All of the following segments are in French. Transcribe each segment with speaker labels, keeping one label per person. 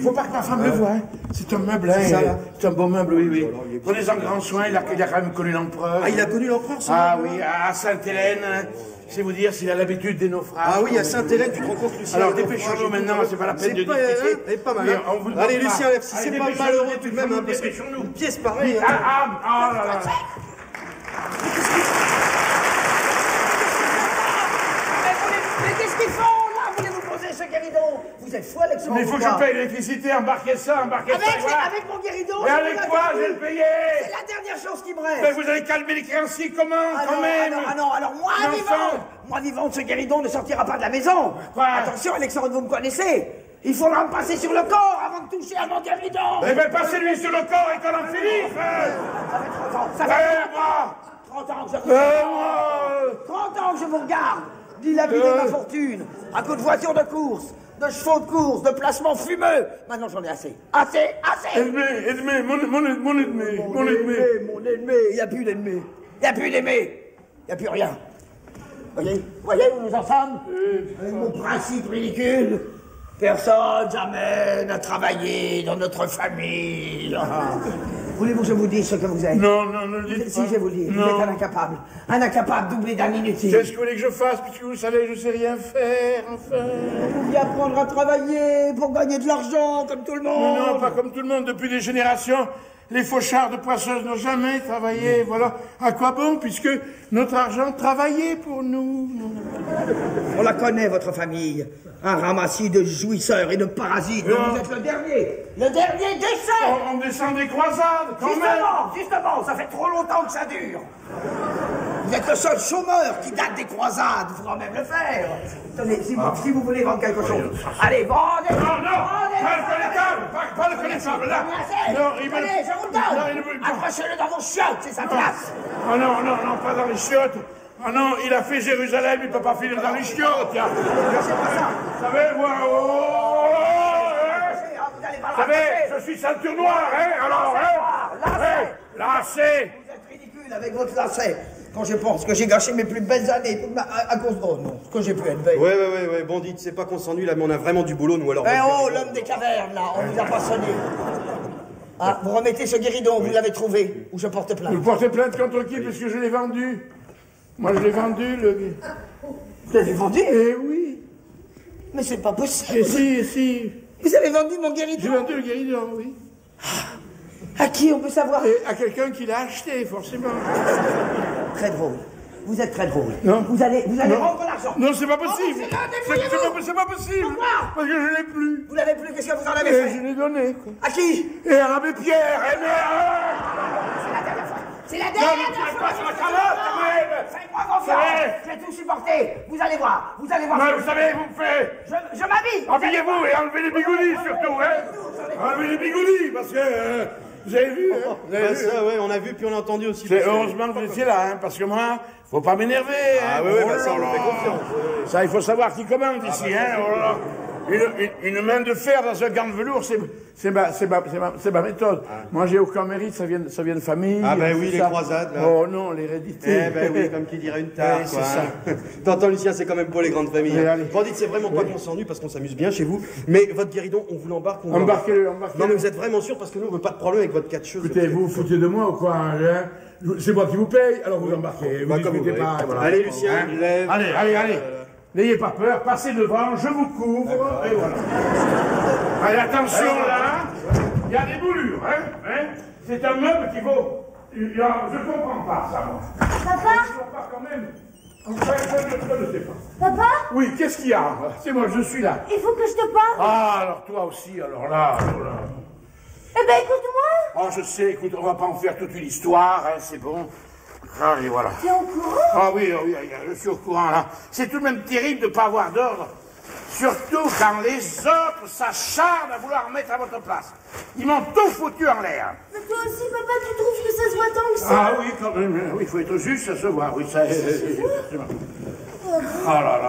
Speaker 1: il faut pas que ma femme le voie. Hein. C'est un meuble, hein. C'est un beau meuble, oui, oui. Prenez-en grand soin, il a quand même connu l'empereur.
Speaker 2: Ah, il a connu l'empereur, ça?
Speaker 1: Ah oui, à Sainte-Hélène, hein. Je sais vous dire s'il a l'habitude des naufrages.
Speaker 2: Ah oui, à Sainte-Hélène, tu te rends compte, Lucien?
Speaker 1: Alors dépêchons-nous maintenant, c'est pas la peine de discuter.
Speaker 2: C'est pas mal. Allez, Lucien, si c'est pas malheureux tout de même, parce que une pièce pareille.
Speaker 1: Ah là là.
Speaker 3: Mais qu'est-ce qu'ils font là? Voulez-vous poser ce guéridon? Vous êtes fou, Alexandre?
Speaker 1: Mais il faut que je paye l'électricité, embarquez ça, voilà.
Speaker 3: Avec mon guéridon?
Speaker 1: Et avec quoi je vais le payer?
Speaker 3: C'est la dernière chose qui me reste.
Speaker 1: Mais vous allez calmer les créanciers comment, quand même?
Speaker 3: Alors moi vivante, ce guéridon ne sortira pas de la maison.
Speaker 1: Quoi?
Speaker 3: Attention, Alexandre, vous me connaissez. Il faudra me passer sur le corps avant de toucher à mon guéridon.
Speaker 1: Eh bien, passez-lui sur le corps et qu'on en finisse.
Speaker 3: Ça fait 30 ans que je 30 ans que je vous regarde. Dilapider ma fortune à coups de voitures de course, de chevaux de course, de placements fumeux. Maintenant, j'en ai assez. Assez.
Speaker 1: Ennemi, mon ennemi.
Speaker 3: Il n'y a plus d'ennemi. Il n'y a plus d'ennemi. Il n'y a plus rien. Voyez où nous en sommes? Avec mon principe ridicule. Personne jamais n'a travaillé dans notre famille. Voulez-vous que je vous dise ce que vous êtes?
Speaker 1: Non, ne dites pas.
Speaker 3: Si, je vais vous le dire. Vous êtes un incapable. Un incapable doublé d'un inutile.
Speaker 1: Qu'est-ce que vous voulez que je fasse, puisque vous savez, je sais rien faire, enfin.
Speaker 3: Vous vouliez apprendre à travailler pour gagner de l'argent, comme tout le monde.
Speaker 1: Non, pas comme tout le monde. Depuis des générations, les fauchards de poisseuses n'ont jamais travaillé. Voilà. À quoi bon, puisque notre argent travaillait pour nous.
Speaker 3: On la connaît, votre famille. Un ramassis de jouisseurs et de parasites. Vous êtes le dernier. Le dernier déchet.
Speaker 1: On descend des croisades, quand même.
Speaker 3: Justement, ça fait trop longtemps que ça dure. Vous êtes le seul chômeur qui date des croisades. Il faudra même le faire. Tenez, si vous voulez vendre quelque chose. Allez, vendez.
Speaker 1: Non, pas le connétable, là.
Speaker 3: Non, allez, je vous le donne. Accrochez-le dans vos chiottes, c'est sa place.
Speaker 1: Oh non, pas dans les chiottes. Ah non, il a fait Jérusalem, il peut pas finir dans les chiottes, tiens.
Speaker 3: C'est pas ça.
Speaker 1: Vous savez, moi, vous savez, je suis ceinture noire, hein, alors, lacet.
Speaker 3: Vous êtes ridicule avec votre lacet. Quand je pense que j'ai gâché mes plus belles années à cause de... Oh non, que j'ai pu être belle.
Speaker 2: Ouais, bandit, c'est pas qu'on s'ennuie là, mais on a vraiment du boulot, nous, alors...
Speaker 3: L'homme des cavernes, là, on vous a pas sonné. Ah, vous remettez ce guéridon, vous l'avez trouvé, ou je porte plainte.
Speaker 1: Vous portez plainte contre qui, parce que je l'ai vendu. Moi, je l'ai vendu, le...
Speaker 3: Vous l'avez vendu?
Speaker 1: Eh oui.
Speaker 3: Mais c'est pas possible.
Speaker 1: Si.
Speaker 3: Vous avez vendu mon guéridon?
Speaker 1: J'ai vendu le guéridon, oui.
Speaker 3: À qui on peut savoir?
Speaker 1: Et à quelqu'un qui l'a acheté, forcément.
Speaker 3: Très drôle. Vous êtes très drôle.
Speaker 1: Non.
Speaker 3: Vous allez rendre l'argent.
Speaker 1: Non, c'est pas possible.
Speaker 3: C'est
Speaker 1: pas possible.
Speaker 3: Pourquoi?
Speaker 1: Parce que je l'ai plus.
Speaker 3: Vous l'avez plus, qu'est-ce que vous en avez
Speaker 1: Et
Speaker 3: fait?
Speaker 1: je l'ai donné.
Speaker 3: À qui?
Speaker 1: Et à l'abbé Pierre.
Speaker 3: C'est la dernière fois.
Speaker 1: Pas sur la cravate, quand même.
Speaker 3: Faites-moi confiance. Je vais tout supporter. Vous allez voir.
Speaker 1: Mais vous savez, vous me faites.
Speaker 3: Je m'habille.
Speaker 1: Habillez-vous et enlevez les bigoudis, surtout, hein. Enlevez les bigoudis, parce que... Vous avez vu, hein?
Speaker 2: Ouais, on a vu puis on a entendu aussi.
Speaker 1: Heureusement que vous étiez là, hein, parce que moi, faut pas m'énerver.
Speaker 2: Ah
Speaker 1: hein.
Speaker 2: oui, ça, on nous fait confiance.
Speaker 1: Ça, il faut savoir qui commande ici, hein. Oh là là. Une main de fer dans un gant de velours, c'est ma méthode. Ah. Moi, j'ai aucun mérite, ça vient de famille.
Speaker 2: Ah ben oui, les croisades, là.
Speaker 1: Oh non, l'hérédité.
Speaker 2: Eh ben oui, comme qui dirait une tare,
Speaker 1: c'est
Speaker 2: quoi.
Speaker 1: ça.
Speaker 2: T'entends, Lucien, c'est quand même pas les grandes familles. Bandit, c'est vraiment pas qu'on s'ennuie parce qu'on s'amuse bien chez vous. Mais votre guéridon, on vous l'embarque.
Speaker 1: Embarquez-le.
Speaker 2: Non, mais vous êtes vraiment sûr parce que nous, on veut pas de problème avec votre 4 cheveux.
Speaker 1: Écoutez, vous vous foutez de moi ou quoi, hein? C'est moi qui vous paye, alors vous embarquez. Vous discutez pas. Voilà.
Speaker 2: Allez, Lucien, lève.
Speaker 1: Allez. N'ayez pas peur, passez devant, je vous couvre, et voilà. Allez, attention là, il y a des boulures, hein. C'est un meuble qui vaut... Je comprends pas ça, moi.
Speaker 4: Papa?
Speaker 1: Je comprends pas quand même. Enfin, je ne sais pas.
Speaker 4: Papa?
Speaker 1: Oui, qu'est-ce qu'il y a? C'est moi, je suis là.
Speaker 4: Il faut que je te parle.
Speaker 1: Ah, alors toi aussi, alors là.
Speaker 4: Eh ben, écoute-moi.
Speaker 1: Oh, je sais, écoute, on va pas en faire toute une histoire, hein, c'est bon. Allez, voilà.
Speaker 4: Tu es au courant?
Speaker 1: Ah oui, je suis au courant, là. C'est tout de même terrible de ne pas avoir d'ordre. Surtout quand les autres s'acharnent à vouloir mettre à votre place. Ils m'ont tout foutu en l'air.
Speaker 4: Mais toi aussi, papa, tu trouves que ça se voit tant que ça?
Speaker 1: Ah oui, quand même. Oui, il faut être juste, ça se voit. Oui, ça... Oh là.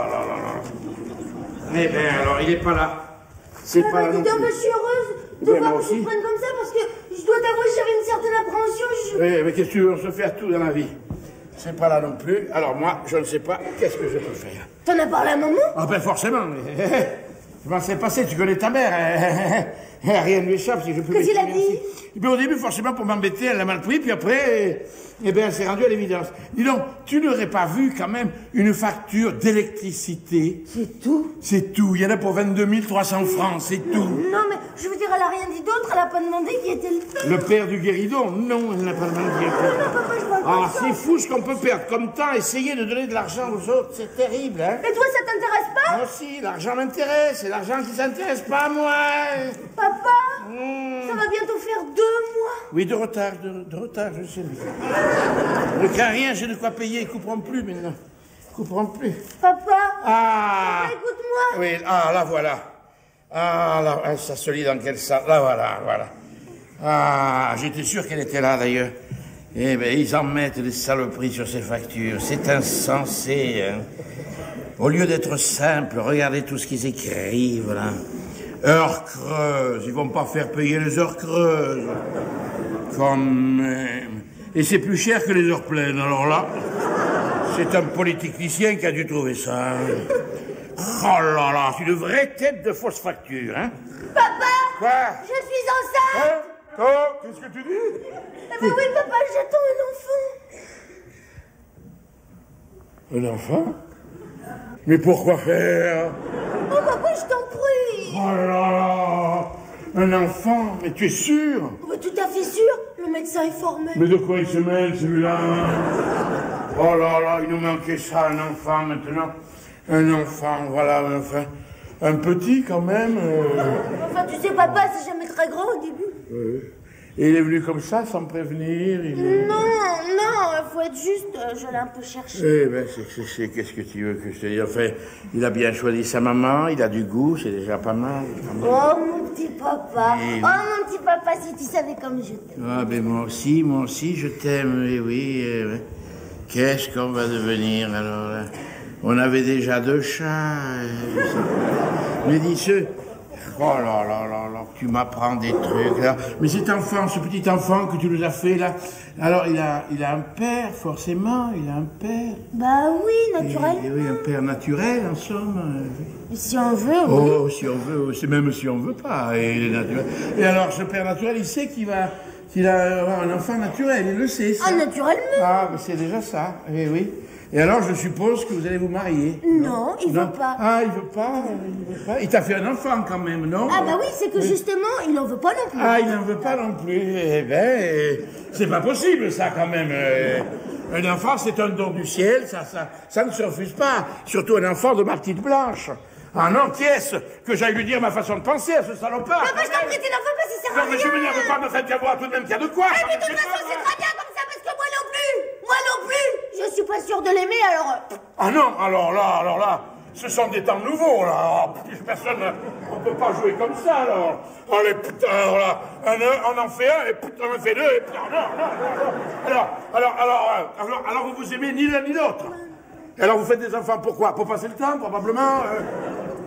Speaker 1: Eh bien, alors, il n'est pas là. C'est pas là non plus.
Speaker 4: Je suis heureuse de voir que tu te prennes comme ça parce que je dois t'avouer, j'avais une certaine appréhension.
Speaker 1: Oui, mais qu'est-ce que tu veux? On se fait tout dans la vie. C'est pas là non plus. Alors moi, je ne sais pas qu'est-ce que je peux faire.
Speaker 4: T'en as parlé à maman?
Speaker 1: Ah ben forcément. Comment c'est passé? Tu connais ta mère. Rien ne lui échappe si je peux.
Speaker 4: Qu'est-ce qu'il a dit?
Speaker 1: Mais au début, forcément, pour m'embêter, elle l'a mal pris, puis après, eh bien, elle s'est rendue à l'évidence. Dis donc, tu n'aurais pas vu quand même une facture d'électricité?
Speaker 4: C'est tout?
Speaker 1: C'est tout. Il y en a pour 22 300 francs, c'est tout.
Speaker 4: Non, mais je veux dire, elle a rien dit d'autre, elle a pas demandé qui était le père.
Speaker 1: Le père du guéridon? Non, elle n'a pas demandé qui était.
Speaker 4: Non, papa, je parle
Speaker 1: Ah,
Speaker 4: pas de ça.
Speaker 1: c'est fou ce qu'on peut perdre comme temps, essayer de donner de l'argent aux autres, c'est terrible, hein?
Speaker 4: Mais toi, ça t'intéresse pas?
Speaker 1: Moi aussi, l'argent m'intéresse, c'est l'argent qui s'intéresse pas à moi.
Speaker 4: Papa, ça va bientôt faire 2 mois.
Speaker 1: Oui, de retard, je sais. Ne crains rien, j'ai de quoi payer, ils couperont plus maintenant. Ils couperont plus.
Speaker 4: Papa,
Speaker 1: Ah!
Speaker 4: papa, écoute-moi.
Speaker 1: Oui, ah, là voilà. Ah, là, ah, ça se lit dans quelle salle? Là, voilà. Ah, j'étais sûr qu'elle était là d'ailleurs. Eh bien, ils en mettent des saloperies sur ces factures. C'est insensé, hein. Au lieu d'être simple, regardez tout ce qu'ils écrivent, là. Heures creuses, ils vont pas faire payer les heures creuses. Quand même. Et c'est plus cher que les heures pleines, alors là, c'est un polytechnicien qui a dû trouver ça. Oh là là, c'est une vraie tête de fausse facture, hein.
Speaker 4: Papa,
Speaker 1: Quoi?
Speaker 4: je suis enceinte.
Speaker 1: Hein? Oh, qu'est-ce que tu dis?
Speaker 4: Eh ben oui, papa, j'attends un enfant.
Speaker 1: Un enfant? Mais pourquoi faire?
Speaker 4: Oh, papa, je t'en prie.
Speaker 1: Oh là là! Un enfant? Mais tu es sûr?
Speaker 4: Oh, bah, tout à fait sûr, le médecin est formé.
Speaker 1: Mais de quoi il se mêle, celui-là? Oh là là, il nous manquait ça, un enfant, maintenant. Un enfant, voilà, enfin. Un petit, quand même.
Speaker 4: Enfin, tu sais, papa, c'est jamais très grand au début.
Speaker 1: Et il est venu comme ça, sans prévenir.
Speaker 4: Non, faut être juste, je l'ai un peu cherché.
Speaker 1: Eh ben, qu'est-ce que tu veux que je te dise? Enfin, il a bien choisi sa maman, il a du goût, c'est déjà pas mal.
Speaker 4: Oh, mon petit papa.
Speaker 1: Eh oui.
Speaker 4: Oh, mon petit papa, si tu savais comme je t'aime.
Speaker 1: Ah, ben moi aussi, je t'aime, oui. Qu'est-ce qu'on va devenir, alors, là? On avait déjà 2 chats. Mais dis oh là là là là, tu m'apprends des trucs, là. Mais cet enfant, ce petit enfant que tu nous as fait, là, alors, il a un père, forcément, il a un père.
Speaker 4: Bah oui, naturellement.
Speaker 1: Et oui, un père naturel, en somme.
Speaker 4: Si on veut, oui.
Speaker 1: Oh, si on veut, c'est même si on veut pas, il est naturel. Et alors, ce père naturel, il sait qu'il va avoir un enfant naturel, il le sait, ça.
Speaker 4: Ah, naturellement.
Speaker 1: Ah, mais c'est déjà ça, eh oui. Et alors, je suppose que vous allez vous marier.
Speaker 4: Non, il veut pas.
Speaker 1: Ah, il veut pas. Il t'a fait un enfant quand même, non?
Speaker 4: Ah bah oui, c'est que justement, il n'en veut pas non plus.
Speaker 1: Ah, il n'en veut pas non plus. Eh ben, c'est pas possible ça quand même. Un enfant, c'est un don du ciel, ça ne se refuse pas. Surtout un enfant de ma petite Blanche. Ah non, qu'est-ce que j'aille lui dire ma façon de penser à ce salopard?
Speaker 4: Papa, je t'en prie, tu n'en veux pas si c'est
Speaker 1: Non, mais je m'énerve pas, me faites bien voir tout de même qu'il y a de quoi.
Speaker 4: Ah, mais de toute façon, c'est très bien comme ça, parce que moi non plus. Moi non plus. Je suis pas sûre de l'aimer, alors...
Speaker 1: Ah non, alors là, ce sont des temps nouveaux, là. Oh, personne, on peut pas jouer comme ça, alors. Oh, les putains, alors là, on en fait un, et putain, on en fait 2, et putain, non. Alors, vous vous aimez ni l'un ni l'autre. Alors, vous faites des enfants pourquoi? Pour passer le temps, probablement.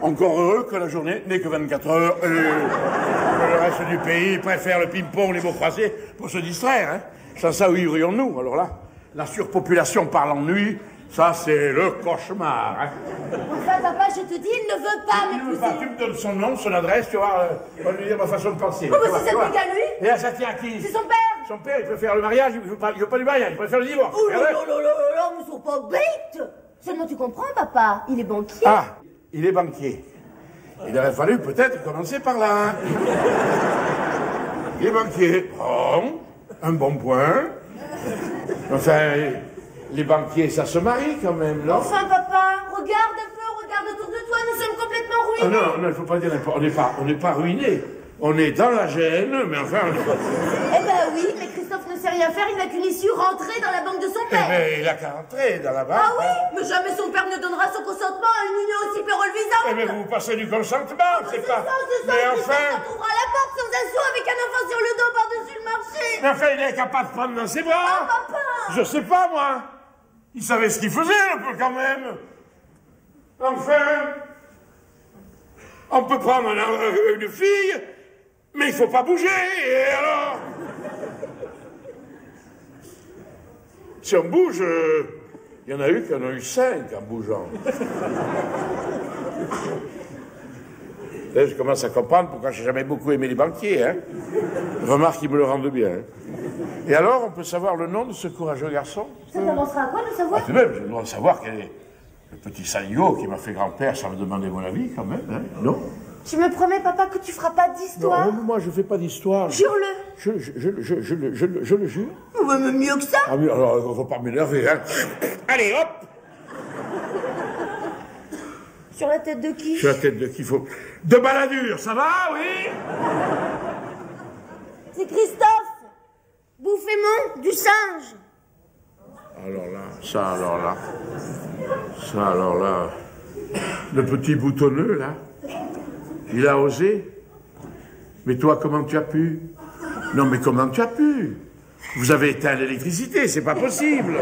Speaker 1: Encore heureux que la journée n'est que 24 heures, et que le reste du pays préfère le ping-pong, les mots croisés, pour se distraire, hein. Sans ça, où irions-nous? Alors là, la surpopulation par l'ennui, ça, c'est le cauchemar, hein.
Speaker 4: Enfin, papa, je te dis, il ne veut pas m'épouser.
Speaker 1: Tu me donnes son nom, son adresse, tu vois, on va lui dire ma façon de penser.
Speaker 4: Oh, mais c'est ça qu'à lui.
Speaker 1: Et là, ça tient à qui?
Speaker 4: C'est son père.
Speaker 1: Son père, il peut faire le mariage, il veut pas du mariage, il préfère le divorce.
Speaker 4: Oh là là là là là, mais ils sont pas bêtes. Seulement, tu comprends, papa, il est banquier.
Speaker 1: Ah, il est banquier. Il aurait fallu peut-être commencer par là. Il est banquier. Bon, un bon point. Enfin, les banquiers, ça se marie quand même, non?
Speaker 4: Enfin, papa, regarde un peu, regarde autour de toi, nous sommes complètement
Speaker 1: Ah
Speaker 4: ruinés.
Speaker 1: non, il faut pas dire n'importe. On n'est pas ruinés. On est dans la gêne, mais enfin, on n'est pas...
Speaker 4: Eh ben oui, mais Christophe ne sait rien faire, il n'a qu'une issue, rentrer dans la banque de son père.
Speaker 1: Mais il a qu'à rentrer dans la banque.
Speaker 4: Ah oui, mais jamais son père ne donnera son consentement à une union aussi peu reluisante.
Speaker 1: Eh mais vous passez du consentement, c'est pas...
Speaker 4: C'est ça,
Speaker 1: Mais
Speaker 4: Christophe
Speaker 1: enfin...
Speaker 4: se trouvera à la porte sans un sou avec un enfant sur le dos par-dessus le marché.
Speaker 1: Mais enfin, il est capable de prendre dans ses bras.
Speaker 4: Ah, papa.
Speaker 1: Je sais pas, moi. Il savait ce qu'il faisait, un peu, quand même. Enfin... On peut prendre une fille, mais il faut pas bouger, et alors... Si on bouge, il y en a eu qui en ont eu 5 en bougeant. Je commence à comprendre pourquoi j'ai jamais beaucoup aimé les banquiers. Hein. Remarque, ils me le rendent bien. Hein. Et alors, on peut savoir le nom de ce courageux garçon?
Speaker 4: Ça t'avancera à quoi de savoir?
Speaker 1: Tout de même, je dois savoir quel est le petit saligot qui m'a fait grand-père sans me demander mon avis, quand même. Hein. Non?
Speaker 4: Tu me promets, papa, que tu feras pas d'histoire?
Speaker 1: Non, moi, je fais pas d'histoire.
Speaker 4: Jure-le.
Speaker 1: Je le jure.
Speaker 4: Ouais, mais mieux que ça.
Speaker 1: Ah oui, alors, il ne faut pas m'énerver, hein. Allez, hop!
Speaker 4: Sur la tête de qui?
Speaker 1: Sur la tête de qui faut... De Balladur, ça va, oui?
Speaker 4: C'est Christophe, Bouffémont, du singe.
Speaker 1: Alors là... Le petit boutonneux, là, il a osé. Mais toi, comment tu as pu? Non, mais comment tu as pu? Vous avez éteint l'électricité, c'est pas possible.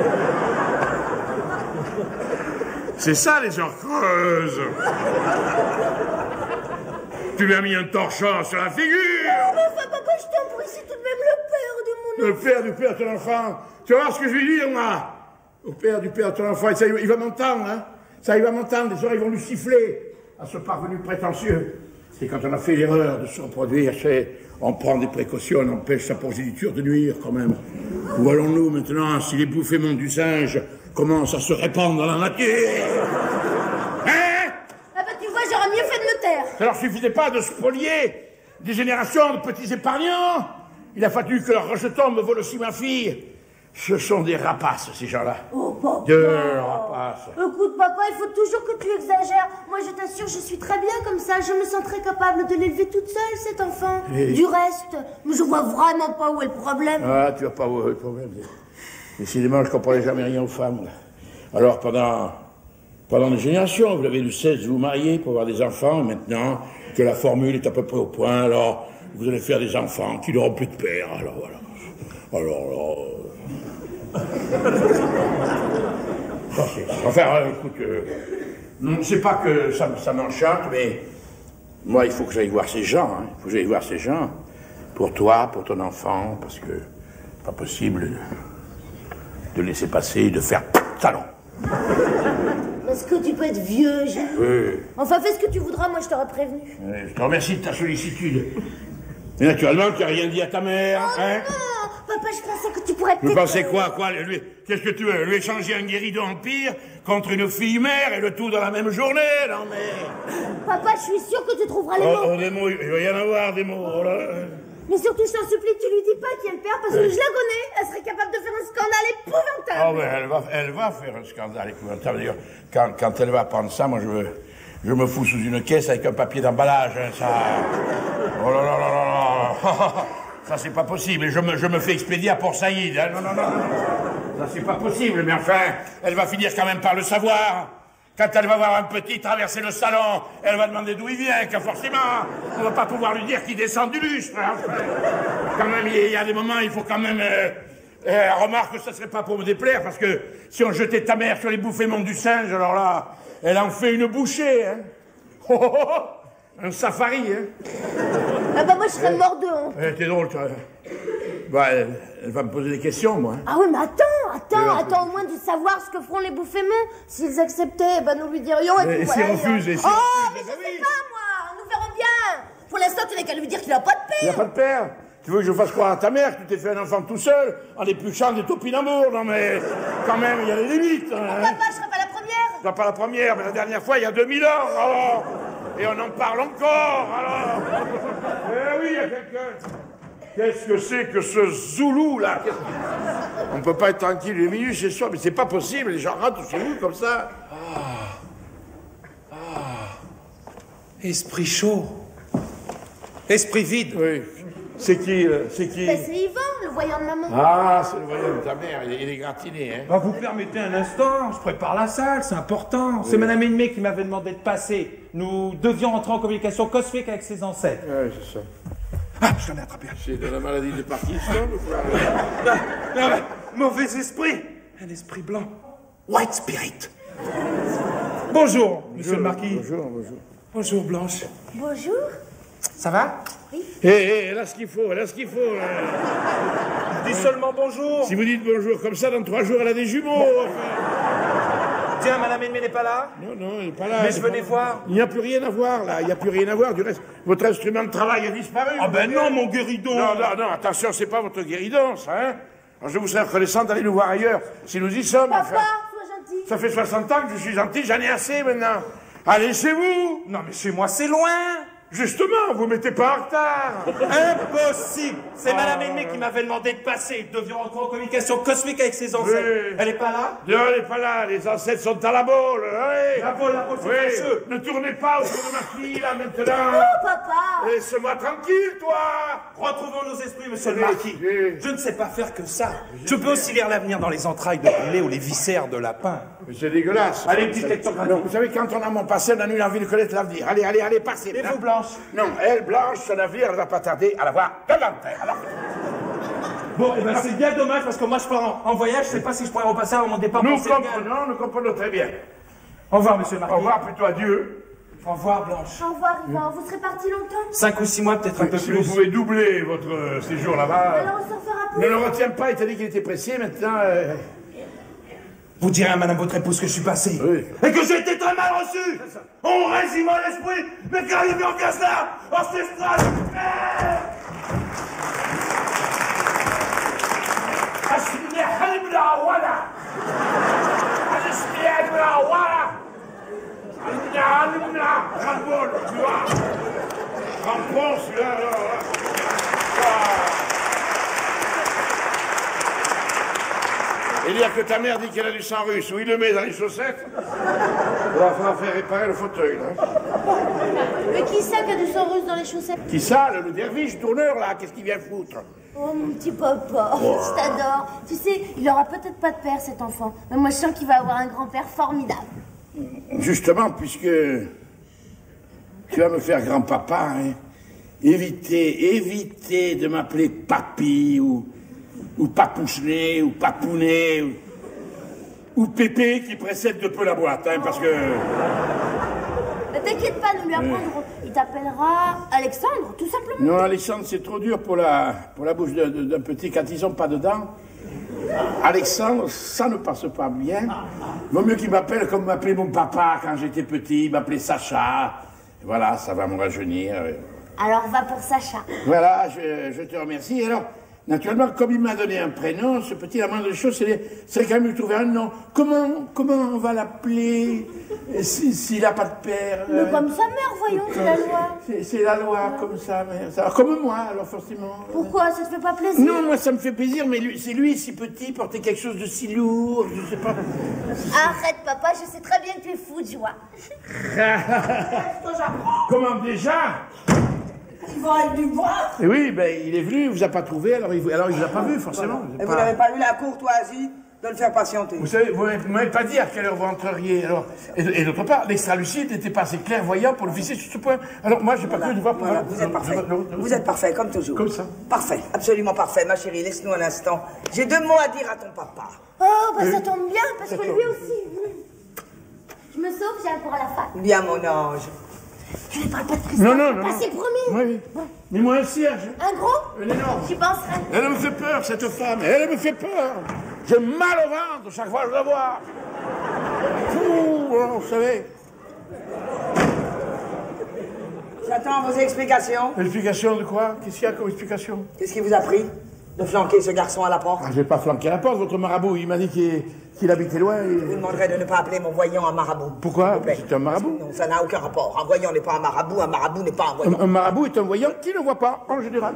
Speaker 1: C'est ça, les gens creuses. Tu lui as mis un torchon sur la figure.
Speaker 4: Mais enfin, papa, je t'en prie, c'est tout de même le père de mon enfant.
Speaker 1: Le père de ton enfant. Tu vas voir ce que je lui dis, moi. Au père du père de ton enfant. Ça, il va m'entendre, hein. Ça, il va m'entendre. Les oreilles vont lui siffler à ce parvenu prétentieux. Et quand on a fait l'erreur de se reproduire, on prend des précautions, on empêche sa progéniture de nuire, quand même. Où allons-nous maintenant si les boufféments du singe commencent à se répandre dans la nature? Hein?
Speaker 4: Ah bah, tu vois, j'aurais mieux fait de me taire.
Speaker 1: Ça leur suffisait pas de spolier des générations de petits épargnants? Il a fallu que leur rejeton me vole aussi ma fille. Ce sont des rapaces, ces gens-là.
Speaker 4: Oh, papa.
Speaker 1: Deux rapaces.
Speaker 4: Écoute, papa, il faut toujours que tu exagères. Moi, je t'assure, je suis très bien comme ça. Je me sens très capable de l'élever toute seule, cet enfant.
Speaker 1: Et...
Speaker 4: Du reste, je vois vraiment pas où est le problème.
Speaker 1: Ah, tu vas pas voir le problème. Décidément, je comprenais jamais rien aux femmes. Là. Alors, pendant des générations, vous avez eu le cesse de vous marier pour avoir des enfants. Et maintenant que la formule est à peu près au point, alors vous allez faire des enfants qui n'auront plus de père. Alors, voilà. Enfin, écoute, non, c'est pas que ça m'enchante, mais moi, il faut que j'aille voir ces gens. Hein. Il faut que j'aille voir ces gens. Pour toi, pour ton enfant, parce que pas possible de laisser passer, de faire talon.
Speaker 4: Est-ce que tu peux être vieux, Jean?
Speaker 1: Oui.
Speaker 4: Enfin, fais ce que tu voudras, moi je t'aurais prévenu.
Speaker 1: Oui, je te remercie de ta sollicitude. Et naturellement, tu n'as rien dit à ta mère, hein?
Speaker 4: Non, papa, je pensais que tu pourrais
Speaker 1: Vous
Speaker 4: peut-être...
Speaker 1: pensez quoi qu'est-ce que tu veux? Lui échanger un guéridon empire contre une fille mère et le tout dans la même journée? Non, mais...
Speaker 4: Papa, je suis sûre que tu trouveras les mots.
Speaker 1: Oh, des mots, il va y en avoir des mots, oh là.
Speaker 4: Mais surtout, je t'en supplie, tu lui dis pas qui est le père, parce que je la connais, elle serait capable de faire un scandale épouvantable.
Speaker 1: Oh, ben, elle va faire un scandale épouvantable. D'ailleurs, quand elle va apprendre ça, moi, je me fous sous une caisse avec un papier d'emballage, hein, ça... Oh là là là là là. Ça, c'est pas possible. Et je me fais expédier à Port Saïd. Hein. Non. Ça, c'est pas possible. Mais enfin, elle va finir quand même par le savoir. Quand elle va voir un petit traverser le salon, elle va demander d'où il vient, car forcément, on va pas pouvoir lui dire qu'il descend du lustre. Hein. Quand même, il y a des moments, il faut quand même... remarque que ça serait pas pour me déplaire, parce que si on jetait ta mère sur les boufféments du singe, alors là, elle en fait une bouchée. Hein. Un safari, hein.
Speaker 4: Ah bah moi je serais mort de honte.
Speaker 1: T'es drôle, toi. Bah, elle va me poser des questions, moi.
Speaker 4: Ah oui, mais attends au moins de savoir ce que feront les boufféments. S'ils acceptaient, ben nous lui dirions et puis
Speaker 1: Et
Speaker 4: voilà.
Speaker 1: s'ils refusent, et s'ils
Speaker 4: Oh,
Speaker 1: refusent,
Speaker 4: mais je
Speaker 1: ben
Speaker 4: sais
Speaker 1: oui.
Speaker 4: pas, moi, nous verrons bien. Pour l'instant, tu n'as qu'à lui dire qu'il a pas de
Speaker 1: Il n'y a
Speaker 4: père.
Speaker 1: pas de père. Tu veux que je fasse croire à ta mère que tu t'es fait un enfant tout seul, en épluchant des topinambours? Non, mais quand même, il y a des limites. Hein.
Speaker 4: Papa, je serai pas la première.
Speaker 1: Non, pas la première, mais la dernière fois, il y a 2000 ans, alors. Et on en parle encore, alors. Eh oui, il y a quelqu'un. Qu'est-ce que c'est que ce Zoulou, là? On ne peut pas être tranquille une minute, c'est sûr, mais c'est pas possible, les gens rentrent chez vous comme ça.
Speaker 5: Esprit chaud. Esprit vide.
Speaker 1: Oui. C'est qui, c'est qui?
Speaker 4: Ben, c'est Yvan, le voyant de maman.
Speaker 1: Ah, c'est le voyant de ta mère, il est gratiné, hein.
Speaker 5: Bah, vous permettez un instant, je prépare la salle, c'est important. C'est Madame Edmé qui m'avait demandé de passer. Nous devions entrer en communication cosmique avec ses ancêtres.
Speaker 1: Ouais, c'est ça.
Speaker 5: Ah, je l'en ai attrapé.
Speaker 1: C'est de la maladie de Parkinson ou quoi?
Speaker 5: Non, mais, mauvais esprit. Un esprit blanc. White spirit. Bonjour, monsieur le marquis.
Speaker 1: Bonjour.
Speaker 5: Bonjour, Blanche.
Speaker 4: Bonjour.
Speaker 5: Ça va?
Speaker 1: Elle a ce qu'il faut, là.
Speaker 5: Je dis seulement bonjour.
Speaker 1: Si vous dites bonjour comme ça, dans 3 jours, elle a des jumeaux. Enfin.
Speaker 5: Tiens, madame Aimée n'est pas là?
Speaker 1: Non, elle n'est pas là.
Speaker 5: Mais je venais voir.
Speaker 1: Il n'y a plus rien à voir, là. Il n'y a plus rien à voir. Du reste, votre instrument de travail a disparu.
Speaker 5: Ah ben non, mon guéridon.
Speaker 1: Non, attention, c'est pas votre guéridon, ça, hein. Alors, je vous serais reconnaissant d'aller nous voir ailleurs, si nous y sommes.
Speaker 4: Papa,
Speaker 1: Enfin.
Speaker 4: sois gentil.
Speaker 1: Ça fait 60 ans que je suis gentil, j'en ai assez maintenant. Allez chez vous.
Speaker 5: Non, mais chez moi, c'est loin.
Speaker 1: Justement, vous mettez pas en retard.
Speaker 5: Impossible. C'est madame Aimée qui m'avait demandé de passer. Nous devions rentrer en communication cosmique avec ses ancêtres.
Speaker 1: Oui.
Speaker 5: Elle est pas là?
Speaker 1: Non, elle n'est pas là, les ancêtres sont à la boule. Oui.
Speaker 5: La boule, c'est fâcheux.
Speaker 1: Ne tournez pas autour de ma fille, là, maintenant.
Speaker 4: Oh, papa.
Speaker 1: Laisse-moi tranquille, toi.
Speaker 5: Retrouvons nos esprits, monsieur le
Speaker 1: Oui,
Speaker 5: marquis.
Speaker 1: oui.
Speaker 5: Je ne sais pas faire que ça. Je peux aussi lire l'avenir dans les entrailles de poulet ou les viscères de lapin.
Speaker 1: Mais c'est dégueulasse.
Speaker 5: Allez, petite lecture gratuite.
Speaker 1: Non, vous savez, quand on a mon passé, on a eu envie de connaître l'avenir. Allez, passez.
Speaker 5: Et vous, Blanche?
Speaker 1: Non, elle, Blanche, son avenir, elle va pas tarder à la voir de l'enterre. Alors,
Speaker 5: Bon, eh ben, c'est bien dommage parce que moi je pars en voyage, je sais pas si je pourrais repasser avant mon départ pour
Speaker 1: nous
Speaker 5: le Sénégal.
Speaker 1: comprenons très bien.
Speaker 5: Au revoir, monsieur le
Speaker 1: Au
Speaker 5: marquis.
Speaker 1: revoir, plutôt adieu.
Speaker 5: Au revoir, Blanche.
Speaker 4: Au revoir, Yvan. Vous serez parti longtemps?
Speaker 5: 5 ou 6 mois, peut-être un peu
Speaker 1: Si
Speaker 5: plus.
Speaker 1: vous pouvez doubler votre séjour là-bas.
Speaker 4: Alors, on s'en fera
Speaker 1: Ne
Speaker 4: plus.
Speaker 1: le retiens pas, il t'a dit qu'il était pressé, maintenant...
Speaker 5: Vous direz à madame votre épouse que je suis passé.
Speaker 1: Oui.
Speaker 5: Et que j'ai été très mal reçu. On résime à l'esprit, mais qu'arrive en casse là, ancestral.
Speaker 1: Il y a que ta mère dit qu'elle a du sang russe. Où il le met dans les chaussettes? Il va falloir faire réparer le fauteuil, là.
Speaker 4: Mais qui ça qui a du sang russe dans les chaussettes?
Speaker 1: Qui ça, le derviche tourneur, là? Qu'est-ce qu'il vient foutre?
Speaker 4: Oh, mon petit papa, je t'adore. Tu sais, il aura peut-être pas de père, cet enfant. Mais moi, je sens qu'il va avoir un grand-père formidable.
Speaker 1: Justement, puisque tu vas me faire grand-papa, hein, évitez de m'appeler papy ou papouchenet ou papounet ou pépé qui précède de peu la boîte, hein, parce que...
Speaker 4: Mais t'inquiète pas, nous lui apprendrons. Il t'appellera Alexandre, tout simplement.
Speaker 1: Non, Alexandre, c'est trop dur pour la bouche d'un petit quand ils n'ont pas de dents. Alexandre, ça ne passe pas bien. Vaut mieux qu'il m'appelle comme m'appelait mon papa quand j'étais petit, il m'appelait Sacha. Voilà, ça va me rajeunir.
Speaker 4: Alors, va pour Sacha.
Speaker 1: Voilà, je te remercie. Et alors, naturellement, comme il m'a donné un prénom, ce petit, la moindre chose, c'est quand même lui trouver un nom. Comment on va l'appeler s'il n'a pas de père?
Speaker 4: Mais comme sa mère, voyons, c'est la loi.
Speaker 1: C'est la loi, comme ça, mère. Ça, comme moi, alors forcément.
Speaker 4: Pourquoi? Ça te fait pas plaisir?
Speaker 1: Non, moi ça me fait plaisir, mais c'est lui si petit, porter quelque chose de si lourd, je sais pas.
Speaker 4: Arrête, papa, je sais très bien que tu es fou de joie.
Speaker 1: Comment déjà?
Speaker 3: Ils vont aller du voir.
Speaker 1: Et oui, ben il est venu, il vous a pas trouvé, alors il vous a pas vu, forcément.
Speaker 3: Et vous n'avez pas eu la courtoisie de le faire patienter.
Speaker 1: Vous savez, vous m'avez pas dit à quelle heure vous entreriez, alors. Et d'autre part, l'extra-lucide n'était pas assez clairvoyant pour le fixer sur ce point. Alors moi, j'ai pas cru de voir pour...
Speaker 3: Voilà, vous êtes parfait. Vous êtes parfait, comme toujours.
Speaker 1: Comme ça.
Speaker 3: Parfait, absolument parfait. Ma chérie, laisse-nous un instant. J'ai 2 mots à dire à ton papa.
Speaker 4: Oh, bah ça tombe bien, parce que lui aussi. Je me sauve, j'ai un cours à la fac.
Speaker 3: Bien, mon ange.
Speaker 4: Je ne parle pas de Christophe.
Speaker 1: Non.
Speaker 4: Passez promis.
Speaker 1: Oui. Mais moi un cierge.
Speaker 4: Un gros?
Speaker 1: Un énorme.
Speaker 4: J'y penserai.
Speaker 1: Elle me fait peur, cette femme. Elle me fait peur. J'ai mal au ventre chaque fois que je la vois. Vous savez.
Speaker 3: J'attends vos explications.
Speaker 1: Explication de quoi? Qu'est-ce qu'il y a comme explication?
Speaker 3: Qu'est-ce qui vous a pris de flanquer ce garçon à la porte?
Speaker 1: Ah, je vais pas flanquer la porte, votre marabout. Il m'a dit qu'il habitait loin.
Speaker 3: Je vous demanderai de ne pas appeler mon voyant un marabout.
Speaker 1: Pourquoi?
Speaker 3: S'il vous plaît.
Speaker 1: C'est un marabout.
Speaker 3: Non, ça n'a aucun rapport. Un voyant n'est pas un marabout n'est pas un voyant.
Speaker 1: Un marabout est un voyant qui ne voit pas, en général.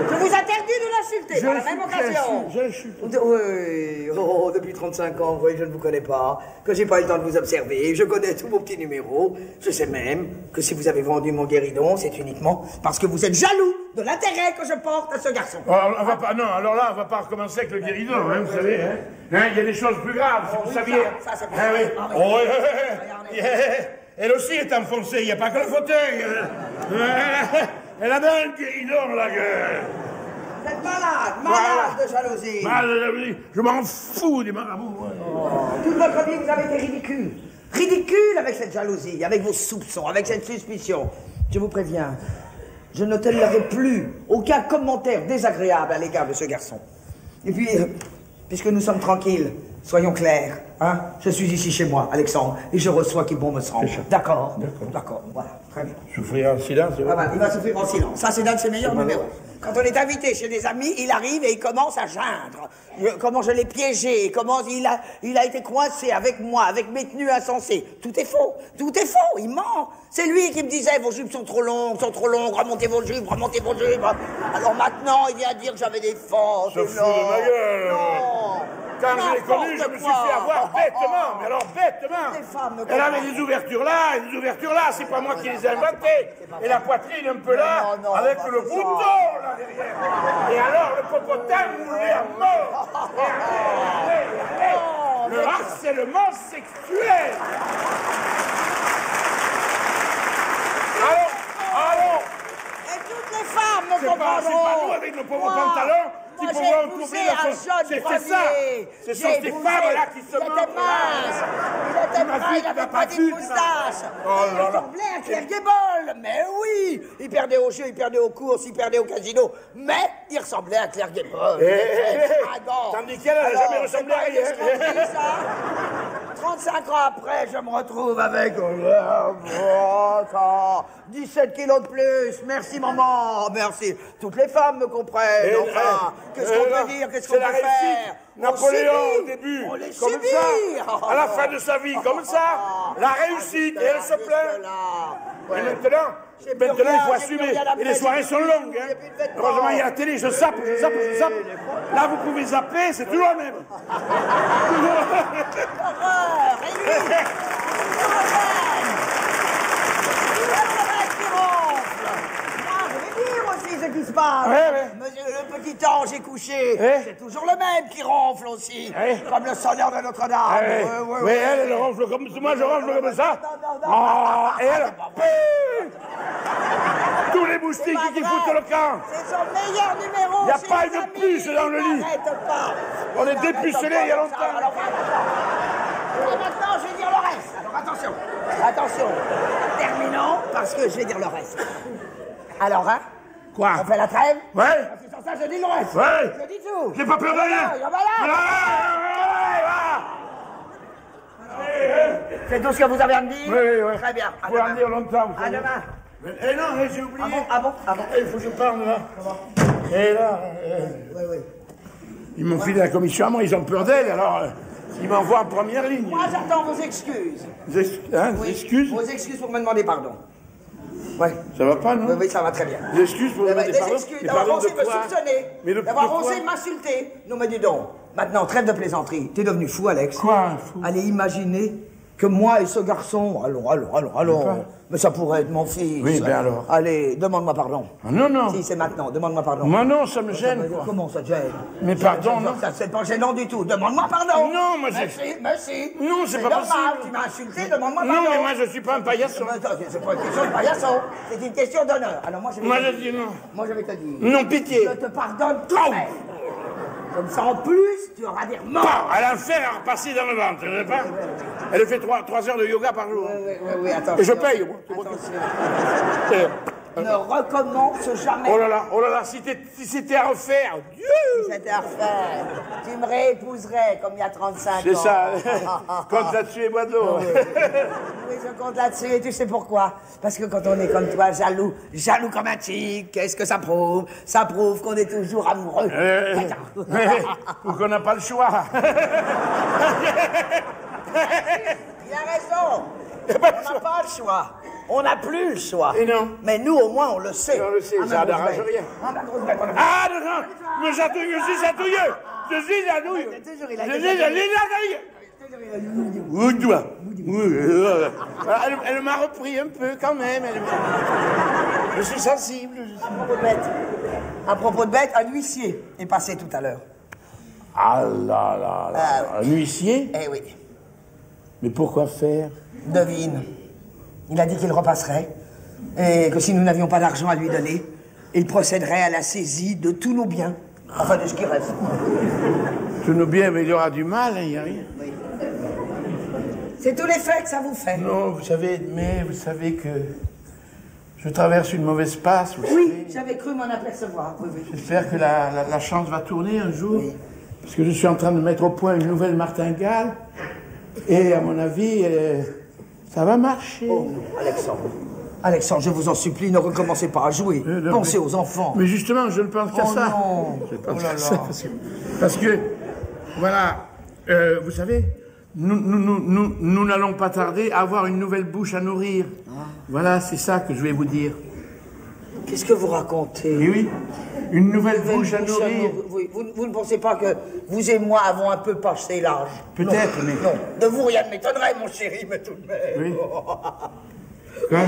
Speaker 3: Je vous interdis de l'insulter par la même occasion.
Speaker 1: J'insulte.
Speaker 3: Oui, depuis 35 ans, oui, je ne vous connais pas, que j'ai pas eu le temps de vous observer, je connais tous vos petits numéros, je sais même que si vous avez vendu mon guéridon, c'est uniquement parce que vous êtes jaloux de l'intérêt que je porte à ce garçon.
Speaker 1: Alors, on va pas, non, alors là, on va pas recommencer avec le guéridon, hein, vous savez, hein. Il y a des choses plus graves, si vous
Speaker 3: oui,
Speaker 1: saviez.
Speaker 3: ça, c'est
Speaker 1: Ah oui.
Speaker 3: ah, oui.
Speaker 1: Oh,
Speaker 3: Regardez.
Speaker 1: elle aussi est enfoncée, il n'y a pas que le fauteuil. Elle a bien le guéridon, la gueule.
Speaker 3: Vous êtes malade de jalousie.
Speaker 1: Je m'en fous des marabouts.
Speaker 3: Toute votre vie, vous avez été ridicule. Ridicule avec cette jalousie, avec vos soupçons, avec cette suspicion. Je vous préviens, je ne tolérerai plus aucun commentaire désagréable à l'égard de ce garçon. Et puis, puisque nous sommes tranquilles, soyons clairs, hein. Je suis ici chez moi, Alexandre, et je reçois qui bon me semble. D'accord. D'accord, voilà, très bien.
Speaker 1: Souffrir en silence,
Speaker 3: Ah bah, il va souffrir en silence. Ça, c'est l'un de ses meilleurs numéros. Quand on est invité chez des amis, il arrive et il commence à geindre. Comment je l'ai piégé, comment il a été coincé avec moi, avec mes tenues insensées. Tout est faux, il ment. C'est lui qui me disait, vos jupes sont trop longues, remontez vos jupes. Alors maintenant, il vient dire que j'avais des forces.
Speaker 1: Se fout de ma gueule.
Speaker 3: Non.
Speaker 1: Quand je l'ai connue, je me suis fait avoir bêtement, mais alors bêtement.
Speaker 3: Les femmes ne
Speaker 1: Elle avait des ouvertures là, c'est pas moi qui les ai inventées. Et la poitrine un peu là,
Speaker 3: Non,
Speaker 1: avec
Speaker 3: pas
Speaker 1: le
Speaker 3: ça.
Speaker 1: bouton là derrière. Et alors le popotin moulé à mort. Le harcèlement sexuel. Alors,
Speaker 3: Et toutes les femmes me
Speaker 1: c'est pas
Speaker 3: comprendront.
Speaker 1: nous avec nos pauvres
Speaker 3: Moi,
Speaker 1: pantalons qui
Speaker 3: moi,
Speaker 1: pouvons
Speaker 3: j'ai
Speaker 1: entourber
Speaker 3: épousé
Speaker 1: notre...
Speaker 3: un jeune
Speaker 1: C'est
Speaker 3: premier.
Speaker 1: ça. Ce sont
Speaker 3: J'ai
Speaker 1: ces
Speaker 3: épousé.
Speaker 1: femmes-là qui se
Speaker 3: Il était
Speaker 1: mentent.
Speaker 3: mince. Il était mince, il n'avait pas de moustache.
Speaker 1: Oh là
Speaker 3: Il
Speaker 1: là.
Speaker 3: ressemblait à Claire Gable. Mais oui. Il perdait au jeu, il perdait aux courses, il perdait au casino. Mais il ressemblait à Claire Gable.
Speaker 1: Tandis qu'elle n'a jamais ressemblé à rien.
Speaker 3: 35 ans après, je me retrouve avec 17 kilos de plus. Merci maman, merci. Toutes les femmes me comprennent. Enfin, qu'est-ce qu'on peut dire, qu'est-ce qu'on peut faire?
Speaker 1: Napoléon au début,
Speaker 3: on les
Speaker 1: comme
Speaker 3: subit.
Speaker 1: ça. À la fin de sa vie, comme ça. La réussite, et elle se plaint. Et maintenant, il faut assumer. Et les soirées sont longues. Hein. Heureusement, il y a la télé, je zappe. Là, vous pouvez zapper, c'est toujours le même.
Speaker 3: Horreur, et lui, je vais dire aussi ce qui se passe. Monsieur, le petit ange est couché. C'est toujours le même qui ronfle aussi. Comme le sonneur de Notre-Dame.
Speaker 1: Oui, elle ronfle comme ça. Moi, je ronfle comme ça.
Speaker 3: Non.
Speaker 1: Et elle... Tous les moustiques qui foutent le camp.
Speaker 3: C'est son meilleur numéro.
Speaker 1: Il n'y a
Speaker 3: chez
Speaker 1: pas
Speaker 3: les
Speaker 1: une
Speaker 3: amis,
Speaker 1: puce dans le lit.
Speaker 3: Il n'arrête pas.
Speaker 1: On est dépucelés il y a longtemps.
Speaker 3: Et maintenant, je vais dire le reste. Alors attention. Terminons, parce que je vais dire le reste. Alors, hein?
Speaker 1: Quoi?
Speaker 3: On fait la trêve?
Speaker 1: Ouais.
Speaker 3: Parce que sans ça, je dis le reste.
Speaker 1: Ouais.
Speaker 3: Je dis tout.
Speaker 1: J'ai pas peur de rien.
Speaker 3: C'est tout ce que vous avez à me dire?
Speaker 1: Oui.
Speaker 3: Très bien.
Speaker 1: Faut en dire longtemps, vous
Speaker 3: À
Speaker 1: savez.
Speaker 3: demain.
Speaker 1: Eh non, j'ai oublié.
Speaker 3: Ah bon?
Speaker 1: Il faut que je parle, là. Et là...
Speaker 3: Oui.
Speaker 1: Ils m'ont filé la commission à moi, ils ont peur d'elle, alors ils m'envoient en première ligne.
Speaker 3: Moi, j'attends vos excuses.
Speaker 1: Des excuses?
Speaker 3: Vos excuses pour me demander pardon. Oui.
Speaker 1: Ça va pas, non?
Speaker 3: Oui, ça va très bien.
Speaker 1: Des excuses pour me demander
Speaker 3: Des
Speaker 1: pardon?
Speaker 3: excuses
Speaker 1: Mais
Speaker 3: d'avoir
Speaker 1: pardon
Speaker 3: osé
Speaker 1: de
Speaker 3: me
Speaker 1: quoi?
Speaker 3: soupçonner,
Speaker 1: Mais
Speaker 3: d'avoir
Speaker 1: pourquoi?
Speaker 3: osé m'insulter. Non, mais dis donc. Maintenant, trêve de plaisanterie. T'es devenu fou, Alex.
Speaker 1: Quoi, fou?
Speaker 3: Allez imaginer que moi et ce garçon... Allons. Mais ça pourrait être mon fils.
Speaker 1: Oui, ben alors.
Speaker 3: Allez, demande-moi pardon.
Speaker 1: Ah, non.
Speaker 3: Si, c'est maintenant. Demande-moi pardon.
Speaker 1: Moi, non, ça me gêne, quoi.
Speaker 3: Comment ça te gêne?
Speaker 1: Mais pardon, non.
Speaker 3: Ça, c'est pas gênant du tout. Demande-moi pardon.
Speaker 1: Non, moi,
Speaker 3: Mais
Speaker 1: j'ai...
Speaker 3: si.
Speaker 1: Non, c'est pas
Speaker 3: normal.
Speaker 1: possible.
Speaker 3: Tu m'as insulté, demande-moi pardon.
Speaker 1: Non, mais moi, je suis pas un paillasson.
Speaker 3: Mais attends, c'est pas une question de paillasson. C'est une question d'honneur. Alors moi, je vais
Speaker 1: Moi,
Speaker 3: te
Speaker 1: je
Speaker 3: dire.
Speaker 1: dis non.
Speaker 3: Moi, je vais te dire.
Speaker 1: Non, pitié.
Speaker 3: Je te pardonne tout de même. Comme ça, en plus, tu auras des remords.
Speaker 1: À l'enfer à repasser dans le ventre, je sais pas. Elle fait 3 heures de yoga par jour.
Speaker 3: Oui, attention.
Speaker 1: Et je paye, moi.
Speaker 3: Attention. Ne recommence jamais.
Speaker 1: Oh là là, si c'était à refaire, Dieu!
Speaker 3: Si c'était à refaire, tu me réépouserais comme il y a 35 ans.
Speaker 1: C'est ça. Compte là-dessus et bois de l'eau.
Speaker 3: Oui, je compte là-dessus et tu sais pourquoi? Parce que quand on est comme toi, jaloux comme un tigre, qu'est-ce que ça prouve? Ça prouve qu'on est toujours amoureux.
Speaker 1: Ou qu'on n'a pas le choix.
Speaker 3: Il a raison. On n'a pas le choix. On n'a plus le choix.
Speaker 1: Et non.
Speaker 3: Mais nous, au moins, on le sait.
Speaker 1: On le sait, ça n'arrange rien. Ah, non, mais je suis chatouilleux. Elle m'a repris un peu quand même. Je suis sensible.
Speaker 3: À propos de bête, un huissier est passé tout à l'heure.
Speaker 1: Ah là, un huissier?
Speaker 3: Eh oui.
Speaker 1: Mais pourquoi faire?
Speaker 3: Devine. Il a dit qu'il repasserait et que si nous n'avions pas d'argent à lui donner, il procéderait à la saisie de tous nos biens. Enfin, de ce qui reste.
Speaker 1: Tous nos biens, mais il y aura du mal, il n'y a rien.
Speaker 3: Oui. C'est tous les faits que ça vous fait.
Speaker 1: Non, vous savez que je traverse une mauvaise passe.
Speaker 3: Oui, j'avais cru m'en apercevoir. Oui.
Speaker 1: J'espère que la chance va tourner un jour.
Speaker 3: Oui.
Speaker 1: Parce que je suis en train de mettre au point une nouvelle martingale. Et à mon avis, ça va marcher.
Speaker 3: Oh non, Alexandre. Alexandre, je vous en supplie, ne recommencez pas à jouer. Pensez aux enfants.
Speaker 1: Mais justement, je ne pense qu'à ça.
Speaker 3: Non.
Speaker 1: Je pense qu'à ça. Parce que, voilà, vous savez, nous n'allons pas tarder à avoir une nouvelle bouche à nourrir. Voilà, c'est ça que je vais vous dire.
Speaker 3: Qu'est-ce que vous racontez?
Speaker 1: Et oui, une nouvelle bouche à nourrir.
Speaker 3: Vous ne pensez pas que vous et moi avons un peu passé l'âge?
Speaker 1: Peut-être, mais...
Speaker 3: Non, de vous rien ne m'étonnerait, mon chéri, mais tout de même.
Speaker 1: Oui. Quoi?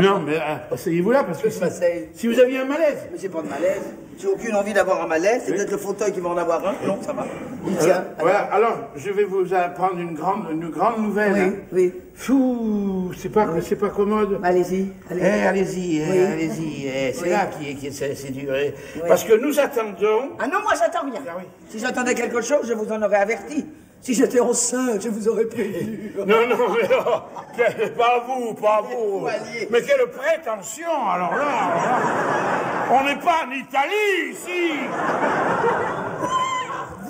Speaker 1: Non, mais asseyez-vous là, parce que si vous aviez un malaise...
Speaker 3: Mais j'ai pas de malaise. J'ai aucune envie d'avoir un malaise. C'est peut-être le fauteuil qui va en avoir un. Non, ça va. Il tient.
Speaker 1: Voilà, alors, je vais vous apprendre une grande nouvelle.
Speaker 3: Oui,
Speaker 1: hein.
Speaker 3: oui.
Speaker 1: Fou, c'est pas commode.
Speaker 3: Allez-y,
Speaker 1: Allez-y,
Speaker 3: Oui.
Speaker 1: allez-y. C'est
Speaker 3: Oui.
Speaker 1: là qui c'est dur.
Speaker 3: Oui.
Speaker 1: Parce que nous attendons...
Speaker 3: Ah non, moi j'attends rien.
Speaker 1: Ah oui.
Speaker 3: Si j'attendais quelque chose, je vous en aurais averti. Si j'étais enceinte, je vous aurais prévenu.
Speaker 1: Non, mais pas vous.
Speaker 3: Voilier.
Speaker 1: Mais quelle prétention, alors là. On n'est pas en Italie, ici.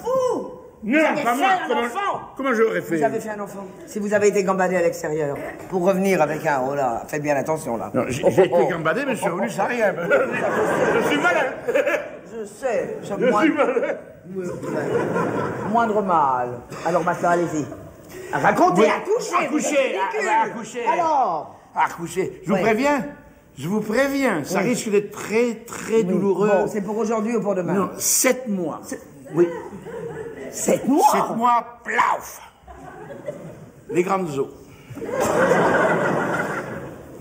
Speaker 3: Vous
Speaker 1: Non,
Speaker 3: avez
Speaker 1: pas
Speaker 3: fait
Speaker 1: moi.
Speaker 3: un enfant.
Speaker 1: Comment j'aurais fait?
Speaker 3: Vous avez fait un enfant. Si vous avez été gambadé à l'extérieur, pour revenir avec un... Oh là, faites bien attention là.
Speaker 1: Non, j'ai été gambadé, mais je suis revenu sans rien. Je suis malin.
Speaker 3: Je sais.
Speaker 1: Je suis malin.
Speaker 3: Moindre mal. Alors maintenant, allez-y. Racontez,
Speaker 1: Oui.
Speaker 3: accouchez.
Speaker 1: Accoucher.
Speaker 3: Alors
Speaker 1: Accoucher. Je vous
Speaker 3: Oui.
Speaker 1: préviens, ça risque d'être très douloureux.
Speaker 3: Bon, c'est pour aujourd'hui ou pour demain?
Speaker 1: Non, 7 mois. Oui.
Speaker 3: 7 mois
Speaker 1: 7 mois, plauf. Les grandes eaux.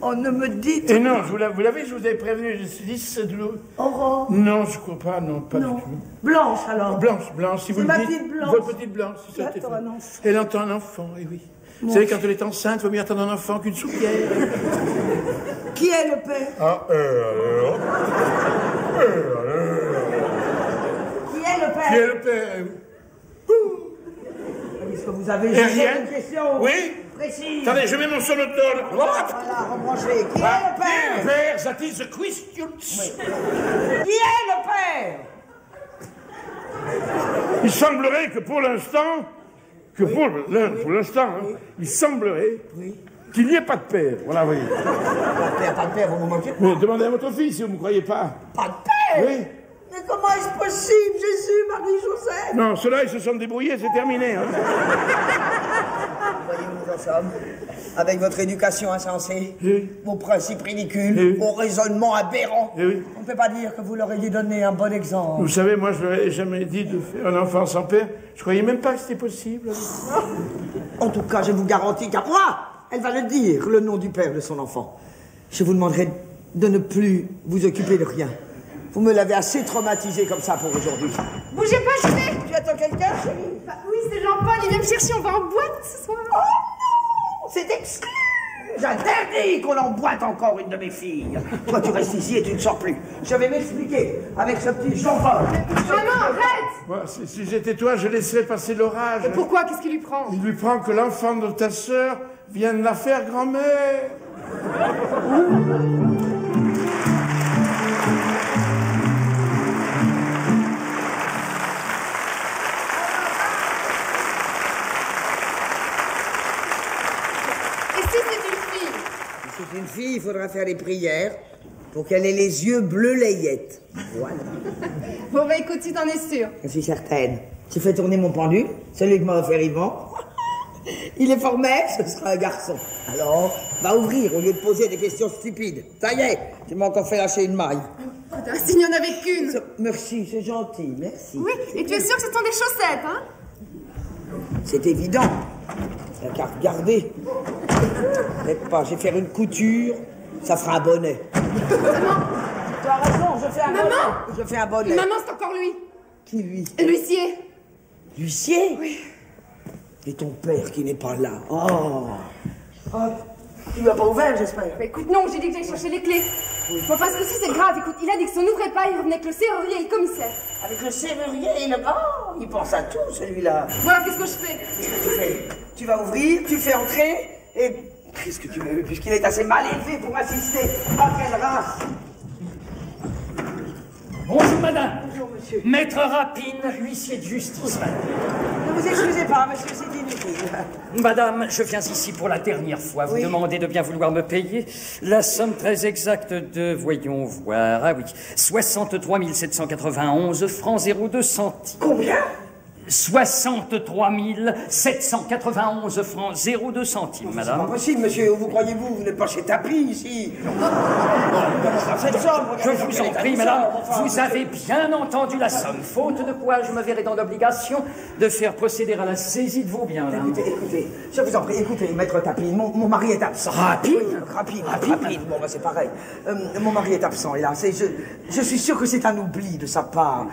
Speaker 3: Oh, ne me dites...
Speaker 1: Et non, vous l'avez, je vous avais prévenu, je me suis dit, c'est douloureux.
Speaker 3: Aurore.
Speaker 1: Non, je crois pas, non, pas
Speaker 3: Non.
Speaker 1: du tout.
Speaker 3: Blanche, alors.
Speaker 1: Blanche, si vous
Speaker 3: C'est
Speaker 1: le
Speaker 3: ma
Speaker 1: dites.
Speaker 3: petite Blanche.
Speaker 1: Votre petite Blanche, c'est ça.
Speaker 3: Elle attend un enfant.
Speaker 1: Elle entend un enfant, oui, oui. Vous savez, quand elle est enceinte, il vaut mieux attendre un enfant qu'une soupière.
Speaker 3: Qui est le père?
Speaker 1: Ah, alors.
Speaker 3: Qui est le père?
Speaker 1: Qui est le père?
Speaker 3: Est-ce que vous avez
Speaker 1: Et
Speaker 3: juste
Speaker 1: rien?
Speaker 3: une question
Speaker 1: Oui?
Speaker 3: précise?
Speaker 1: Attendez, je mets mon sonotone.
Speaker 3: Voilà, rebranchez. Qui est le père?
Speaker 1: Père, that is the question.
Speaker 3: Qui est le père?
Speaker 1: Il semblerait que pour l'instant, il semblerait qu'il n'y ait pas de père. Voilà, oui.
Speaker 3: Pas de père, vous me moquez?
Speaker 1: Mais demandez à votre fille si vous ne me croyez pas.
Speaker 3: Pas de père?
Speaker 1: Oui.
Speaker 3: Mais comment est-ce possible, Jésus, Marie-Joseph?
Speaker 1: Non, ceux-là, ils se sont débrouillés, c'est terminé. Hein.
Speaker 3: Vous voyez où nous en sommes? Avec votre éducation insensée,
Speaker 1: Oui.
Speaker 3: vos principes ridicules,
Speaker 1: Oui.
Speaker 3: vos raisonnements aberrants.
Speaker 1: Oui.
Speaker 3: On ne peut pas dire que vous leur ayez donné un bon exemple.
Speaker 1: Vous savez, moi, je n'aurais jamais dit de faire un enfant sans père. Je croyais même pas que c'était possible.
Speaker 3: En tout cas, je vous garantis qu'à moi, elle va le dire, le nom du père de son enfant. Je vous demanderai de ne plus vous occuper de rien. Vous me l'avez assez traumatisé comme ça pour aujourd'hui.
Speaker 4: Bougez pas, je vais.
Speaker 3: Tu attends quelqu'un, chérie?
Speaker 4: Bah oui, c'est Jean-Paul, il vient me chercher, on va en boîte ce soir.
Speaker 3: Oh non! C'est exclu! J'interdis qu'on emboîte encore une de mes filles. Toi, tu restes ici et tu ne sors plus. Je vais m'expliquer avec ce petit Jean-Paul.
Speaker 4: Maman, arrête.
Speaker 1: Moi, si j'étais toi, je laisserais passer l'orage.
Speaker 4: Pourquoi? Qu'est-ce qu'il lui prend?
Speaker 1: Il lui prend que l'enfant de ta sœur vient de la faire grand-mère.
Speaker 4: Et si c'est une fille?
Speaker 3: Si c'est une fille, il faudra faire les prières pour qu'elle ait les yeux bleu layette. Voilà.
Speaker 4: Bon bah écoute, tu t'en es sûre.
Speaker 3: Je suis certaine. J'ai fait tourner mon pendule, celui que m'a offert Yvan. Il est formé, ce sera un garçon. Alors, va ouvrir au lieu de poser des questions stupides. Ça y est, tu m'as encore fait lâcher une maille.
Speaker 4: S'il n'y en avait qu'une.
Speaker 3: Merci, c'est gentil, merci.
Speaker 4: Oui, et tu es sûre que ce sont des chaussettes, hein?
Speaker 3: C'est évident. Il n'y a qu'à regarder. N'aide pas, je vais faire une couture, ça fera un bonnet.
Speaker 4: Maman,
Speaker 3: Tu as raison, je fais un bonnet.
Speaker 4: Maman.
Speaker 3: Je fais un bonnet.
Speaker 4: maman, c'est encore lui.
Speaker 3: Qui, lui?
Speaker 4: L'huissier.
Speaker 3: L'huissier?
Speaker 4: Oui.
Speaker 3: Et ton père qui n'est pas là. Oh. Tu l'as pas ouvert, j'espère.
Speaker 4: Bah écoute, non, j'ai dit que j'allais chercher les clés. Bon, parce que si c'est grave, écoute, il a dit que si on n'ouvrait pas, il revenait avec le serrurier et le commissaire.
Speaker 3: Avec le serrurier et le... Oh, il pense à tout, celui-là.
Speaker 4: Voilà, qu'est-ce que je fais?
Speaker 3: Qu'est-ce que tu fais? Tu vas ouvrir, tu fais entrer, et... Qu'est-ce que tu veux? Puisqu'il est assez mal élevé pour assister. Ah, quelle race!
Speaker 6: Bonjour, madame.
Speaker 3: Bonjour, monsieur.
Speaker 6: Maître Rapine, huissier de justice, madame.
Speaker 3: Ne vous excusez pas, monsieur, c'est inutile.
Speaker 6: Madame, je viens ici pour la dernière fois. Vous demandez de bien vouloir me payer la somme très exacte de, voyons voir, ah oui, 63 791 francs 02 centimes.
Speaker 3: Combien?
Speaker 6: 63 791 francs 02 centimes,
Speaker 3: C'est
Speaker 6: madame.
Speaker 3: pas possible, monsieur. Où vous croyez-vous? Vous n'êtes pas chez Tapi, ici. Cette somme,
Speaker 6: Je vous en prie, madame, vous avez bien entendu la somme, faute de quoi je me verrai dans l'obligation de faire procéder à la saisie de vos biens, madame.
Speaker 3: Écoutez, je vous en prie, écoutez, maître Tapi, mon mari est absent.
Speaker 6: Rapine?
Speaker 3: Rapide. Bon, bah, c'est pareil. Mon mari est absent, hélas. Et je suis sûr que c'est un oubli de sa part.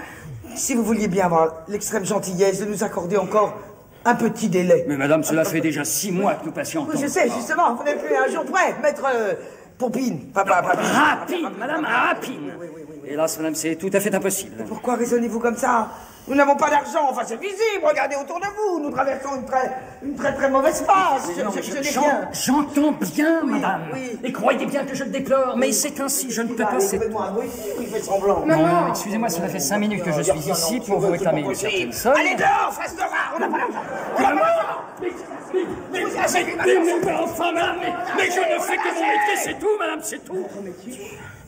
Speaker 3: Si vous vouliez bien avoir l'extrême gentillesse de nous accorder encore un petit délai.
Speaker 6: Mais madame, cela fait déjà 6 mois que nous patientons.
Speaker 3: Oui, je sais, justement, vous n'êtes plus un jour près, maître Poupine. Papa.
Speaker 6: Rapine, madame, rapine. Hélas, madame, c'est tout à fait impossible.
Speaker 3: Pourquoi raisonnez-vous comme ça? Nous n'avons pas d'argent, enfin c'est visible, regardez autour de vous, nous traversons une très mauvaise phase. Je n'ai rien.
Speaker 6: J'entends bien, madame.
Speaker 3: Oui.
Speaker 6: Et croyez bien que je le déplore, mais c'est ainsi, je ne peux pas...
Speaker 3: Il fait semblant.
Speaker 6: Non, excusez-moi, cela fait 5 minutes que je suis ici pour vous réclamer une certaine somme.
Speaker 3: Allez dehors, face de rat, on n'a pas l'argent.
Speaker 6: Mais enfin, madame, mais je ne fais que mon métier, c'est tout, madame, c'est tout.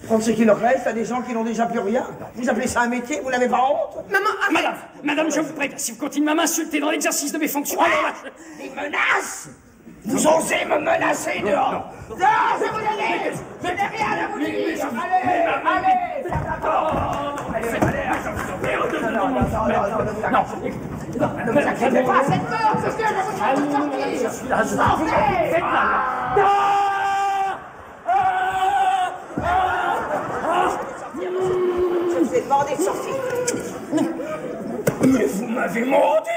Speaker 3: Prendre ce qu'il leur reste à des gens qui n'ont déjà plus rien. Vous appelez ça un métier, vous n'avez pas honte?
Speaker 6: Madame, je vous préviens, si vous continuez à m'insulter dans l'exercice de mes fonctions, alors là,
Speaker 3: Des menaces? Vous osez me menacer dehors? Dehors, je vous le dis! Je n'ai rien à vous dire! Allez! Ne vous inquiétez pas, cette peur, c'est ce que je vous sortir! Sortez! Je vous ai demandé de sortir.
Speaker 6: mais vous m'avez mordu!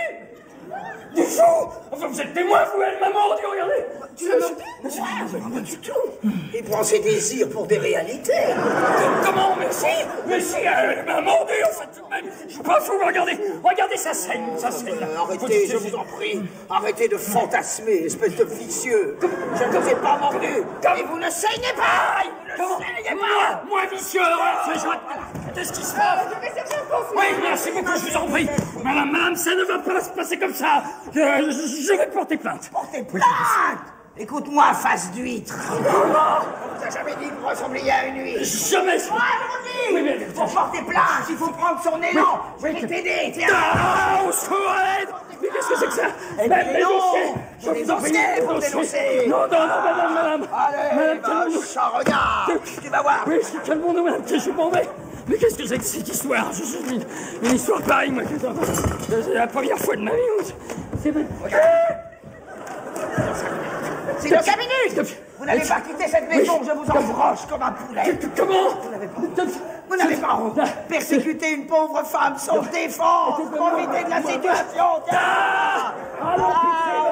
Speaker 6: Du tout! Enfin, vous êtes témoin, vous, elle m'a mordu, regardez!
Speaker 3: Tu l'as mordu? Pas du tout. Il prend ses désirs pour des réalités.
Speaker 6: Comment? Mais si, elle m'a mordu, en fait, tout de même. Je suis pas fou, regardez, ça saigne.
Speaker 3: Arrêtez, je vous en prie. Arrêtez de fantasmer, espèce de vicieux. Je ne vous ai pas mordu. Et vous ne saignez pas.
Speaker 6: Moi, vicieux, qu'est-ce qui se passe? Oui, merci beaucoup, je vous en prie. Madame, ça ne va pas se passer comme ça. Je vais porter plainte.
Speaker 3: Portez plainte? Écoute-moi, face d'huître. On vous a jamais dit que vous ressembliez à une huître?
Speaker 6: Jamais.
Speaker 3: Moi, je vous dis. Pour porter plainte, il faut prendre son élan. Je vais t'aider, tiens.
Speaker 6: Ah, au secours, aide. Mais qu'est-ce que c'est que ça?
Speaker 3: Mais non. Je vous en prie, pour dénoncer.
Speaker 6: Non, madame.
Speaker 3: Allez, chat, regarde. Tu vas voir.
Speaker 6: Oui, calmons-nous, madame, je m'en vais. Mais qu'est-ce que c'est que cette histoire? Une histoire pareille, moi. C'est la première fois de ma vie. C'est vrai.
Speaker 3: Silence à minute. Vous n'avez pas quitté cette maison, je vous embroche comme un poulet.
Speaker 6: Comment?
Speaker 3: Vous n'avez pas honte. Persécuter une pauvre femme sans défense. Profiter de la situation.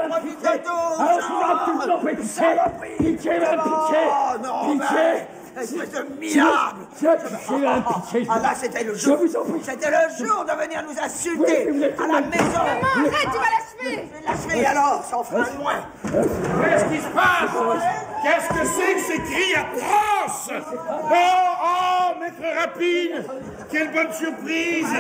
Speaker 3: Profite de tout.
Speaker 6: Pitié, madame, pitié.
Speaker 3: Oh non, espèce de minable. Ah là, c'était le jour. C'était le jour de venir nous insulter à la maison.
Speaker 4: Maman, arrête, tu vas l'achever.
Speaker 3: L'achever alors, ça en fera de moins.
Speaker 1: Qu'est-ce qui se passe? Qu'est-ce que c'est que ces cris atroces? Oh, maître Rapine, quelle bonne surprise!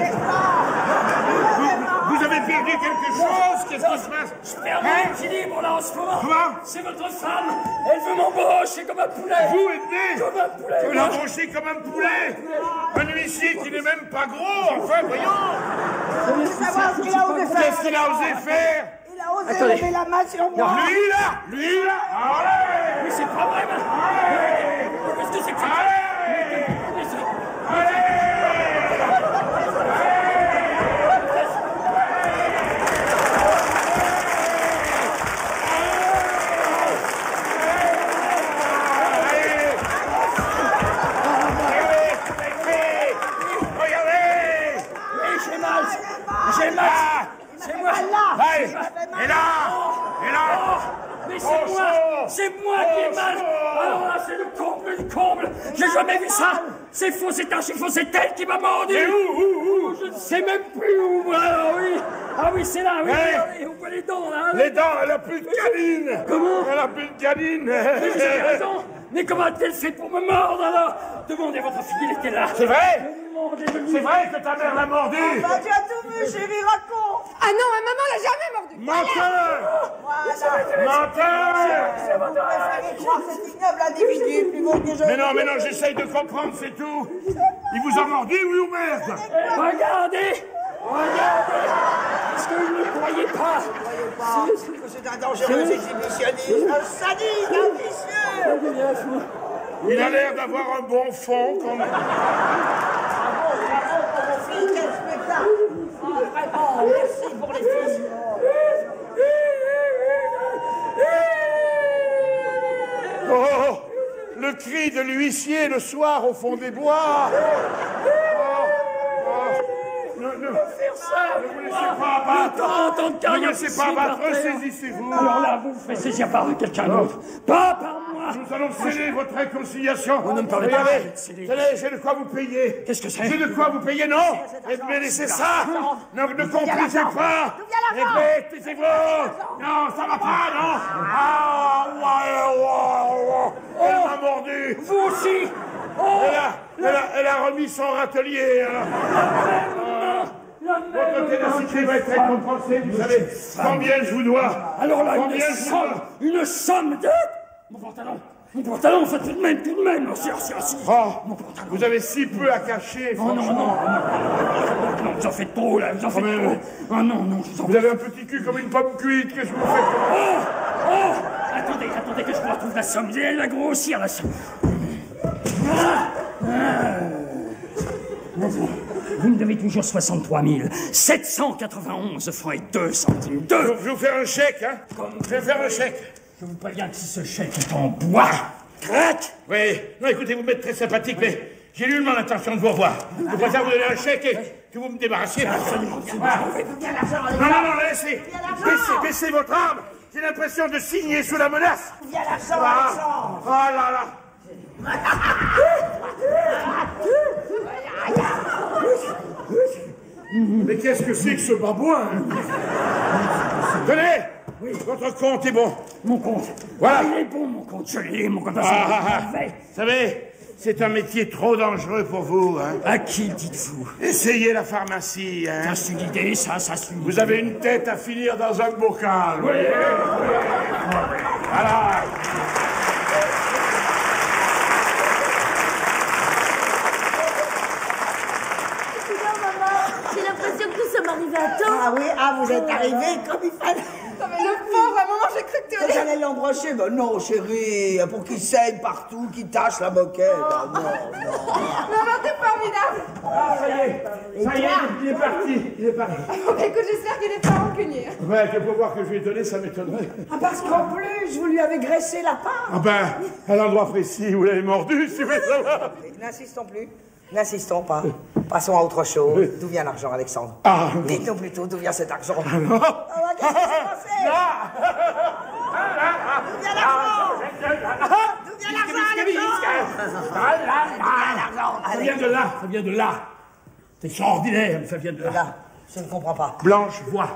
Speaker 1: Vous avez perdu quelque chose? Qu'est-ce qui se passe?
Speaker 6: Je perds mon équilibre là en ce moment.
Speaker 1: Quoi?
Speaker 6: C'est votre femme. Elle veut m'embrocher comme un poulet.
Speaker 1: Vous êtes né?
Speaker 6: Comme un poulet.
Speaker 1: Vous l'embauchez comme un poulet? Un huissier qui n'est même pas gros, enfin, voyons!
Speaker 3: Je veux savoir ce qu'il a osé faire.
Speaker 1: Qu'est-ce qu'il a osé faire?
Speaker 3: Il a osé lever la main sur moi.
Speaker 1: Lui là! Allez!
Speaker 6: Mais c'est pas vrai, madame.
Speaker 1: Allez!
Speaker 6: Qu'est-ce que c'est que ça? J'ai mal. C'est moi.
Speaker 1: Allez! Et là!
Speaker 6: Mais c'est moi qui ai mal. Alors là, c'est le comble du comble. J'ai jamais vu ça. C'est faux, c'est archi faux, c'est elle qui m'a mordu.
Speaker 1: Et où?
Speaker 6: Je ne sais même plus où. Alors oui. Ah oui, c'est là, oui. Regardez, on voit les dents là.
Speaker 1: Les dents, elle a plus de canine!
Speaker 6: Comment?
Speaker 1: Elle a plus de canine!
Speaker 6: Mais vous avez raison. Mais comment a-t-elle fait pour me mordre alors? Demandez à votre fille, elle était là.
Speaker 1: C'est vrai? C'est vrai que ta mère l'a mordu?
Speaker 3: Bah, tu as tout vu, chérie, raconte.
Speaker 7: Ah non, ma maman l'a jamais mordu.
Speaker 1: Menteur!
Speaker 3: Voilà.
Speaker 1: Menteur!
Speaker 3: Vous préférez croire cet ignoble individu plus beau que je.
Speaker 1: Mais non, j'essaye de comprendre, c'est tout. Il vous a mordu, oui ou merde?
Speaker 6: Regardez! Regardez! Est-ce que vous ne croyez pas?
Speaker 3: C'est un dangereux exhibitionniste, un sadiste, un vicieux.
Speaker 1: Il a l'air d'avoir un bon fond, quand même.
Speaker 3: Bravo pour vos filles, quel spectacle. Ah, vraiment, merci pour les filles.
Speaker 1: Oh, le cri de l'huissier le soir au fond des bois. Ne vous laissez pas abattre. Ne vous laissez pas abattre, ressaisissez-vous.
Speaker 6: Alors là, vous faites saisir par quelqu'un d'autre. Pas par moi.
Speaker 1: Nous allons sceller votre réconciliation.
Speaker 6: Vous ne me parlez pas.
Speaker 1: Tenez, j'ai de quoi vous payer.
Speaker 6: Qu'est-ce que c'est?
Speaker 1: J'ai de quoi vous payer, non? Mais laissez ça. Ne complisez pas. Taisez-vous. Non, ça va pas, non. Ah, ouais. Elle m'a mordu.
Speaker 6: Vous aussi.
Speaker 1: Elle a remis son râtelier. Votre ténacité va être récompensée, vous savez combien je vous dois.
Speaker 6: Alors là,
Speaker 1: une
Speaker 6: somme de... Mon pantalon, ça tout de même, merci.
Speaker 1: Oh, vous avez si peu à cacher, franchement.
Speaker 6: Non, vous en faites trop, là, vous en faites trop. Ah non,
Speaker 1: vous avez un petit cul comme une pomme cuite, qu'est-ce que vous faites?
Speaker 6: Attendez que je vous retrouve la somme, elle va grossir, la somme. Vous me devez toujours 63 791 francs et 2 centimes.
Speaker 1: Je vais vous faire un chèque, hein? Je vais faire un chèque.
Speaker 6: Je vous préviens que si ce chèque est en bois, crac!
Speaker 1: Oui, non, écoutez, vous m'êtes très sympathique, mais j'ai nullement l'intention de vous revoir. Je préfère vous donner un chèque et que vous me débarrassiez. Non, laissez. Baissez votre arme. J'ai l'impression de signer sous la menace.
Speaker 3: Viens l'argent, Alexandre.
Speaker 1: Oh là là. Mais qu'est-ce que c'est que ce babouin? Tenez! Oui, votre compte est bon.
Speaker 6: Mon compte?
Speaker 1: Voilà.
Speaker 6: Il est bon, mon compte, je l'ai, mon compte.
Speaker 1: Vous savez, c'est un métier trop dangereux pour vous, hein.
Speaker 6: À qui dites-vous?
Speaker 1: Essayez la pharmacie, hein.
Speaker 6: Ça, c'est une idée, ça, c'est une idée.
Speaker 1: Vous avez une tête à finir dans un bocal. Oui. Voilà.
Speaker 4: J'ai l'impression que nous sommes arrivés à temps.
Speaker 3: Ah oui, vous êtes arrivés comme il fallait.
Speaker 7: Non mais le pauvre, à un moment j'ai cru que tu allais...
Speaker 3: J'allais l'embrocher. Ben non, chérie, pour qu'il saigne partout, qu'il tâche la moquette. Ah, non.
Speaker 7: Maman, t'es formidable.
Speaker 1: Ah, ça y est, il est parti.
Speaker 7: Écoute, j'espère qu'il n'est pas rancunier.
Speaker 1: Ouais, que pour voir que je lui ai donné, ça m'étonnerait.
Speaker 3: Ah, parce qu'en plus, vous lui avez graissé la part.
Speaker 1: Ah ben, à l'endroit précis où l'avez mordu, si vous voulez savoir.
Speaker 3: N'insistons plus. N'insistons pas. Passons à autre chose. D'où vient l'argent, Alexandre? Dites-nous plutôt d'où vient cet argent.
Speaker 1: Ah non.
Speaker 3: Qu'est-ce qui s'est passé? D'où vient l'argent? D'où vient l'argent,
Speaker 1: Ça vient de là. C'est extraordinaire, mais ça vient de là.
Speaker 3: Là, je ne comprends pas.
Speaker 1: Blanche voit.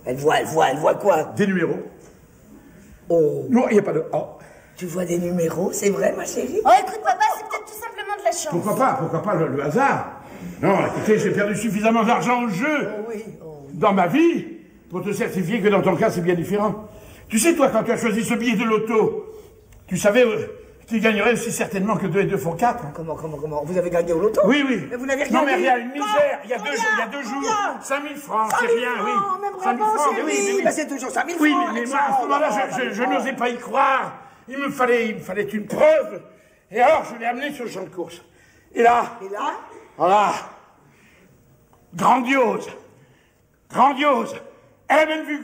Speaker 3: Elle voit quoi?
Speaker 1: Des numéros.
Speaker 3: Oh.
Speaker 1: Non, il n'y a pas de... Oh.
Speaker 3: Tu vois des numéros, c'est vrai, ma chérie?
Speaker 4: Oh, écoute, papa, c'est peut-être tout simplement de la chance.
Speaker 1: Pourquoi pas le hasard? Non, écoutez, j'ai perdu suffisamment d'argent au jeu. Dans ma vie, pour te certifier que dans ton cas, c'est bien différent. Tu sais, toi, quand tu as choisi ce billet de loto, tu savais que tu gagnerais aussi certainement que 2 et 2 font 4.
Speaker 3: Comment? Vous avez gagné au loto?
Speaker 1: Oui.
Speaker 3: Mais vous n'avez rien
Speaker 1: Non, mais
Speaker 3: dit.
Speaker 1: rien, une misère. Il y a deux jours.
Speaker 3: Combien?
Speaker 1: 5 000 francs, c'est
Speaker 3: 5 000
Speaker 1: rien, oui.
Speaker 3: francs, mais
Speaker 1: 5 000
Speaker 3: bravo,
Speaker 1: francs,
Speaker 3: chérie.
Speaker 1: oui.
Speaker 3: Mais c'est toujours 5 000
Speaker 1: Oui,
Speaker 3: francs,
Speaker 1: mais moi, à ce moment-là, je n'osais pas y croire. Il me fallait une preuve. Et alors, je l'ai amené sur le champ de course. Et là, voilà, grandiose. Elle a même vu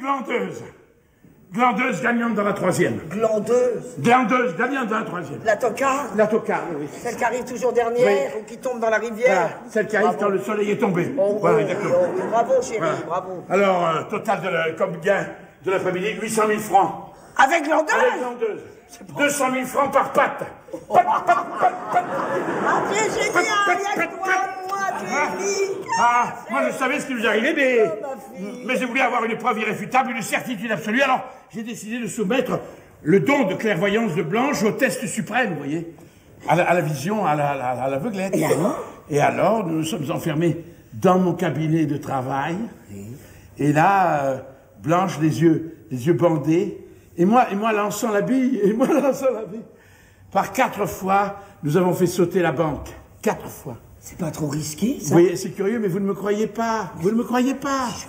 Speaker 1: glandeuse gagnante dans la 3e.
Speaker 3: Glandeuse
Speaker 1: gagnante dans la 3e.
Speaker 3: La tocarde?
Speaker 1: La tocarde, oui.
Speaker 3: Celle qui arrive toujours dernière ou qui tombe dans la rivière?
Speaker 1: Voilà, celle qui arrive quand le soleil est tombé. Voilà, exactement.
Speaker 3: Bravo, chérie,
Speaker 1: Voilà.
Speaker 3: bravo.
Speaker 1: Alors, total comme gain de la famille, 800 000 francs.
Speaker 3: Avec glandeuse?
Speaker 1: Avec glandeuse. 200 000 francs par patte.
Speaker 3: Ah, j'ai génial, il y a quoi, moi? tu es fille.
Speaker 1: Moi je savais ce qui nous arrivait, mais je voulais avoir une preuve irréfutable, une certitude absolue, alors j'ai décidé de soumettre le don de clairvoyance de Blanche au test suprême, vous voyez, à la vision, à l'aveuglette. Et alors, nous nous sommes enfermés dans mon cabinet de travail, et là, Blanche, les yeux bandés, et moi lançant la bille, Par 4 fois, nous avons fait sauter la banque. 4 fois.
Speaker 3: C'est pas trop risqué, ça?
Speaker 1: Vous voyez, c'est curieux, mais vous ne me croyez pas. Vous ne me croyez pas.
Speaker 3: Je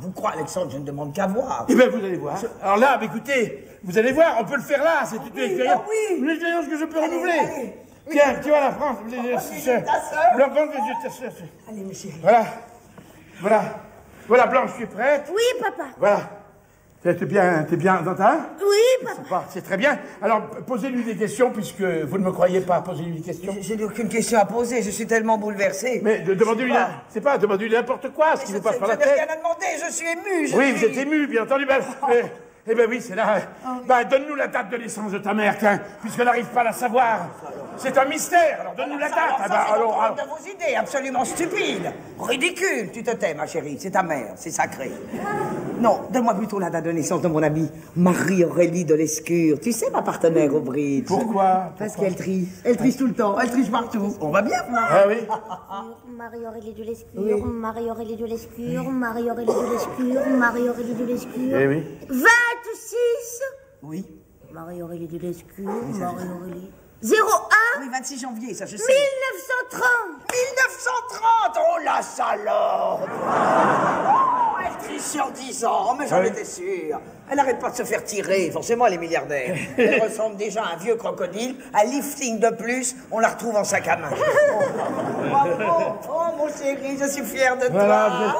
Speaker 3: vous crois, Alexandre, je ne demande qu'à voir.
Speaker 1: Eh bien, vous allez voir. Alors là, écoutez, vous allez voir, on peut le faire là. C'est une expérience. Une expérience que je peux renouveler.
Speaker 3: Allez.
Speaker 1: Tiens, tu vois la France. La banque des yeux de ta sœur.
Speaker 3: Allez, mes chéris.
Speaker 1: Voilà, Blanche, tu es prête?
Speaker 4: Oui, papa.
Speaker 1: Voilà. T'es bien dans ta...
Speaker 4: Oui, papa.
Speaker 1: C'est très bien. Alors, posez-lui des questions, puisque vous ne me croyez pas. Posez-lui des questions.
Speaker 3: Je n'ai aucune question à poser, je suis tellement bouleversé.
Speaker 1: Mais demandez-lui demandez-lui n'importe quoi, ce qui vous passe par la tête.
Speaker 3: Je n'ai rien à demander, je suis ému.
Speaker 1: Oui, vous êtes ému, bien entendu. Eh ben oui, c'est là. Donne-nous la date de naissance de ta mère, tiens, puisqu'elle n'arrive pas à la savoir. C'est un mystère, alors donne-nous la date.
Speaker 3: Alors, de vos idées absolument stupides, ridicules. Tu te tais, ma chérie, c'est ta mère, c'est sacré. Non, donne-moi plutôt la date de naissance de mon amie Marie-Aurélie de Lescure. Tu sais, ma partenaire au bridge.
Speaker 1: Pourquoi?
Speaker 3: Parce qu'elle triche. Elle triche tout le temps, elle triche partout. On va bien voir.
Speaker 1: Ah oui.
Speaker 4: Marie-Aurélie de Lescure, Marie-Aurélie de Lescure, Marie-Aurélie de Lescure, Marie-Aurélie de Lescure.
Speaker 1: Eh oui.
Speaker 4: 26.
Speaker 3: Oui.
Speaker 4: Marie-Aurélie de Lescure,
Speaker 3: Oui, ça
Speaker 4: Marie-Aurélie. 01.
Speaker 3: Oui, 26 janvier, ça je sais.
Speaker 4: 1930.
Speaker 3: 1930. Oh la salope. Elle triche sur 10 ans, mais j'en étais sûr. Elle n'arrête pas de se faire tirer, forcément elle est milliardaire. Elle ressemble déjà à un vieux crocodile, un lifting de plus, on la retrouve en sac à main. Oh mon chéri, je suis fière de
Speaker 1: Voilà,
Speaker 3: toi.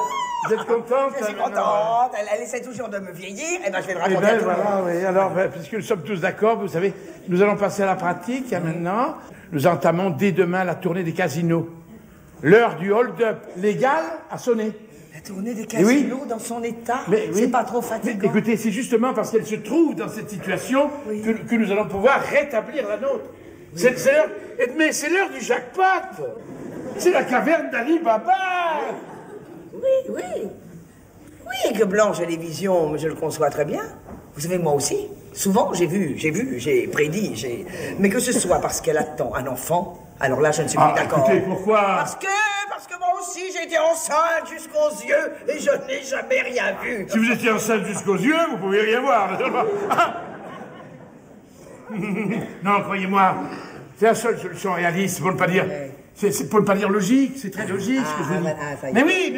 Speaker 1: vous êtes contente?
Speaker 3: Je suis contente, elle essaie toujours de me vieillir, et ben je vais le raconter à tout le monde.
Speaker 1: Voilà, oui. Alors, puisque nous sommes tous d'accord, vous savez, nous allons passer à la pratique, maintenant. Nous entamons dès demain la tournée des casinos. L'heure du hold-up légal a sonné.
Speaker 3: La tournée des casinos dans son état, c'est pas trop fatigant.
Speaker 1: Mais écoutez, c'est justement parce qu'elle se trouve dans cette situation que nous allons pouvoir rétablir la nôtre. Mais c'est l'heure du jackpot. C'est la caverne d'Ali Baba.
Speaker 3: Oui, que Blanche a des visions, mais je le conçois très bien. Vous savez, moi aussi, souvent j'ai prédit, mais que ce soit parce qu'elle attend un enfant, alors là je ne suis plus d'accord.
Speaker 1: Écoutez, pourquoi?
Speaker 3: Parce que moi aussi j'ai été enceinte jusqu'aux yeux et je n'ai jamais rien vu.
Speaker 1: Si vous étiez enceinte jusqu'aux yeux, vous pouviez rien voir. Non, croyez-moi, c'est la seule solution réaliste, pour ne pas dire... C'est pour ne pas dire logique, c'est très logique ce que je vous dis. Mais oui.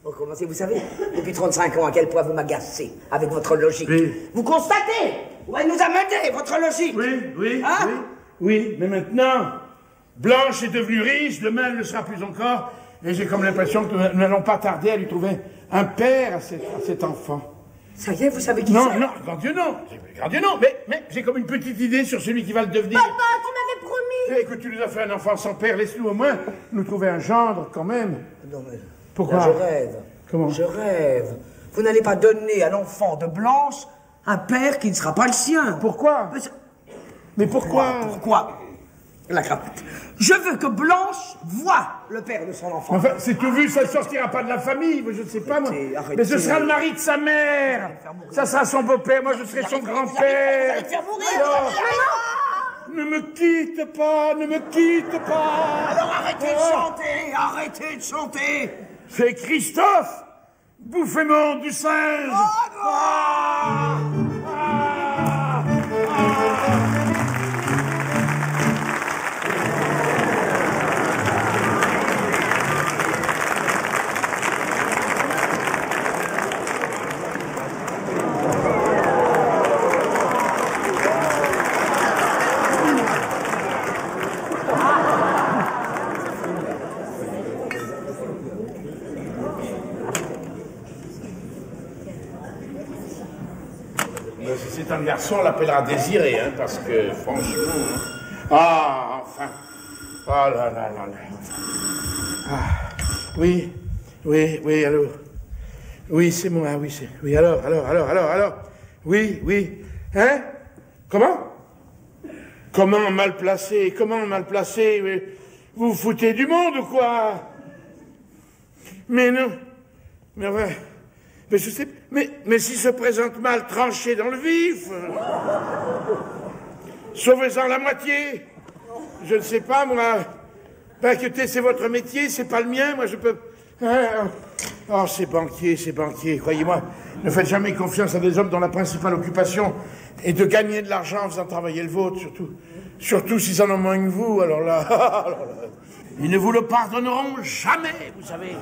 Speaker 3: Vous commencez, vous savez, depuis 35 ans, à quel point vous m'agacez avec votre logique.
Speaker 1: Oui.
Speaker 3: Vous constatez où elle nous a menés, votre logique.
Speaker 1: Oui, mais maintenant, Blanche est devenue riche, demain elle ne le sera plus encore, et j'ai comme l'impression que nous n'allons pas tarder à lui trouver un père à cet enfant.
Speaker 3: Ça y est, vous savez qui c'est?
Speaker 1: Non, grand Dieu non, mais j'ai comme une petite idée sur celui qui va le devenir.
Speaker 4: Papa, tu m'avais promis.
Speaker 1: Écoute, tu nous as fait un enfant sans père, laisse-nous au moins nous trouver un gendre quand même.
Speaker 3: Non, mais...
Speaker 1: Pourquoi?
Speaker 3: Là, je rêve.
Speaker 1: Comment?
Speaker 3: Je rêve. Vous n'allez pas donner à l'enfant de Blanche un père qui ne sera pas le sien.
Speaker 1: Pourquoi? Mais pourquoi?
Speaker 3: Pourquoi? La cravate. Je veux que Blanche voie le père de son enfant.
Speaker 1: Enfin, c'est tout vu, ça ne sortira pas de la famille, je ne sais pas moi.
Speaker 3: Arrêtez.
Speaker 1: Mais ce sera le mari de sa mère. Ça sera son beau-père, moi je serai son grand-père.
Speaker 3: Vous allez faire mourir.
Speaker 1: Ne me quitte pas.
Speaker 3: Alors arrêtez de chanter.
Speaker 1: C'est Christophe, bouffement du singe. Si c'est un garçon, on l'appellera Désiré, hein, parce que franchement... Enfin. Oh là. Oui, allô. Oui, c'est moi, oui, alors. Oui. Hein? Comment mal placé? vous foutez du monde ou quoi? Mais non. Mais ouais. Mais je sais. Mais s'il se présente mal, tranchez dans le vif. Sauvez-en la moitié. Je ne sais pas, moi. Ben, écoutez, c'est votre métier, c'est pas le mien. Moi, je peux. Oh, ces banquiers, croyez-moi. Ne faites jamais confiance à des hommes dont la principale occupation est de gagner de l'argent en faisant travailler le vôtre, surtout. Surtout s'ils en ont moins que vous, alors là. Ils ne vous le pardonneront jamais, vous savez.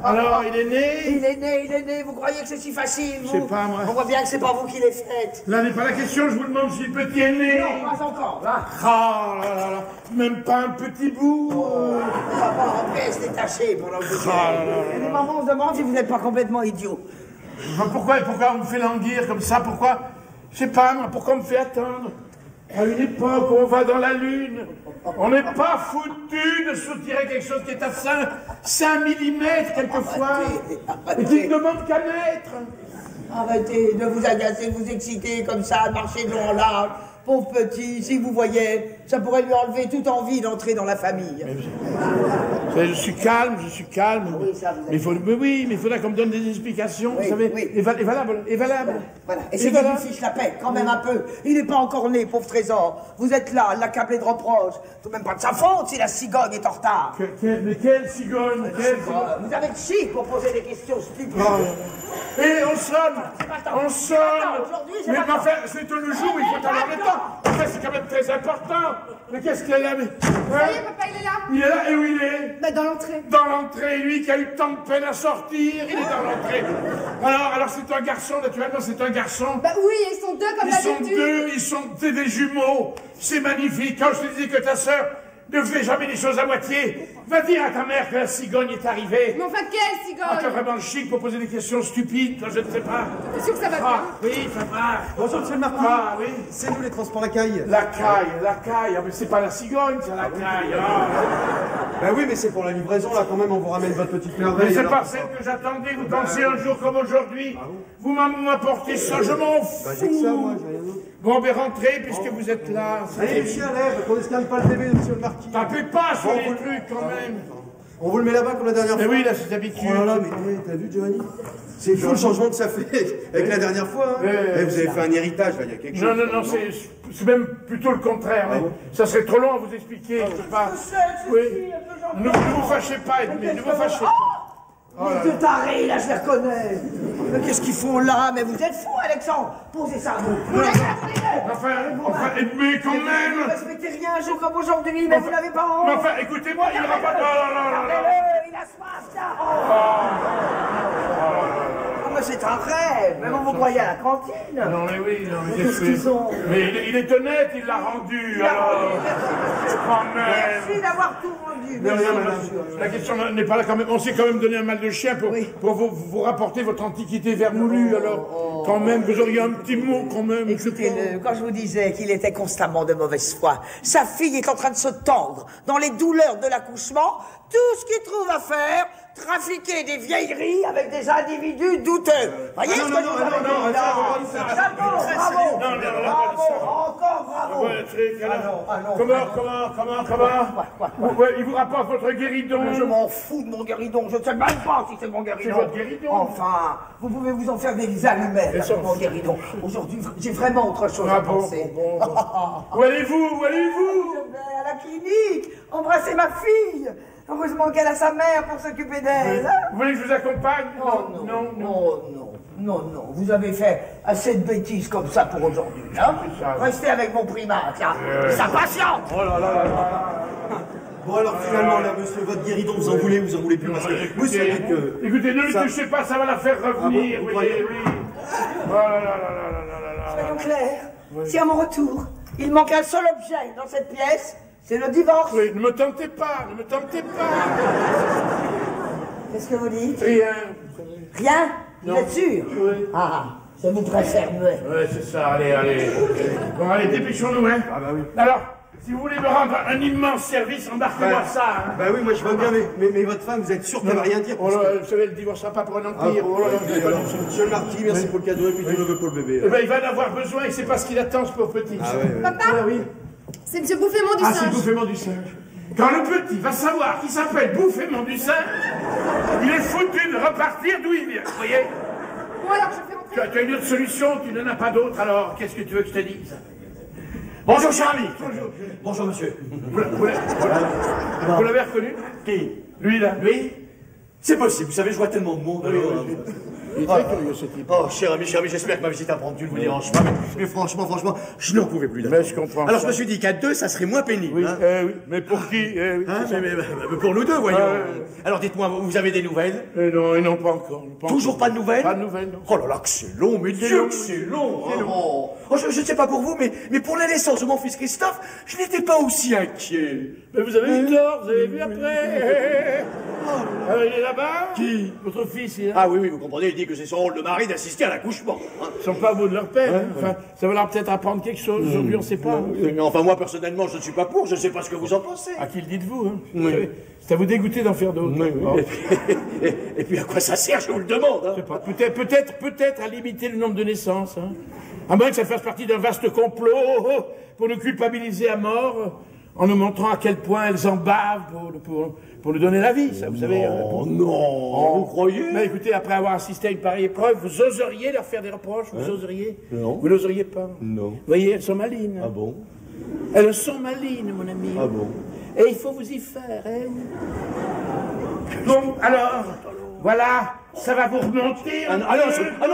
Speaker 1: Alors, il est né?
Speaker 3: Il est né, vous croyez que c'est si facile, vous?
Speaker 1: Je sais pas, moi.
Speaker 3: On voit bien que c'est pas vous qui l'avez faite.
Speaker 1: Là n'est pas la question, je vous demande si le petit est né.
Speaker 3: Non, pas encore, là.
Speaker 1: Oh là là là, même pas un petit bout.
Speaker 3: On va pas rentrer se détacher pendant le week-end. Et les mamans, on se demande si vous n'êtes pas complètement idiot.
Speaker 1: Pourquoi on me fait languir comme ça? Pourquoi? Je sais pas, moi, pourquoi on me fait attendre? À une époque où on va dans la Lune, on n'est pas foutu de soutirer quelque chose qui est à 5 millimètres quelquefois. Et qui ne demande qu'à naître.
Speaker 3: Arrêtez de vous agacer, de vous exciter comme ça, de marcher de long en large. Pauvre petit, si vous voyez, ça pourrait lui enlever toute envie d'entrer dans la famille.
Speaker 1: Je suis calme.
Speaker 3: Oui, ça, vous êtes...
Speaker 1: Mais il faudra qu'on me donne des explications, vous savez, et valables.
Speaker 3: Voilà. Et c'est qu'il lui fiche la paix, quand même un peu. Il n'est pas encore né, pauvre trésor. Vous êtes là, l'accablé de reproches. Tout même pas de sa faute si la cigogne est en retard.
Speaker 1: Mais quelle cigogne?
Speaker 3: Vous avez le chic pour poser des questions stupides.
Speaker 1: Et on sonne. Mais enfin, c'est le jour où il faut avoir le temps. Enfin, c'est quand même très important. Mais qu'est-ce qu'il y a là?
Speaker 7: Ça y est, papa, il est là.
Speaker 1: Il est là, et où il est?
Speaker 7: Bah, dans l'entrée.
Speaker 1: Dans l'entrée, lui qui a eu tant de peine à sortir, il est dans l'entrée. Alors c'est un garçon, naturellement, c'est un garçon.
Speaker 7: Bah oui, ils sont deux comme d'habitude.
Speaker 1: Ils sont des jumeaux. C'est magnifique. Quand je te dis que ta sœur ne faisait jamais les choses à moitié, va dire à ta mère que la cigogne est arrivée.
Speaker 7: Mais enfin, quelle cigogne?
Speaker 1: T'es vraiment chic pour poser des questions stupides, je ne sais pas.
Speaker 7: T'es sûr que ça va bien?
Speaker 1: Oui, ça va.
Speaker 2: Bonjour, monsieur le marquis.
Speaker 1: Oui.
Speaker 2: C'est nous les transports la caille.
Speaker 1: La caille. Ah, mais c'est pas la cigogne, c'est la caille.
Speaker 2: Ben oui, mais c'est pour la livraison, là, quand même, on vous ramène votre petite merveille.
Speaker 1: Mais c'est
Speaker 2: alors.
Speaker 1: pas celle que j'attendais, vous pensez un jour comme aujourd'hui. Vous m'apportez ça, je m'en fous.
Speaker 2: Bah, j'ai que ça, moi, j'ai rien d'autre.
Speaker 1: Bon, ben rentrez, puisque vous êtes là.
Speaker 2: Allez, monsieur, lève, qu'on escale pas le bébé, monsieur le marquis.
Speaker 1: Tapez pas sur les trucs, quand même.
Speaker 2: On vous le met là-bas comme la dernière
Speaker 1: Mais
Speaker 2: fois.
Speaker 1: oui, là, c'est d'habitude.
Speaker 2: Oh là là, mais t'as vu, Giovanni? C'est fou le changement que ça fait avec la dernière fois. Hein. Vous avez fait un héritage, là, il y a quelque chose.
Speaker 1: Non, c'est même plutôt le contraire. Mais ça serait trop long à vous expliquer. Je peux pas. Oui. Ne vous fâchez pas, Edmé, ne vous fâchez pas.
Speaker 3: Les deux tarés, là, je les reconnais. Mais qu'est-ce qu'ils font là? Mais vous êtes fous, Alexandre. Posez ça, vous.
Speaker 1: Enfin, Edmé, quand
Speaker 3: Vous
Speaker 1: même.
Speaker 3: ne respectez rien un jour comme aujourd'hui, mais vous n'avez pas honte.
Speaker 1: Mais enfin, écoutez-moi, il n'y aura pas de...
Speaker 3: Regardez-le, il a soif, là. Mais c'est un rêve. Même on vous croyez à la cantine.
Speaker 1: Non, mais oui, non, mais
Speaker 3: Qu'est-ce qu'ils ont?
Speaker 1: Mais il est honnête, il l'a rendu, alors... Quand même...
Speaker 3: Merci d'avoir tout rendu.
Speaker 1: Mais rien, madame. La question n'est pas là quand même. On s'est quand même donné un mal de chien pour vous rapporter votre antiquité vermoulue. Alors, quand même, vous auriez un petit mot, quand même.
Speaker 3: Écoutez-le, quand je vous disais qu'il était constamment de mauvaise foi, sa fille est en train de se tendre dans les douleurs de l'accouchement. Tout ce qu'il trouve à faire, trafiquer des vieilleries avec des individus douteux. Voyez ce que je vous dis là? Bravo, encore bravo.
Speaker 1: Comment il vous rapporte votre guéridon?
Speaker 3: Je m'en fous de mon guéridon, je ne sais même pas si c'est mon guéridon.
Speaker 1: C'est votre guéridon?
Speaker 3: Enfin, vous pouvez vous en faire des allumettes avec mon guéridon. Aujourd'hui, j'ai vraiment autre chose à penser.
Speaker 1: Où allez-vous?
Speaker 3: Je vais à la clinique embrasser ma fille. Heureusement qu'elle a sa mère pour s'occuper d'elle.
Speaker 1: Vous voulez que je vous accompagne?
Speaker 3: Non. Vous avez fait assez de bêtises comme ça pour aujourd'hui. Hein? Restez avec mon primate, là. Ça patiente.
Speaker 2: Oh là là là là. Bon alors finalement là, monsieur, votre guéridon, vous en voulez plus parce que vous savez que...
Speaker 1: Écoutez, ne le touchez pas, ça va la faire revenir. Oui.
Speaker 3: Soyons clairs. Si à mon retour, il manque un seul objet dans cette pièce, c'est le divorce.
Speaker 1: Oui, ne me tentez pas.
Speaker 3: Qu'est-ce que vous dites?
Speaker 1: Rien.
Speaker 3: Vous êtes sûr?
Speaker 1: Oui.
Speaker 3: Ah, je vous préfère muet.
Speaker 1: Oui, c'est ça, allez. Bon, allez, dépêchons-nous, hein.
Speaker 2: Ah bah oui.
Speaker 1: Alors, si vous voulez me rendre un immense service, embarquez-moi ça, hein.
Speaker 2: Bah oui, moi je veux bien, mais votre femme, vous êtes sûr qu'elle va rien dire?
Speaker 1: Oh là, vous savez, elle ne divorcera pas pour un empire.
Speaker 2: Monsieur le marquis, merci pour le cadeau et puis tout le vœu pour le bébé.
Speaker 1: Eh ben, il va en avoir besoin, il ne sait pas ce qu'il attend, ce pauvre petit.
Speaker 2: Ah ouais.
Speaker 7: Papa,
Speaker 1: oui.
Speaker 7: C'est Monsieur Bouffémont du
Speaker 1: Ah, c'est
Speaker 7: Singe.
Speaker 1: Bouffémont du Singe. Quand le petit va savoir qu'il s'appelle Bouffémont du Singe, il est foutu de repartir d'où il vient, vous voyez?
Speaker 7: Bon, alors, je fais entrer.
Speaker 1: Tu as une autre solution, tu n'en as pas d'autre, alors qu'est-ce que tu veux que je te dise?
Speaker 8: Bonjour, cher ami.
Speaker 1: Bonjour.
Speaker 8: Bonjour, monsieur.
Speaker 1: Vous l'avez reconnu?
Speaker 8: Qui?
Speaker 1: Lui, là.
Speaker 8: Lui? C'est possible, vous savez, je vois tellement de monde.
Speaker 1: Il est très curieux, ce type.
Speaker 8: Oh, cher ami, j'espère que ma visite impromptue ne vous dérange pas. Mais franchement, je n'en pouvais plus.
Speaker 1: Mais je comprends.
Speaker 8: Alors, je me suis dit qu'à deux, ça serait moins pénible.
Speaker 1: Oui,
Speaker 8: hein.
Speaker 1: oui. Mais pour qui? Oui,
Speaker 8: Hein,
Speaker 1: c'est ça.
Speaker 8: mais pour nous deux, voyons. Alors, dites-moi, vous avez des nouvelles?
Speaker 1: Non, pas encore.
Speaker 8: Toujours pas de nouvelles?
Speaker 1: Pas de nouvelles, non.
Speaker 8: Oh là là, que c'est long, mais Dieu, que c'est long.
Speaker 1: C'est
Speaker 8: hein.
Speaker 1: long.
Speaker 8: Oh, je ne sais pas pour vous, mais pour la naissance de mon fils Christophe, je n'étais pas aussi inquiet.
Speaker 1: Mais vous avez eu tort, vous avez vu après. Alors, il est là-bas?
Speaker 8: Qui?
Speaker 1: Votre fils, il est là?
Speaker 8: Ah oui, vous comprenez, il dit que c'est son rôle de mari d'assister à l'accouchement. Hein.
Speaker 1: Ils sont pas beaux de leur peine. Hein. Enfin, ça va leur peut-être apprendre quelque chose. Aujourd'hui, on sait pas.
Speaker 8: Mais enfin, moi, personnellement, je ne suis pas pour, je ne sais pas ce que vous en pensez.
Speaker 1: À qui le dites-vous, hein?
Speaker 8: Oui.
Speaker 1: C'est à vous dégoûter d'en faire d'autres. Bon.
Speaker 8: Et puis, à quoi ça sert, je vous le demande. Hein.
Speaker 1: Je sais pas. Peut-être à limiter le nombre de naissances. Hein. À moins que ça fasse partie d'un vaste complot pour nous culpabiliser à mort, en nous montrant à quel point elles en bavent pour nous donner la vie, ça, vous savez.
Speaker 8: Non, vous croyez?
Speaker 1: Mais écoutez, après avoir assisté à une pareille épreuve, vous oseriez leur faire des reproches? Vous oseriez?
Speaker 8: Non.
Speaker 1: Vous n'oseriez pas?
Speaker 8: Non.
Speaker 1: Vous voyez, elles sont malines.
Speaker 8: Ah bon?
Speaker 1: Elles sont malines, mon ami.
Speaker 8: Ah bon?
Speaker 1: Et il faut vous y faire, hein? Bon, alors, voilà, ça va vous remonter.
Speaker 8: Ah non,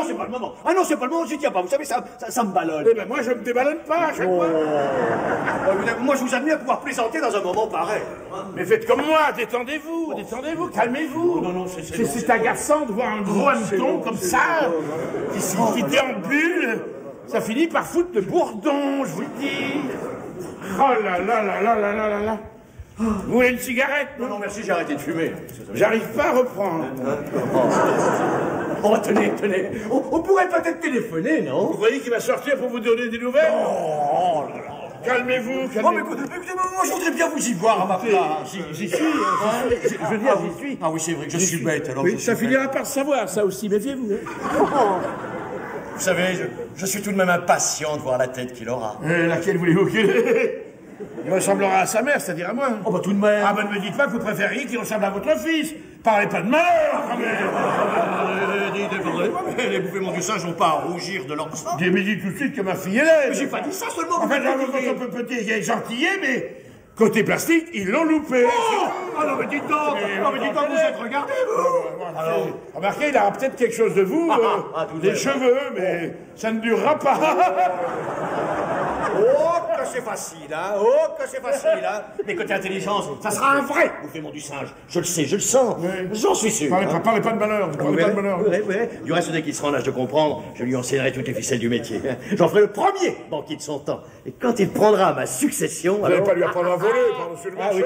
Speaker 8: c'est pas le moment. Ah non, c'est pas le moment, j'y tiens pas. Vous savez, ça me ballonne.
Speaker 1: Eh ben moi, je me déballonne pas à chaque fois.
Speaker 8: Moi, je vous admire pouvoir plaisanter dans un moment pareil.
Speaker 1: Mais faites comme moi, détendez-vous, calmez-vous.
Speaker 8: Non,
Speaker 1: C'est agaçant de voir un gros hanneton comme ça, qui déambule. Ça finit par foutre de bourdon, je vous le dis. Oh là là là là là là là là. Vous voulez une cigarette?
Speaker 8: Non, merci, j'ai arrêté de fumer.
Speaker 1: J'arrive pas à reprendre.
Speaker 8: Oh, tenez. On pourrait peut-être téléphoner, non?
Speaker 1: Vous croyez qu'il va sortir pour vous donner des nouvelles?
Speaker 8: Oh là là.
Speaker 1: Calmez-vous,
Speaker 8: Oh, mais
Speaker 1: calmez-vous.
Speaker 8: écoutez, moi, je voudrais bien vous y voir à ma place.
Speaker 1: J'y suis, je veux dire, j'y suis.
Speaker 8: Ah oui, c'est vrai que je suis bête, alors.
Speaker 1: Oui, ça finira par se savoir, ça aussi, méfiez-vous. Hein.
Speaker 8: Vous savez, je suis tout de même impatient de voir la tête qu'il aura.
Speaker 1: Laquelle voulez-vous qu'il ait? Il ressemblera à sa mère, c'est-à-dire à moi.
Speaker 8: Oh, bah tout de même.
Speaker 1: Ah, ben ne me dites pas que vous préfériez qu'il ressemble à votre fils. Parlez pas de malheur, quand même.
Speaker 8: Désolez-moi, mais les Bouffémont du Singe n'ont pas à rougir de leur sang.
Speaker 1: J'ai dit tout de suite que ma fille est laide.
Speaker 8: Mais j'ai pas dit ça seulement.
Speaker 1: En fait, votre petit est gentillé, mais côté plastique, ils l'ont loupé.
Speaker 8: Oh non, mais dites donc, vous êtes regardé, vous.
Speaker 1: Alors, remarquez, il aura peut-être quelque chose de vous,
Speaker 8: tout
Speaker 1: des
Speaker 8: est-
Speaker 1: cheveux, mais ça ne durera pas.
Speaker 8: Oh, que c'est facile, hein. Oh, que c'est facile, hein. Mais côté intelligence, ça sera un vrai Bouffémont du Singe. Je le sais, je le sens. J'en suis sûr.
Speaker 1: Parlez pas de malheur, vous parlez pas de malheur.
Speaker 8: Oui. Du reste, dès qu'il sera en âge de comprendre, je lui enseignerai toutes les ficelles du métier. J'en ferai le premier banquier de son temps. Et quand il prendra ma succession...
Speaker 1: Vous n'allez pas lui apprendre à voler, par-dessus le marché.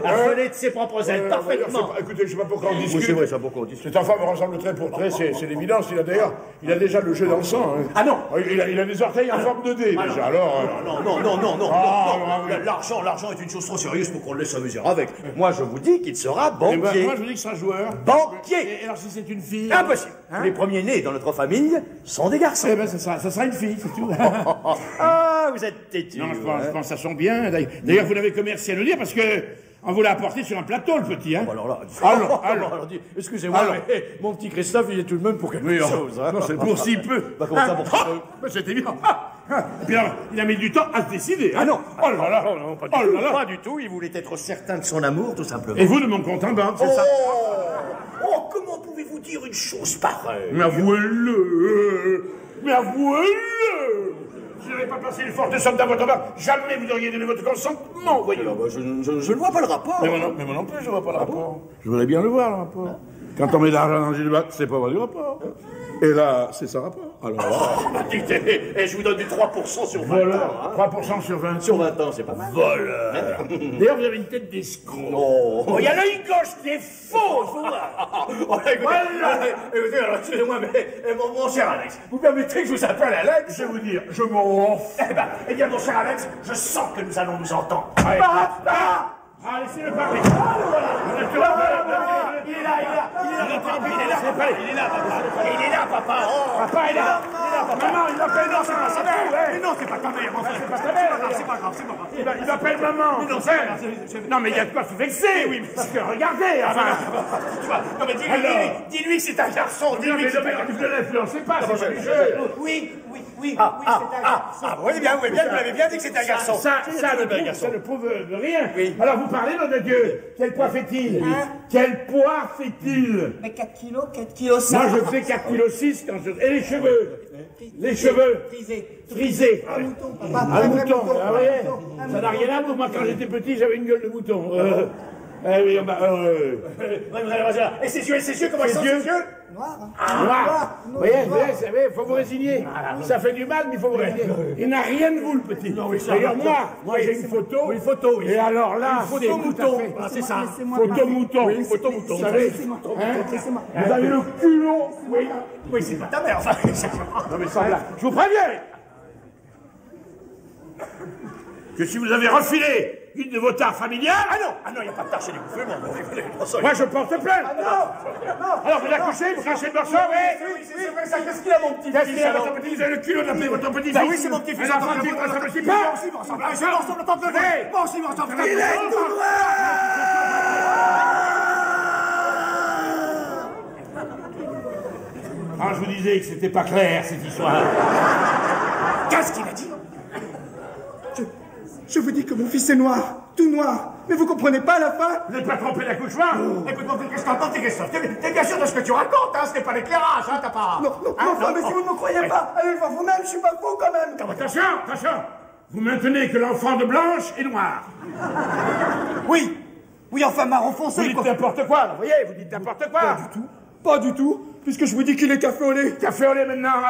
Speaker 8: À voler de ses propres ailes, parfaitement.
Speaker 1: Écoutez, je sais pas pourquoi on discute.
Speaker 8: Oui, c'est vrai, ça, pourquoi on discute.
Speaker 1: Cet enfant me ressemble trait pour trait, c'est l'évidence. Il a déjà le jeu dans le sang. Hein.
Speaker 8: Ah non.
Speaker 1: Il a des orteils en forme de dé, déjà. Alors,
Speaker 8: Non.
Speaker 1: oui.
Speaker 8: L'argent est une chose trop sérieuse pour qu'on le laisse s'amuser avec. Moi, je vous dis qu'il sera
Speaker 1: eh ben,
Speaker 8: banquier.
Speaker 1: moi, je vous dis que c'est un joueur.
Speaker 8: Banquier.
Speaker 1: Et alors, si c'est une fille...
Speaker 8: Impossible.
Speaker 1: Hein?
Speaker 8: Les premiers nés dans notre famille sont des garçons.
Speaker 1: Eh ben, ça sera une fille, c'est tout.
Speaker 8: Ah, vous êtes têtu.
Speaker 1: Non, je pense que ça sent bien. D'ailleurs, vous l'avez commercié à le dire parce que on vous l'a apporté sur un plateau, le petit, hein.
Speaker 8: Alors là,
Speaker 1: Alors.
Speaker 8: excusez-moi,
Speaker 1: Alors.
Speaker 8: mais mon petit Christophe, il est tout de même pour quelque chose. Hein.
Speaker 1: Non, c'est pour si peu.
Speaker 8: Bah, comment ça, pour si peu
Speaker 1: Ben, c'était bien. Et puis alors, il a mis du temps à se décider. Hein.
Speaker 8: Ah non.
Speaker 1: Oh là là.
Speaker 8: Non, pas du
Speaker 1: Oh
Speaker 8: tout.
Speaker 1: là là.
Speaker 8: Pas du tout. Il voulait être certain de son amour, tout simplement.
Speaker 1: Et vous, de mon compte en banque, c'est ça?
Speaker 8: Oh, comment pouvez-vous dire une chose pareille?
Speaker 1: Mais avouez-le. Si vous n'avez pas passé une forte somme dans votre banque, jamais vous auriez donné votre consentement, voyons.
Speaker 8: Bah, je ne vois pas le rapport.
Speaker 1: Mais moi non plus, je vois pas le rapport. Je voudrais bien le voir, le rapport. Quand on met de l'argent dans une banque, c'est pas voir du rapport. Et là, c'est sans rapport. Alors là,
Speaker 8: Et je vous donne du 3% sur 20
Speaker 1: voilà,
Speaker 8: ans. Hein.
Speaker 1: 3% sur 20.
Speaker 8: Sur 20 ans, c'est pas mal.
Speaker 1: Voleur. D'ailleurs, vous avez une tête d'escroc.
Speaker 8: Non.
Speaker 1: Oh, il y a l'œil gauche qui est faux, il faut voir.
Speaker 8: Oh, écoutez, alors, excusez-moi, mais mon cher Alex, vous permettez que je vous appelle Alex?
Speaker 1: Je vais vous dire, je m'en fous.
Speaker 8: Eh bien, mon cher Alex, je sens que nous allons nous entendre.
Speaker 1: Allez.
Speaker 8: Basta!
Speaker 1: Ah, laissez-le parler.
Speaker 8: Il est là, papa.
Speaker 1: Papa est là.
Speaker 8: Il est là, papa. Oh.
Speaker 1: Papa est là. Maman, il l'appelle maman.
Speaker 8: Mais non, c'est pas ta mère, enfin.
Speaker 1: C'est pas ta mère.
Speaker 8: C'est pas grave, c'est pas grave.
Speaker 1: Il l'appelle maman.
Speaker 8: Mais non,
Speaker 1: c'est grave. Non, mais il y a de quoi se vexer. Oui, mais parce que regardez, enfin.
Speaker 8: Non, mais dis-lui que c'est un garçon. Dis-lui que c'est un garçon.
Speaker 1: Ne l'influencez pas, c'est pas les jeux.
Speaker 3: Oui, c'est un garçon.
Speaker 8: Oui, bien, vous l'avez bien dit que c'était un garçon.
Speaker 1: Ça ne prouve rien. Alors vous parlez, nom de Dieu. Quel poids fait-il? Quel poids fait-il?
Speaker 3: Mais 4 kilos, 4 kilos 5.
Speaker 1: Moi, je fais 4 kilos 6 quand je... Et les cheveux? Les cheveux? Frisés.
Speaker 3: Un mouton, papa.
Speaker 1: Un mouton, ah ouais. Ça n'a rien à voir. Moi, quand j'étais petit, j'avais une gueule de mouton. Oui,
Speaker 8: Et ses yeux, comment ils sont, ses yeux?
Speaker 3: Noir.
Speaker 1: Noir. Vous voyez, il faut vous résigner. Ça fait du mal, mais il faut vous résigner. Il n'a rien de vous, le petit. D'ailleurs, moi, j'ai une photo.
Speaker 8: Une photo, oui.
Speaker 1: Et alors là,
Speaker 8: photo mouton. C'est ça.
Speaker 1: Photo mouton.
Speaker 8: Oui, photo mouton.
Speaker 1: Vous savez, vous avez le culot.
Speaker 8: Oui, c'est pas ta mère, enfin.
Speaker 1: Non, mais sans blague. Je vous préviens que si vous avez refilé une de vos tares familiales...
Speaker 8: Ah non, il n'y a pas de tare chez les bouffes.
Speaker 1: Moi, je porte plainte. Alors, vous accouchez, vous crachez le morceau,
Speaker 8: Oui, c'est vrai, ça. Qu'est-ce qu'il a, mon petit-fils?
Speaker 1: Qu'est-ce qu'il a, votre petit-fils? Vous avez le culot d'appeler votre petit-fils?
Speaker 8: Bah oui, c'est mon petit-fils.
Speaker 1: Un enfant qui ne ressemble pas.
Speaker 8: Moi aussi, me ressemble. Je me ressemble tant que moi aussi, me ressemble.
Speaker 3: Il est tout noir.
Speaker 1: Ah, je vous disais que c'était pas clair, cette histoire.
Speaker 8: Qu'est-ce qu'il a dit?
Speaker 9: Je vous dis que mon fils est noir, tout noir. Mais vous comprenez pas à la fin?
Speaker 1: Vous n'êtes pas trompé d'accouchement?
Speaker 8: Écoute-moi, qu'est-ce que t'entends, Christophe? T'es bien sûr de ce que tu racontes, hein? Ce n'est pas l'éclairage, hein? T'as pas...
Speaker 9: Non, enfin, mais si vous ne me croyez pas, allez le voir vous-même, je suis pas fou quand même.
Speaker 1: Attention. Vous maintenez que l'enfant de Blanche est noir.
Speaker 9: Oui, enfin marron foncé.
Speaker 1: Vous dites n'importe quoi, vous voyez, vous dites n'importe quoi.
Speaker 9: Pas du tout, puisque je vous dis qu'il est café au lait.
Speaker 1: Café au lait maintenant.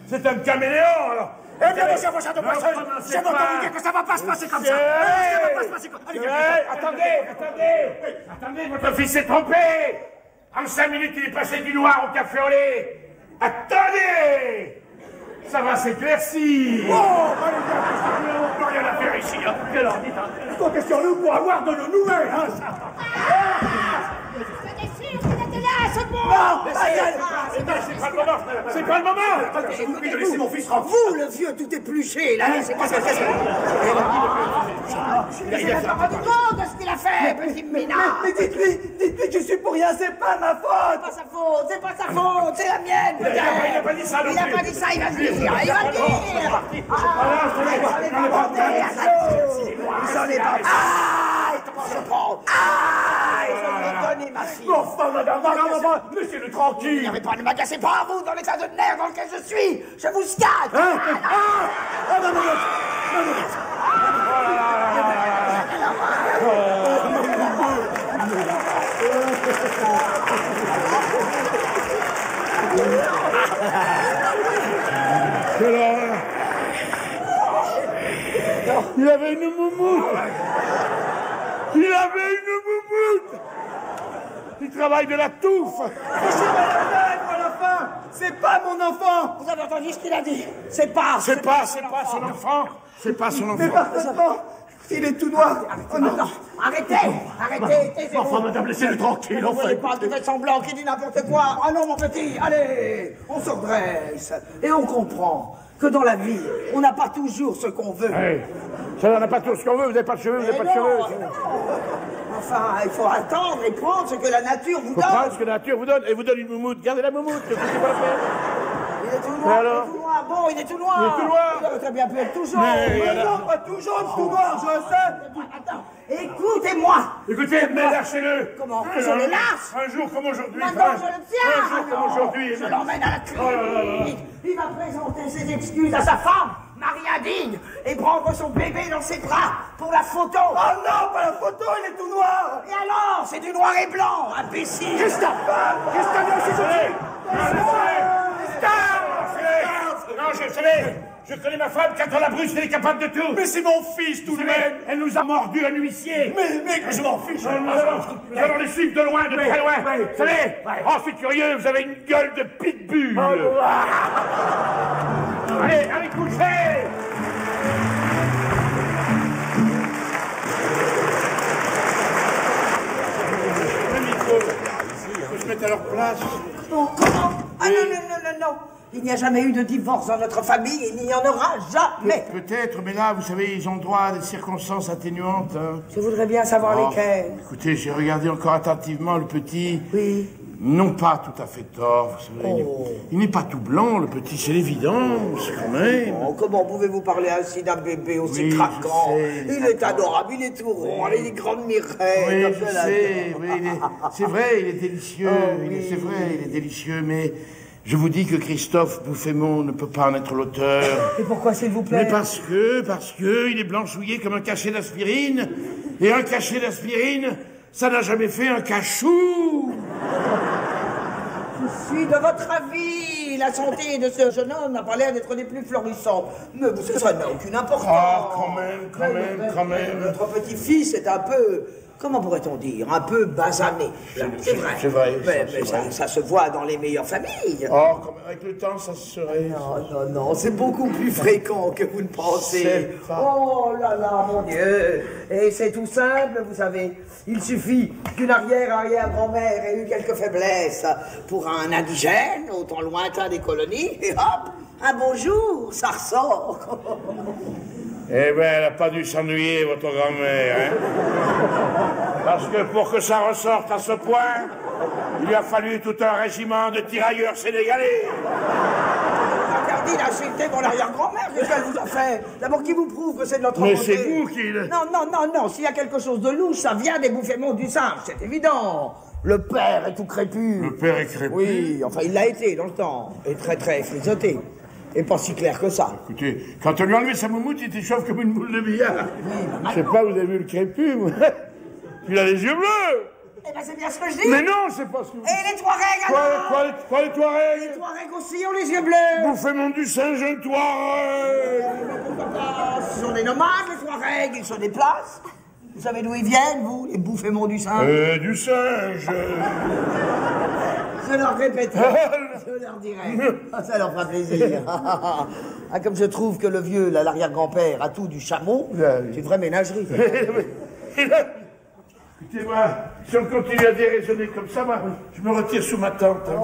Speaker 1: C'est un caméléon, alors.
Speaker 8: Eh bien, monsieur Rochard de Poissonne, j'ai entendu dire que ça va pas se passer comme ça. Ça va pas se passer comme ça. Allez,
Speaker 1: Attendez, votre fils s'est trompé. En 5 minutes, il est passé du noir au café au lait. Attendez. Ça va s'éclaircir.
Speaker 8: on n'a rien à faire ici, hein. Alors, dites, hein. Comptez sur nous pour avoir de nos nouvelles, hein.
Speaker 3: Non,
Speaker 1: C'est pas le moment.
Speaker 8: Je vous prie de laisser mon fils rentrer.
Speaker 3: Vous, le vieux tout épluché, là, laissez-moi ça. Il n'a pas du tout de ce qu'il a fait, petit minard.
Speaker 9: Mais dites-lui que je suis pour rien, c'est pas ma faute.
Speaker 3: C'est pas sa faute, c'est la mienne.
Speaker 1: Il n'a pas dit ça non plus.
Speaker 3: Il n'a pas dit ça, il va le dire. Il va le dire. Il s'en est pas. Ah, comment se prend? Ah, il s'en est donné, ma fille.
Speaker 8: Enfin, madame, laissez-le tranquille.
Speaker 3: N'arrivez pas, ne m'agacez pas, vous, dans l'état de nerfs dans lequel je suis. Je vous scatte.
Speaker 1: Il avait une moumoute. Il travaille de la touffe.
Speaker 9: À la fin, c'est pas mon enfant.
Speaker 3: Vous avez entendu ce qu'il a dit? C'est pas son enfant.
Speaker 1: C'est pas son
Speaker 9: Mais
Speaker 1: enfant.
Speaker 9: parfaitement, il est tout noir. Oh non.
Speaker 3: Arrêtez, taisez-vous.
Speaker 8: Enfin, madame, laissez-le tranquille,
Speaker 3: Vous
Speaker 8: enfin.
Speaker 3: voyez pas qui fait semblant, qui dit n'importe quoi. Ah non, mon petit, allez, on se redresse. Et on comprend que dans la vie, on n'a pas toujours ce qu'on veut.
Speaker 1: Hey, ça n'en a pas tout ce qu'on veut, vous n'avez pas de cheveux, vous n'avez pas de cheveux.
Speaker 3: Enfin, il faut attendre et prendre ce que la nature vous
Speaker 1: Faut prendre
Speaker 3: donne.
Speaker 1: ce que la nature vous donne, et vous donne une moumoute. Gardez la moumoute, c'est pas la peine.
Speaker 3: Il est tout noir,
Speaker 1: alors
Speaker 3: il est tout noir. Bon, il est tout noir.
Speaker 1: Il est tout noir.
Speaker 3: Il aurait très bien pu être tout jaune.
Speaker 1: Mais
Speaker 9: Non, pas tout jaune, tout noir, je sais.
Speaker 3: Attends, écoutez-moi.
Speaker 1: Écoutez, mais lâchez-le.
Speaker 3: Comment? Je le lâche.
Speaker 1: Un jour comme aujourd'hui.
Speaker 3: Maintenant, je le tiens.
Speaker 1: Un jour comme aujourd'hui.
Speaker 3: Je l'emmène à la clinique.
Speaker 1: Oh là là.
Speaker 3: Il va présenter ses excuses à sa femme, Maria Digne, et prendre son bébé dans ses bras pour la photo.
Speaker 9: Oh non, pas la photo, il est tout noir.
Speaker 3: Et alors, c'est du noir et blanc, imbécile.
Speaker 8: Christophe,
Speaker 1: Non, je connais ma femme, quand la Bruce, elle est capable de tout.
Speaker 8: mais c'est mon fils, tout de même.
Speaker 1: Elle nous a mordu un huissier.
Speaker 8: Mais je m'en fiche.
Speaker 1: Nous allons les suivre de loin, de très loin. Vous savez, oh, c'est curieux, vous avez une gueule de pitbull. Allez, couchez. Il faut se mettre à leur place.
Speaker 3: Comment? Ah non. Il n'y a jamais eu de divorce dans notre famille et il n'y en aura jamais.
Speaker 1: Peut-être, mais là, vous savez, ils ont droit à des circonstances atténuantes. Hein.
Speaker 3: Je voudrais bien savoir lesquelles.
Speaker 1: Écoutez, j'ai regardé encore attentivement le petit.
Speaker 3: Oui.
Speaker 1: Non pas tout à fait tort, vous savez. Il n'est pas tout blanc, le petit, c'est évident, c'est quand même.
Speaker 3: Oh, comment pouvez-vous parler ainsi d'un bébé aussi craquant? Il est adorable, il est tout rond, il est grande Mireille.
Speaker 1: Oui, je sais, oui, c'est vrai, il est délicieux, c'est vrai, il est délicieux, mais je vous dis que Christophe Bouffémont ne peut pas en être l'auteur.
Speaker 3: Et pourquoi, s'il vous plaît?
Speaker 1: Mais parce que il est blanchouillé comme un cachet d'aspirine, et un cachet d'aspirine, ça n'a jamais fait un cachou.
Speaker 3: Je suis de votre avis. La santé de ce jeune homme n'a pas l'air d'être des plus florissants. Mais ça n'a aucune importance.
Speaker 1: Ah, quand même.
Speaker 3: Notre petit-fils est un peu... Comment pourrait-on dire? Un peu basané. C'est vrai.
Speaker 1: C'est vrai.
Speaker 3: Mais ça se voit dans les meilleures familles.
Speaker 1: Oh, avec le temps, ça se serait...
Speaker 3: Non, c'est beaucoup plus fréquent que vous ne pensez. Oh là là, mon Dieu. Et c'est tout simple, vous savez. Il suffit qu'une arrière-arrière-grand-mère ait eu quelques faiblesses pour un indigène, au temps lointain des colonies, et hop, un beau jour, ça ressort.
Speaker 1: Eh ben, elle n'a pas dû s'ennuyer, votre grand-mère, hein. Parce que pour que ça ressorte à ce point, il lui a fallu tout un régiment de tirailleurs sénégalais.
Speaker 3: Interdit d'insulter mon arrière-grand-mère, c'est ce qu'elle vous a fait. D'abord, qui vous prouve que c'est de notre
Speaker 1: Mais
Speaker 3: côté?
Speaker 1: c'est vous qui...
Speaker 3: Non, s'il y a quelque chose de louche, ça vient des Bouffémont du singe, c'est évident. Le père est tout crépu.
Speaker 1: Le père est crépu?
Speaker 3: Oui, enfin, il l'a été dans le temps. Et très, très frisoté. Et pas si clair que ça.
Speaker 1: Écoutez, quand on lui a enlevé sa moumoute, il était chauve comme une boule de billard. Je sais pas, vous avez vu le crépu, moi. Il a les yeux bleus.
Speaker 3: Eh ben, c'est bien ce que je dis.
Speaker 1: Mais non, c'est pas ce que vous...
Speaker 3: Et les Touaregs, alors?
Speaker 1: Quoi, les Touaregs?
Speaker 3: Les Touaregs aussi ont les yeux bleus.
Speaker 1: Bouffémont du singe, un Touareg.
Speaker 3: Pourquoi pas? Ce sont des nomades, les Touaregs, ils se déplacent. Vous savez d'où ils viennent, vous, les Bouffémont du singe?
Speaker 1: Du singe.
Speaker 3: Je leur répéterai, je leur dirai. Ça leur fera plaisir. Ah, comme je trouve que le vieux, là, l'arrière-grand-père, a tout du chameau, c'est une vraie ménagerie.
Speaker 1: Écoutez-moi, si on continue à déraisonner comme ça, moi, je me retire sous ma tente. Hein,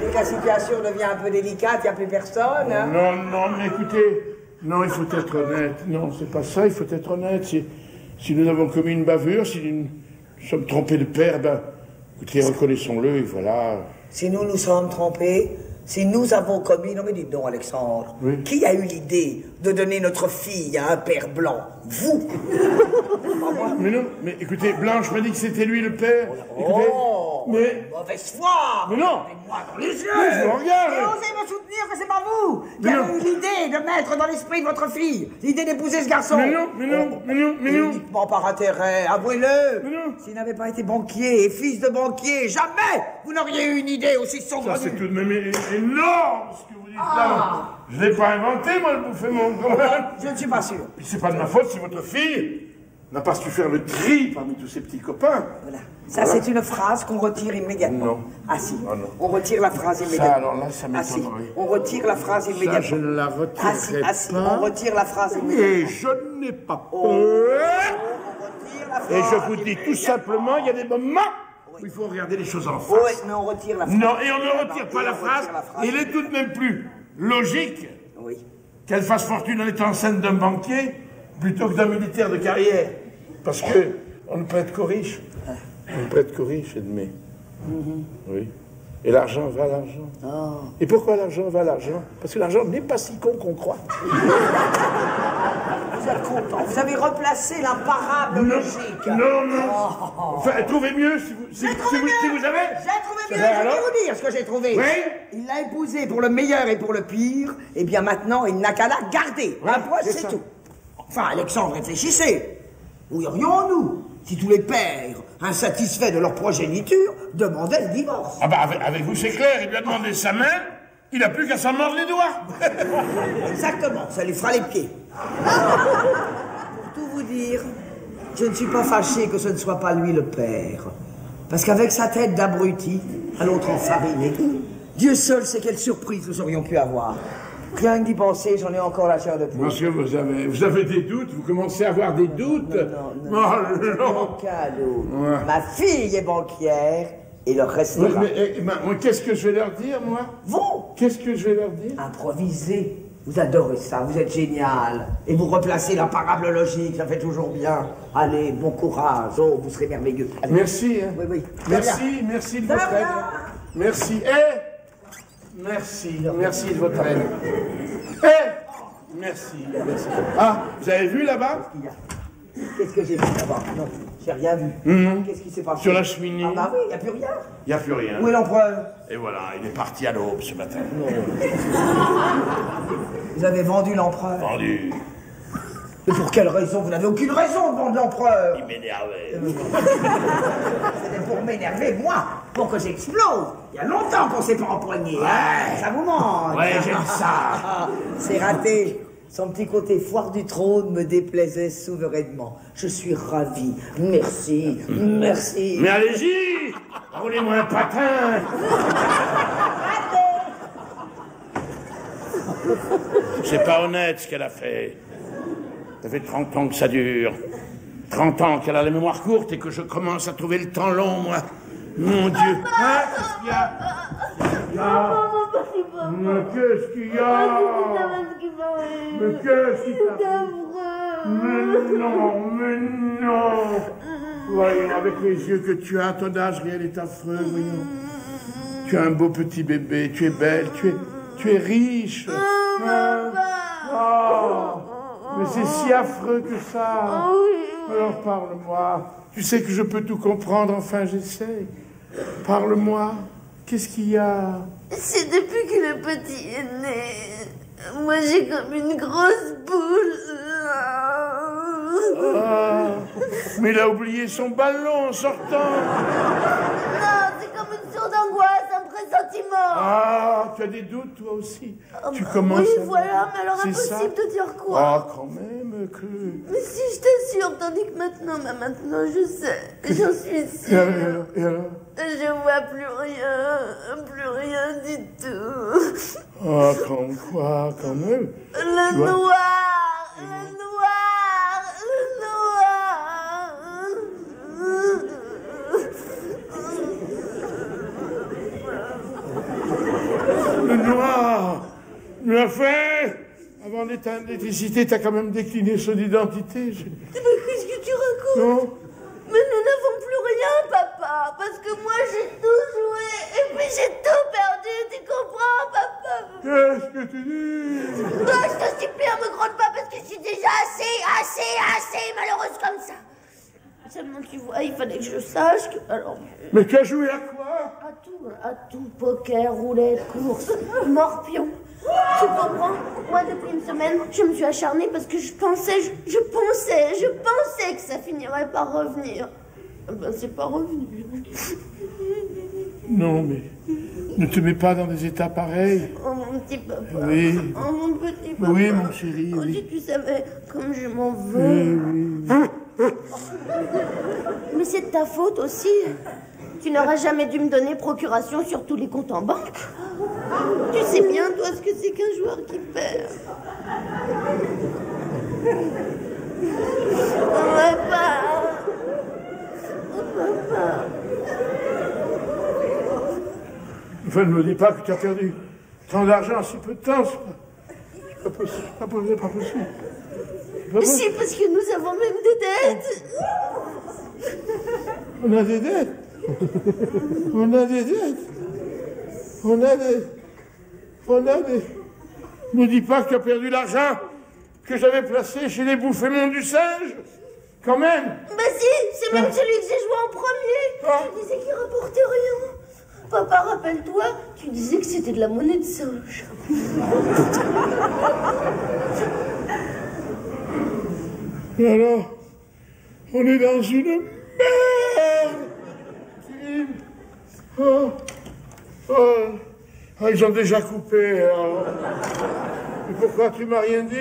Speaker 3: dès que la situation devient un peu délicate, il n'y a plus personne. Hein.
Speaker 1: Non, mais écoutez, non, il faut être honnête. Non, c'est pas ça, il faut être honnête. Si nous avons commis une bavure, si nous sommes trompés de père, ben, écoutez, reconnaissons-le, et voilà.
Speaker 3: Si nous nous sommes trompés, si nous avons commis... Non mais dites donc, Alexandre, qui a eu l'idée de donner notre fille à un père blanc? Vous?
Speaker 1: Mais non, mais écoutez, Blanche m'a dit que c'était lui le père. Écoutez, mais...
Speaker 3: Mauvaise foi!
Speaker 1: Mais non!
Speaker 3: Regardez-moi dans les yeux!
Speaker 1: Mais je vous regarde!
Speaker 3: Et osez me soutenir que c'est pas vous qui avez eu l'idée de mettre dans l'esprit de votre fille l'idée d'épouser ce garçon!
Speaker 1: Mais non!
Speaker 3: Uniquement par intérêt, avouez-le!
Speaker 1: Mais non!
Speaker 3: S'il n'avait pas été banquier et fils de banquier, jamais vous n'auriez eu une idée aussi sombre.
Speaker 1: Ça, c'est tout de même énorme, ce que vous dites là! Je l'ai pas inventé, moi, le Bouffémont, quand même!
Speaker 3: Je ne suis pas sûr.
Speaker 1: Puis c'est pas de ma faute si votre fille n'a pas su faire le tri parmi tous ses petits copains.
Speaker 3: Voilà. Ça, c'est une phrase qu'on retire immédiatement.
Speaker 1: Non.
Speaker 3: Ah si.
Speaker 1: Ah, non.
Speaker 3: On retire la phrase immédiatement.
Speaker 1: Ça, alors là, ça m'étonnerait.
Speaker 3: Ah si. On retire la phrase immédiatement.
Speaker 1: Ça, je ne la retirerai pas.
Speaker 3: Ah si. On retire la phrase immédiatement.
Speaker 1: Et je n'ai pas peur.
Speaker 3: On retire la phrase.
Speaker 1: Et je vous dis tout simplement, il y a des moments où il faut regarder les choses en face.
Speaker 3: Oui, mais on retire la phrase.
Speaker 1: Non, et on ne retire pas la phrase. Il est tout de même plus logique qu'elle fasse fortune en étant enceinte d'un banquier plutôt que d'un militaire de carrière. Parce que on ne prête qu'aux riches. On ne prête qu'aux riches, Edmé. Oui. Et l'argent va à l'argent. Et pourquoi l'argent va à l'argent? Parce que l'argent n'est pas si con qu'on croit.
Speaker 3: Vous êtes content. Vous avez replacé l'imparable logique.
Speaker 1: Non. Enfin, trouvez mieux si vous avez.
Speaker 3: J'ai trouvé mieux. Je vais vous dire ce que j'ai trouvé.
Speaker 1: Oui.
Speaker 3: Il l'a épousée pour le meilleur et pour le pire. Et bien maintenant, il n'a qu'à la garder. Un point, c'est tout. Enfin, Alexandre, réfléchissez. Où irions-nous si tous les pères, insatisfaits de leur progéniture, demandaient le divorce?
Speaker 1: Ah bah avec vous c'est clair, il lui a demandé sa main, il n'a plus qu'à s'en mordre les doigts.
Speaker 3: Exactement, ça lui fera les pieds. Pour tout vous dire, je ne suis pas fâché que ce ne soit pas lui le père. Parce qu'avec sa tête d'abruti, à l'autre enfariné, Dieu seul sait quelle surprise nous aurions pu avoir. Rien que d'y penser, j'en ai encore la chair de poule.
Speaker 1: Monsieur, vous avez des doutes? Vous commencez à avoir des doutes?
Speaker 3: Non. Aucun doute. Ma fille est banquière et leur restera.
Speaker 1: Mais qu'est-ce que je vais leur dire, moi?
Speaker 3: Vous?
Speaker 1: Qu'est-ce que je vais leur dire?
Speaker 3: Improvisez. Vous adorez ça, vous êtes génial. Et vous replacez la parable logique, ça fait toujours bien. Allez, bon courage, oh, vous serez merveilleux. Allez.
Speaker 1: Merci. Hein.
Speaker 3: Oui, oui.
Speaker 1: Merci de votre aide. Merci. Merci de votre aide. Merci. Ah, vous avez vu là-bas?
Speaker 3: Qu'est-ce que j'ai vu là-bas? Non, j'ai rien vu. Qu'est-ce qui s'est passé?
Speaker 1: Sur la cheminée.
Speaker 3: Ah bah oui, il n'y a plus rien.
Speaker 1: Il n'y a plus rien.
Speaker 3: Où est l'empereur?
Speaker 1: Et voilà, il est parti à l'aube ce matin.
Speaker 3: Vous avez vendu l'empereur?
Speaker 1: Vendu.
Speaker 3: Mais pour quelle raison? Vous n'avez aucune raison de vendre l'empereur.
Speaker 1: Il m'énervait.
Speaker 3: C'était pour m'énerver, moi, pour que j'explose. Il y a longtemps qu'on s'est pas empoigné.
Speaker 1: Ouais.
Speaker 3: Hein, ça vous manque.
Speaker 1: Ouais, j'aime ça.
Speaker 3: C'est raté. Son petit côté foire du trône me déplaisait souverainement. Je suis ravi. Merci. Merci.
Speaker 1: Mais allez-y, roulez-moi un patin. C'est pas honnête ce qu'elle a fait. Ça fait 30 ans que ça dure. 30 ans qu'elle a la mémoire courte et que je commence à trouver le temps long, moi. Mon Dieu. Hein, qu'est-ce qu'il y a? Mais qu'est-ce qu'il y a? Mais qu'est-ce qu'il y a? Mais non. Voyons, avec les yeux que tu as, ton âge réel est affreux, voyons. Tu as un beau petit bébé, tu es belle, tu es riche. Hein? Oh, mais c'est si affreux que ça. Alors parle-moi. Tu sais que je peux tout comprendre, enfin j'essaie. Parle-moi. Qu'est-ce qu'il y a?
Speaker 4: C'est depuis que le petit est né. Moi, j'ai comme une grosse boule.
Speaker 1: Ah, mais il a oublié son ballon en sortant.
Speaker 4: Non, c'est comme une sourde angoisse, un pressentiment.
Speaker 1: Ah, tu as des doutes, toi aussi. Tu
Speaker 4: Oui,
Speaker 1: commences à...
Speaker 4: voilà, mais alors
Speaker 1: C'est
Speaker 4: impossible
Speaker 1: ça?
Speaker 4: de dire quoi.
Speaker 1: Ah, quand même que...
Speaker 4: Mais si, je t'assure, tandis que maintenant, je sais. J'en suis sûre.
Speaker 1: Et alors?
Speaker 4: Je vois plus rien du tout.
Speaker 1: Ah, comme quoi, quand même.
Speaker 4: Le
Speaker 1: Tu vois?
Speaker 4: noir.
Speaker 1: Le noir. Mais enfin, avant d'éteindre l'électricité, t'as quand même décliné son identité.
Speaker 4: Mais qu'est-ce que tu racontes?
Speaker 1: Non?
Speaker 4: Mais nous n'avons plus rien, papa, parce que moi j'ai tout joué et puis j'ai tout perdu, tu comprends, papa?
Speaker 1: Qu'est-ce que tu dis?
Speaker 4: Toi, je te supplie, me gronde pas parce que je suis déjà assez malheureuse comme ça. Seulement, tu vois, il fallait que je sache que... Alors...
Speaker 1: Mais tu as joué à quoi?
Speaker 4: À tout, poker, roulette, course, morpion. Tu comprends? Moi, depuis une semaine, je me suis acharnée parce que je pensais que ça finirait par revenir. Ben, c'est pas revenu.
Speaker 1: Non, mais ne te mets pas dans des états pareils.
Speaker 4: Oh, mon petit papa.
Speaker 1: Oui.
Speaker 4: Oh, mon petit papa.
Speaker 1: Oui, mon chéri,
Speaker 4: Oh,
Speaker 1: oui.
Speaker 4: si tu savais comme je m'en veux. Mais c'est de ta faute aussi. Tu n'aurais jamais dû me donner procuration sur tous les comptes en banque. Tu sais bien, toi, ce que c'est qu'un joueur qui perd. Papa.
Speaker 1: Enfin, ne me dis pas que tu as perdu tant d'argent en si peu de temps. C'est pas possible.
Speaker 4: Si, parce que nous avons même des dettes.
Speaker 1: On a des dettes. Ne dis pas que tu as perdu l'argent que j'avais placé chez les bouffémons du singe. Quand même.
Speaker 4: Bah si, c'est même celui que j'ai joué en premier. Tu disais qu'il rapportait rien. Papa, rappelle-toi, tu disais que c'était de la monnaie de singe.
Speaker 1: Et alors, on est dans une merde. Ils ont déjà coupé. Alors. Mais pourquoi tu m'as rien dit?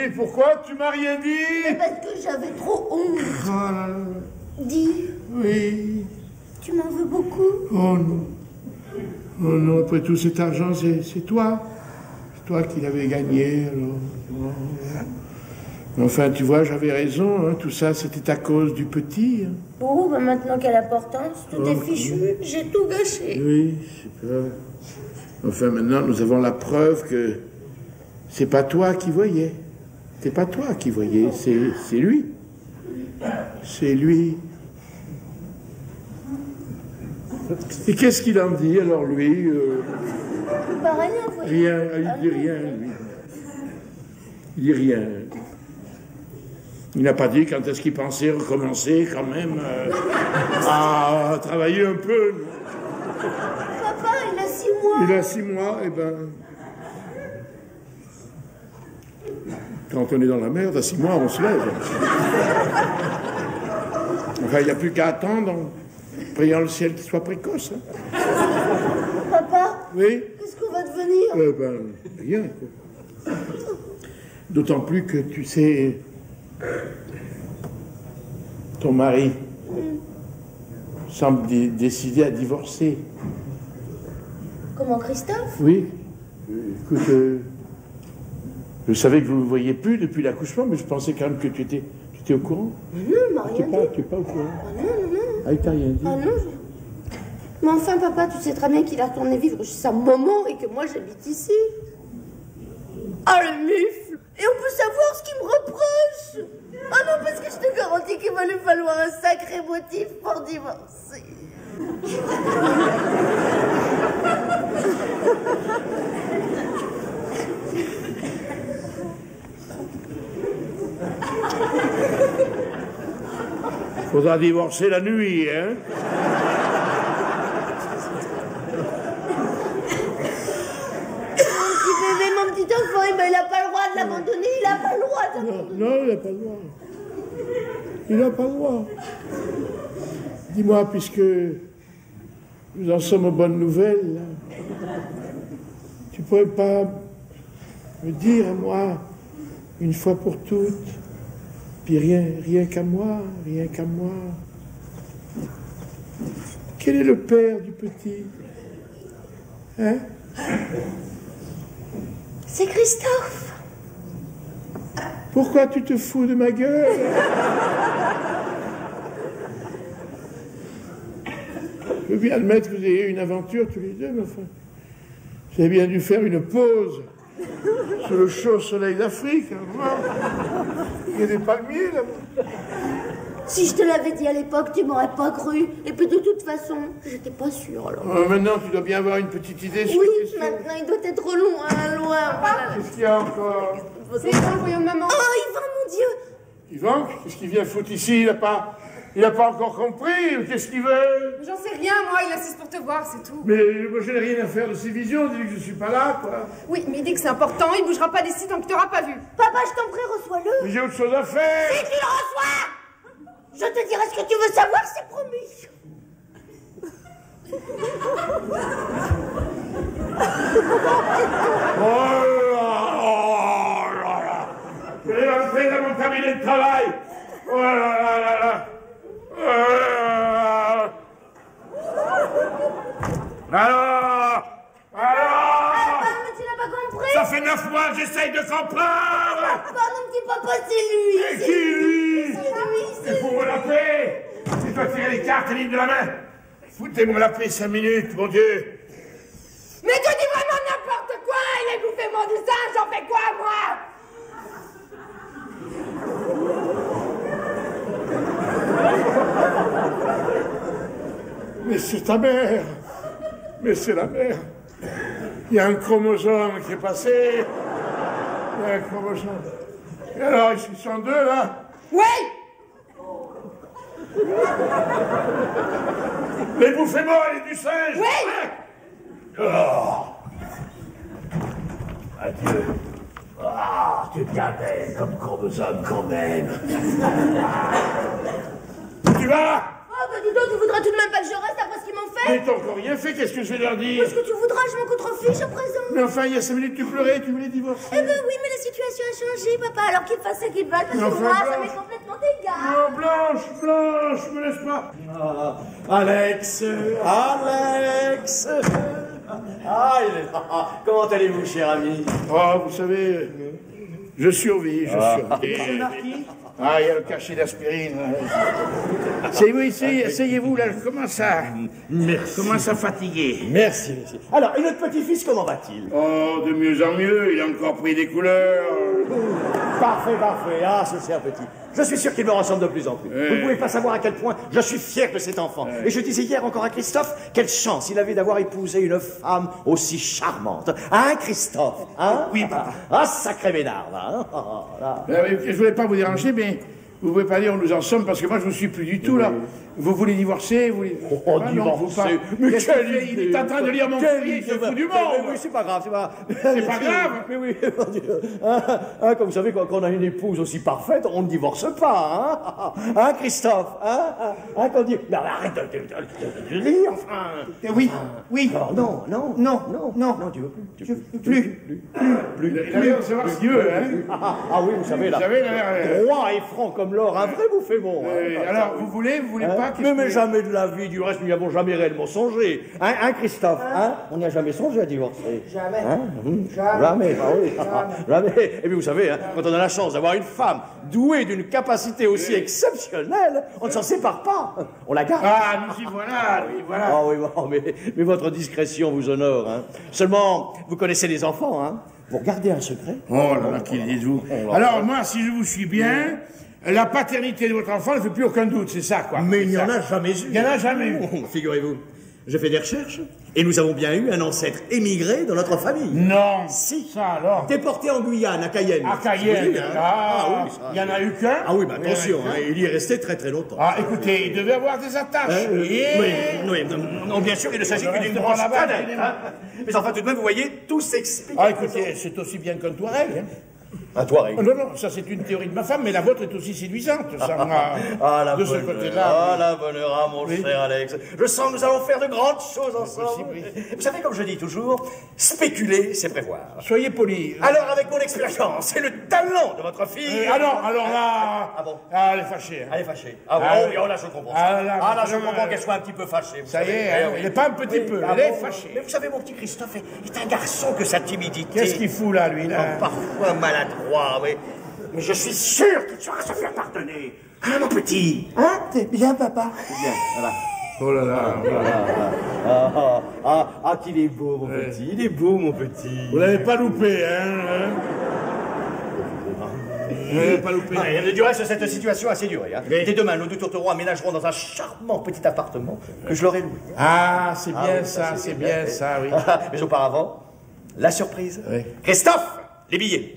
Speaker 4: Mais parce que j'avais trop honte. Dis.
Speaker 1: Oui.
Speaker 4: Tu m'en veux beaucoup?
Speaker 1: Oh non, après tout cet argent, c'est toi. C'est toi qui l'avais gagné, alors. Enfin, tu vois, j'avais raison, hein, tout ça, c'était à cause du petit. Hein.
Speaker 4: Bon, bah maintenant quelle importance, tout est fichu, j'ai tout gâché.
Speaker 1: Oui, c'est pas... Enfin, maintenant, nous avons la preuve que c'est pas toi qui voyais. C'est pas toi qui voyais, c'est lui. C'est lui. Et qu'est-ce qu'il en dit, alors, lui
Speaker 4: Bah rien, voyez.
Speaker 1: Rien, il dit rien, lui. Il dit rien. Il n'a pas dit quand est-ce qu'il pensait recommencer, quand même, à travailler un peu.
Speaker 4: Papa, il a 6 mois.
Speaker 1: Il a 6 mois, eh ben... Quand on est dans la merde, à 6 mois, on se lève. Enfin, il n'y a plus qu'à attendre, en priant le ciel qu'il soit précoce. Hein.
Speaker 4: Papa,
Speaker 1: oui?
Speaker 4: Qu'est-ce qu'on va devenir?
Speaker 1: Rien, quoi. D'autant plus que, tu sais, ton mari semble décidé à divorcer.
Speaker 4: Comment, Christophe?
Speaker 1: Oui. Écoute, je savais que vous ne le voyiez plus depuis l'accouchement, mais je pensais quand même que tu étais au courant.
Speaker 4: Non, il m'a rien dit.
Speaker 1: Tu n'es pas au courant.
Speaker 4: Ah non.
Speaker 1: Ah, il t'a rien dit.
Speaker 4: Ah non. Mais enfin, papa, tu sais très bien qu'il est retourné vivre chez sa maman et que moi j'habite ici. Ah, le mufle! Et on peut savoir ce qu'il me reproche! Ah non, parce que je te garantis qu'il va lui falloir un sacré motif pour divorcer.
Speaker 1: Faudra divorcer la nuit, hein?
Speaker 4: Mon petit enfant, il n'a pas le droit de l'abandonner, il n'a pas le droit de...
Speaker 1: Non, il n'a pas le droit. Il n'a pas le droit. Dis-moi, puisque nous en sommes aux bonnes nouvelles, là, tu pourrais pas me dire à moi, une fois pour toutes, puis rien qu'à moi, quel est le père du petit? Hein?
Speaker 4: C'est Christophe.
Speaker 1: Pourquoi tu te fous de ma gueule? Je veux bien admettre que vous ayez eu une aventure tous les deux, mais enfin, vous avez bien dû faire une pause sous le chaud soleil d'Afrique. Il y a des palmiers là-bas.
Speaker 4: Si je te l'avais dit à l'époque, tu m'aurais pas cru. Et puis de toute façon, j'étais pas sûre alors.
Speaker 1: Maintenant, tu dois bien avoir une petite idée sur
Speaker 4: oui,
Speaker 1: la question.
Speaker 4: maintenant il doit être loin, loin. Voilà.
Speaker 1: Qu'est-ce qu'il y a encore?
Speaker 7: C'est Yvan, le voyons de maman.
Speaker 4: Oh, Yvan, mon Dieu!
Speaker 1: Yvan, qu'est-ce qu'il vient foutre ici? Il n'a pas encore compris. Qu'est-ce qu'il veut?
Speaker 7: J'en sais rien, moi, il insiste pour te voir, c'est tout.
Speaker 1: Mais moi, je n'ai rien à faire de ses visions. Dis-lui que je suis pas là, quoi.
Speaker 7: Oui, mais il dit que c'est important, il bougera pas d'ici tant qu'il t'aura pas vu.
Speaker 4: Papa, je t'en prie, reçois-le.
Speaker 1: Mais j'ai autre chose à faire.
Speaker 4: Si tu le reçois, je te dirai ce que tu veux savoir, c'est promis.
Speaker 1: Je vais rentrer dans mon cabinet de travail. Oh là là là là. Alors
Speaker 4: Mais tu n'as pas compris?
Speaker 1: Ça fait 9 mois que j'essaye de comprendre.
Speaker 4: Pardon, petit papa, c'est lui.
Speaker 1: Et qui, lui?
Speaker 4: C'est lui,
Speaker 1: Foutez-moi la paix. C'est toi tirer les cartes libres de la main. Foutez-moi la paix 5 minutes, mon Dieu.
Speaker 7: Mais tu dis vraiment n'importe quoi. Il a bouffé mon dessin, j'en fais quoi, moi?
Speaker 1: Mais c'est ta mère. Mais c'est la mère. Il y a un chromosome qui est passé. Il y a un chromosome. Et alors, ils sont deux, là?
Speaker 7: Oui.
Speaker 1: Mais bouffez-moi, elle est du singe.
Speaker 7: Oui.
Speaker 8: Oh. Adieu. Ah, tu es bien belle comme chromosome quand même.
Speaker 1: Tu vas?
Speaker 4: Oh, bah dis donc, tu voudras tout de même pas que je reste après ce qu'ils m'ont fait?
Speaker 1: Mais t'as encore rien fait, qu'est-ce que je vais leur dire?
Speaker 4: Ce que tu voudras, je m'en contrefiche à présent.
Speaker 1: Mais enfin, il y a 5 minutes, tu pleurais, tu voulais divorcer.
Speaker 4: Eh ben oui, mais la situation a changé, papa. Alors qu'ils fassent ce qu'ils veulent, parce que
Speaker 1: Enfin,
Speaker 4: moi, ça
Speaker 1: Blanche.
Speaker 4: m'est complètement égal.
Speaker 1: Non, Blanche, me laisse pas.
Speaker 2: Ah, Alex. Ah, il est là. Comment allez-vous, cher ami?
Speaker 1: Oh, vous savez, Je survis, je survis.
Speaker 3: Monsieur le marquis.
Speaker 1: Ah, il y a le cachet d'aspirine. Essayez-vous, là, je commence à fatiguer.
Speaker 8: Merci, merci. Alors, et notre petit-fils, comment va-t-il?
Speaker 1: Oh, de mieux en mieux, il a encore pris des couleurs.
Speaker 8: Parfait, parfait. Ah, ce cher petit. Je suis sûr qu'il me ressemble de plus en plus. Vous ne pouvez pas savoir à quel point je suis fier de cet enfant. Et je disais hier encore à Christophe, quelle chance il avait d'avoir épousé une femme aussi charmante. Hein, Christophe? Hein?
Speaker 1: Oui, papa.
Speaker 8: Ah, sacré ménard, là. Là.
Speaker 1: Je voulais pas vous déranger, mais vous pouvez pas dire où nous en sommes, parce que moi, je ne suis plus du tout, là. Vous voulez divorcer, vous voulez...
Speaker 8: Oh, divorcer.
Speaker 1: Mais il est en train de lire mon courrier, il se fout du monde.
Speaker 8: Oui, c'est pas grave, c'est pas grave.
Speaker 1: C'est pas grave.
Speaker 8: Mais oui, mon Dieu. Comme vous savez, quand on a une épouse aussi parfaite, on ne divorce pas, hein? Hein, Christophe? Hein, quand on dit... Mais arrête de lire, enfin.
Speaker 3: Oui, oui.
Speaker 8: Non, tu veux plus.
Speaker 3: Je veux plus.
Speaker 1: Il a l'air de savoir ce qu'il veut, hein.
Speaker 8: Ah oui, vous savez, là.
Speaker 1: Vous savez, il a l'air...
Speaker 8: Droit et franc comme l'or, un vrai bouffet bon.
Speaker 1: Alors, vous voulez pas...
Speaker 8: Mais jamais de la vie, du reste, nous n'y avons jamais réellement songé. Hein, Christophe? Hein? On n'y a jamais songé à divorcer.
Speaker 3: Jamais.
Speaker 8: Hein? Jamais. Ah oui. Jamais. Et puis vous savez, hein, quand on a la chance d'avoir une femme douée d'une capacité aussi exceptionnelle, on ne s'en sépare pas. On la garde.
Speaker 1: Ah, nous y voilà,
Speaker 8: Ah oui, bon, mais votre discrétion vous honore. Hein. Seulement, vous connaissez les enfants, hein? Vous regardez un secret?
Speaker 1: Oh là là, qu'il dites-vous. Alors, moi, si je vous suis bien... La paternité de votre enfant ne fait plus aucun doute, c'est ça, quoi.
Speaker 8: Mais il n'y en a jamais eu.
Speaker 1: Il n'y en a jamais eu.
Speaker 8: Figurez-vous, j'ai fait des recherches et nous avons bien eu un ancêtre émigré dans notre famille.
Speaker 1: Non.
Speaker 8: Si.
Speaker 1: Ça alors.
Speaker 8: Déporté en Guyane, à Cayenne.
Speaker 1: À Cayenne.
Speaker 8: Oui, hein.
Speaker 1: Ah oui, ça. Il n'y en a eu qu'un.
Speaker 8: Ah oui, mais attention, hein, il y est resté très très longtemps.
Speaker 1: Ah, écoutez, il devait avoir des attaches.
Speaker 8: Non, bien sûr, il ne s'agit que d'une branche cadette. Hein. Mais enfin, tout de même, vous voyez, tout s'explique.
Speaker 1: Ah, écoutez, c'est aussi bien qu'un Touareg, hein.
Speaker 8: Un Touareg.
Speaker 1: Non, ça c'est une théorie de ma femme, mais la vôtre est aussi séduisante. Ça,
Speaker 8: la
Speaker 1: de ce
Speaker 8: bonne
Speaker 1: côté-là.
Speaker 8: Ah, la bonne heure, mon cher Alex. Je sens que nous allons faire de grandes choses ensemble. Vous savez, comme je dis toujours, spéculer, c'est prévoir.
Speaker 1: Soyez poli.
Speaker 8: Alors, avec mon expérience et le talent de votre fille...
Speaker 1: alors là...
Speaker 8: Ah bon?
Speaker 1: Ah, elle est fâchée. Hein.
Speaker 8: Elle est fâchée. Ah oui, là, je comprends ça. Là, je comprends qu'elle soit un petit peu fâchée.
Speaker 1: Ça y est, elle n'est pas un petit peu, elle est fâchée.
Speaker 8: Mais vous savez, mon petit Christophe est un garçon que sa timidité...
Speaker 1: Qu'est-ce qu'il fout là, lui, là?
Speaker 8: Parfois maladroit, oui. Mais je suis sûr qu'il saura se faire pardonner. Hein, mon petit?
Speaker 3: Hein? T'es bien, papa?
Speaker 8: C'est bien, voilà.
Speaker 1: Oh là là.
Speaker 8: Qu'il est beau, mon petit. Il est beau, mon petit.
Speaker 1: Vous l'avez pas loupé, hein? Vous l'avez pas loupé.
Speaker 8: Du reste, cette situation a assez duré. Hein. Dès demain, nos deux tourtereaux aménageront dans un charmant petit appartement que je leur ai loué.
Speaker 1: Ah, c'est bien ça, c'est bien ça, oui.
Speaker 8: Mais auparavant, la surprise.
Speaker 1: Oui.
Speaker 8: Christophe, les billets.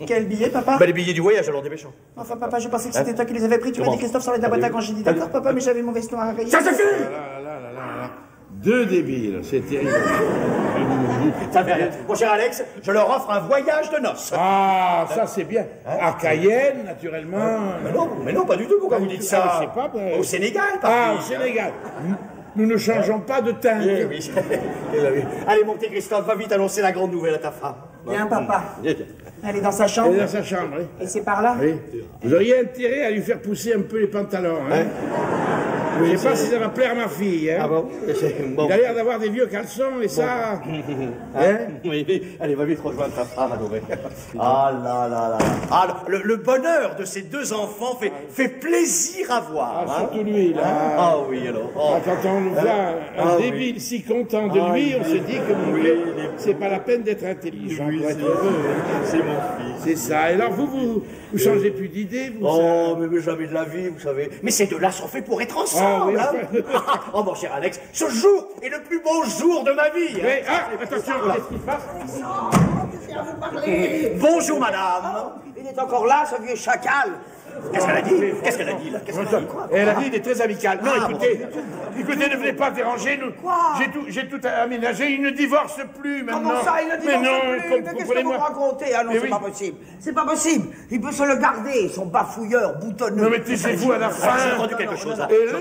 Speaker 3: Quel billet, papa?
Speaker 8: Les billets du voyage, alors dépêchons.
Speaker 3: Enfin, papa, je pensais que c'était toi qui les avais pris. Tu m'as dit Christophe sur les boîte quand j'ai dit d'accord, papa, mais j'avais mon veston à rayer.
Speaker 8: Ça suffit!
Speaker 1: Deux débiles, c'est terrible.
Speaker 8: Ça fait rien. Mon cher Alex, je leur offre un voyage de noces.
Speaker 1: Ah, ça c'est bien. À Cayenne, naturellement.
Speaker 8: Mais non, pas du tout. Pourquoi vous dites ça?
Speaker 1: Je sais pas.
Speaker 8: Au Sénégal,
Speaker 1: Ah, au Sénégal. Nous ne changeons pas de teinte.
Speaker 8: Oui. Allez, mon petit Christophe, va vite annoncer la grande nouvelle à ta femme.
Speaker 3: Bien, papa.
Speaker 8: Viens.
Speaker 3: Elle est dans sa chambre.
Speaker 1: Elle est dans sa chambre, oui.
Speaker 3: Et c'est par là?
Speaker 1: Oui. Vous auriez intérêt à lui faire pousser un peu les pantalons, hein? Je ne sais pas si ça va plaire à ma fille, hein?
Speaker 8: Ah bon?
Speaker 1: Il a l'air d'avoir des vieux caleçons, et ça...
Speaker 8: Hein? Oui, allez, va vite rejoindre ta femme, adorée. Ah là là là. Ah, le bonheur de ces deux enfants fait plaisir à voir.
Speaker 1: Ah, surtout lui, là.
Speaker 8: Ah oui, alors. Oh.
Speaker 1: Quand on voit un débile si content de lui, on se dit que c'est pas la peine d'être intelligent.
Speaker 8: C'est mon fils.
Speaker 1: C'est ça. Et alors, vous changez plus d'idée, vous?
Speaker 8: Oh, mais jamais de la vie, vous savez. Mais ces deux-là sont faits pour être ensemble.
Speaker 1: Oui,
Speaker 8: oh, mon cher Alex, ce jour est le plus beau jour de ma vie.
Speaker 1: Oui, attention, qu'est-ce qui se passe?
Speaker 8: Bonjour, madame.
Speaker 3: Il est encore là, ce vieux chacal.
Speaker 8: Qu'est-ce qu'elle a dit? Qu'est-ce qu'elle a dit, là?
Speaker 1: Elle a dit, il est très amical. Non, écoutez, ne venez pas déranger. J'ai tout aménagé. Il ne divorce plus maintenant.
Speaker 3: Comment ça, il ne divorce plus? Mais qu'est-ce que vous racontez? Ah non, c'est pas possible. C'est pas possible. Il peut se le garder, son bafouilleur boutonneux.
Speaker 1: Non, mais taisez-vous à la fin.
Speaker 8: J'ai entendu quelque chose, là.
Speaker 1: Elle est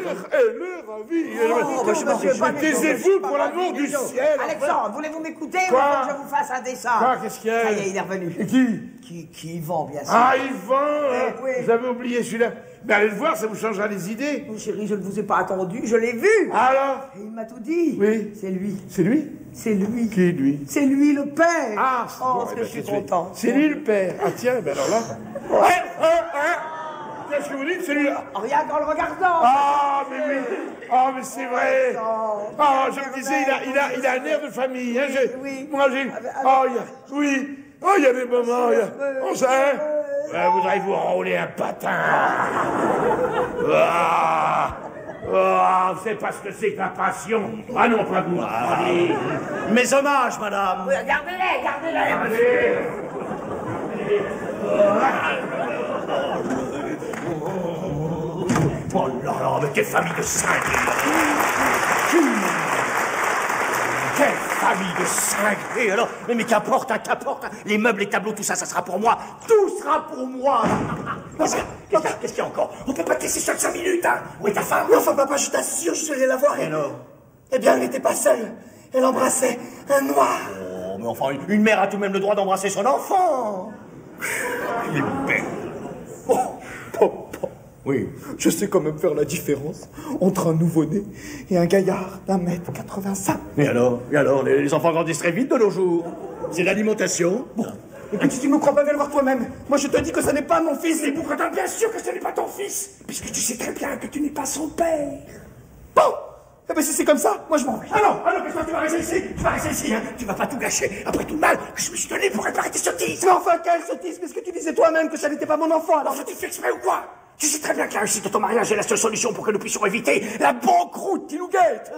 Speaker 1: ravie. Taisez-vous pour l'amour du ciel.
Speaker 3: Alexandre, voulez-vous m'écouter ou que je vous fasse un dessin?
Speaker 1: Quoi? Qu'est-ce qu'il y a?
Speaker 3: Ça y est, il est revenu.
Speaker 1: Et qui?
Speaker 3: Qui Yvan, bien sûr.
Speaker 1: Ah, Yvan!
Speaker 3: Oui.
Speaker 1: Vous l'avais oublié celui-là. Mais allez le voir, ça vous changera les idées.
Speaker 3: Mon chéri, je ne vous ai pas attendu, je l'ai vu.
Speaker 1: Alors?
Speaker 3: Et il m'a tout dit.
Speaker 1: Oui.
Speaker 3: C'est lui.
Speaker 1: C'est lui?
Speaker 3: C'est lui.
Speaker 1: Qui, lui?
Speaker 3: C'est lui le père.
Speaker 1: Ah,
Speaker 3: oh, est-ce que je suis content.
Speaker 1: C'est lui le père. Ah tiens, ben alors là... Qu'est-ce que vous dites, celui-là?
Speaker 3: Rien qu'en le regardant.
Speaker 1: Ah, mais oui. Ah, mais c'est vrai. Ah, je me disais, il a un air de famille. Hein,
Speaker 3: oui.
Speaker 1: Moi, j'ai... Ah, oui. Oh, il y a des moments, on sait. Vous allez vous enrouler un patin. C'est pas ce que c'est que la passion. Ah non, pas vous. Allez.
Speaker 8: Mes hommages, madame.
Speaker 3: Oui, gardez-les.
Speaker 8: Oh là là, mais quelle famille de cinglés! Quelle famille de cinglés! Alors, mais qu'importe, qu'importe! Les meubles, les tableaux, tout ça, ça sera pour moi! Tout sera pour moi! Qu'est-ce qu'il y a encore? On peut pas te laisser seul 5 minutes, hein? Où est ta femme?
Speaker 10: Mais enfin, papa, je t'assure, je suis allé la voir et...
Speaker 8: alors?
Speaker 10: Eh bien, elle n'était pas seule. Elle embrassait un noir.
Speaker 8: Oh, mais enfin, une mère a tout de même le droit d'embrasser son enfant! Il est bête!
Speaker 10: Oh, papa.
Speaker 8: Oui.
Speaker 10: Je sais quand même faire la différence entre un nouveau-né et un gaillard d'1m85.
Speaker 8: Et alors, les enfants grandissent très vite de nos jours. C'est l'alimentation.
Speaker 10: Bon. Écoute, si tu ne me crois pas, viens le voir toi-même. Moi, je te dis que ce n'est pas mon fils. Et pourtant, bien sûr que ce n'est pas ton fils. Puisque tu sais très bien que tu n'es pas son père. Bon. Eh ben, si c'est comme ça, moi, je m'en vais.
Speaker 8: Ah non, qu'est-ce que tu vas rester ici? Tu vas rester ici, hein? Tu vas pas tout gâcher après tout le mal que je me suis donné pour réparer tes sottises.
Speaker 10: Mais enfin, quelle sottise? Puisque tu disais toi-même que ça n'était pas mon enfant, alors...
Speaker 8: Enfin, tu fais exprès ou quoi? Tu sais très bien que la réussite de ton mariage est la seule solution pour que nous puissions éviter la banqueroute qui nous guette.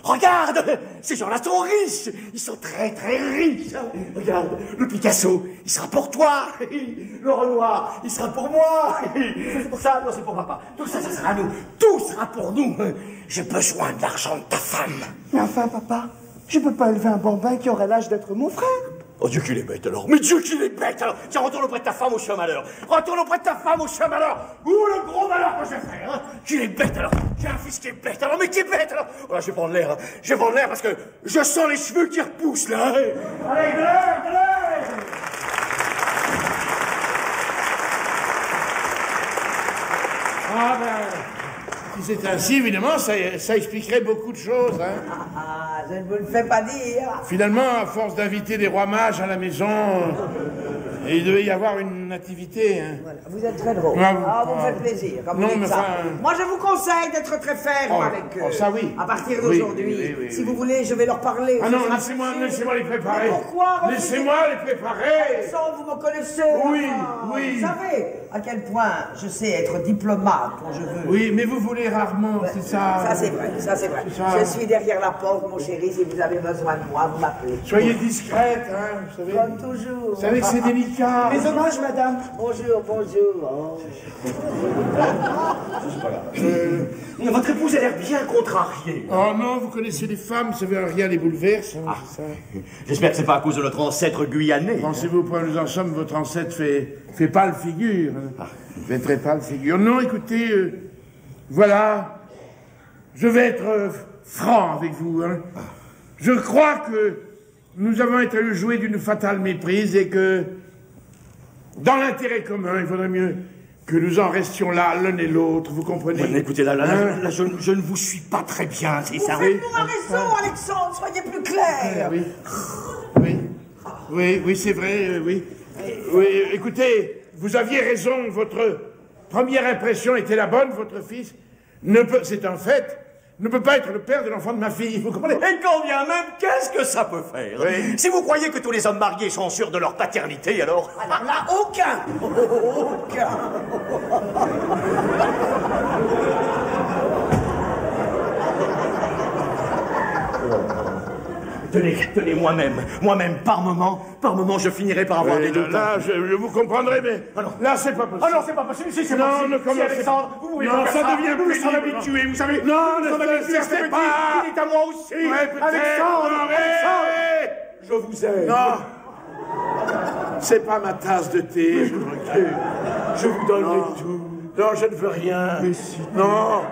Speaker 8: Regarde, ces gens-là sont riches, ils sont très très riches. Regarde, le Picasso, il sera pour toi, le Renoir, il sera pour moi. C'est pour ça, non, c'est pour papa. Tout ça, ça sera à nous, tout sera pour nous. J'ai besoin de l'argent de ta femme.
Speaker 10: Mais enfin, papa, je peux pas élever un bambin qui aurait l'âge d'être mon frère.
Speaker 8: Oh Dieu qu'il est bête alors. Mais Dieu qu'il est bête alors. Tiens, retourne auprès de ta femme au chien malheur. Retourne auprès de ta femme au chien malheur. Ou le gros malheur que j'ai fait, hein. Qu'il est bête alors. J'ai un fils qui est bête alors. Mais qui est bête alors. Voilà, je vais prendre l'air. Je vais prendre l'air parce que je sens les cheveux qui repoussent là. Allez, de l'air.
Speaker 1: Ah ben... Si c'est ainsi, évidemment, ça expliquerait beaucoup de choses, hein.
Speaker 3: Ah, je ne vous le fais pas dire.
Speaker 1: Finalement, à force d'inviter des rois mages à la maison, il devait y avoir une nativité, hein.
Speaker 3: Voilà, vous êtes très drôle. Vous me faites plaisir. Comme
Speaker 1: Non,
Speaker 3: vous dites
Speaker 1: mais
Speaker 3: ça.
Speaker 1: enfin...
Speaker 3: Moi, je vous conseille d'être très ferme avec eux.
Speaker 1: Oh, ça oui.
Speaker 3: À partir d'aujourd'hui, si vous voulez, je vais leur parler.
Speaker 1: Ah non, laissez-moi les préparer.
Speaker 3: Mais pourquoi?
Speaker 1: Laissez-moi les préparer.
Speaker 3: Vous me connaissez.
Speaker 1: Oui.
Speaker 3: Vous savez à quel point je sais être diplomate quand je veux.
Speaker 1: Oui, mais vous voulez rarement, c'est ça.
Speaker 3: Ça, c'est vrai. Je suis derrière la porte, mon chéri. Si vous avez besoin de moi, vous m'appelez.
Speaker 1: Soyez discrète, hein, vous savez.
Speaker 3: Comme toujours.
Speaker 1: Vous savez que c'est délicat.
Speaker 10: Mes hommages, madame.
Speaker 3: Bonjour. Oh.
Speaker 8: Votre épouse a l'air bien contrariée.
Speaker 1: Oh non, vous connaissez les femmes, ça veut rien les bouleverse. Hein, ça.
Speaker 8: J'espère que c'est pas à cause de notre ancêtre guyanais.
Speaker 1: Pensez-vous, point nous en sommes, votre ancêtre fait pâle figure. Fait très pâle figure. Non, écoutez, voilà, je vais être franc avec vous. Hein. Je crois que nous avons été le jouet d'une fatale méprise et que, dans l'intérêt commun, il vaudrait mieux que nous en restions là, l'un et l'autre, vous comprenez?
Speaker 8: Ouais, écoutez, là, je ne vous suis pas très bien, c'est ça?
Speaker 3: Vous faites-nous raison, Alexandre, soyez plus clair.
Speaker 1: Oui, c'est vrai, oui. Oui, écoutez, vous aviez raison, votre première impression était la bonne, votre fils c'est un fait, ne peut pas être le père de l'enfant de ma fille, vous comprenez?
Speaker 8: Et quand bien même, qu'est-ce que ça peut faire?
Speaker 1: Oui.
Speaker 8: Si vous croyez que tous les hommes mariés sont sûrs de leur paternité, alors...
Speaker 3: Alors là, aucun.
Speaker 8: Tenez, moi-même, par moment, je finirai par avoir des doutes.
Speaker 1: Là, je vous comprendrai, mais là, c'est pas possible.
Speaker 8: Ah non, c'est pas possible, si, c'est
Speaker 1: non,
Speaker 8: possible.
Speaker 1: Ne commencez
Speaker 8: Alexandre,
Speaker 1: pas.
Speaker 8: Vous pouvez
Speaker 1: non,
Speaker 8: pas
Speaker 1: ça
Speaker 8: faire
Speaker 1: devient
Speaker 8: nous
Speaker 1: plus
Speaker 8: sommes habitués, vous savez.
Speaker 1: Non,
Speaker 8: nous sommes habitués à ce petit.
Speaker 1: pas.
Speaker 8: Il est à moi aussi.
Speaker 1: Ouais,
Speaker 8: Alexandre, je vous aime.
Speaker 1: Non, c'est pas ma tasse de thé, je vous recule. Je vous donnerai tout. Non, je ne veux rien.
Speaker 10: Mais si.
Speaker 1: Non,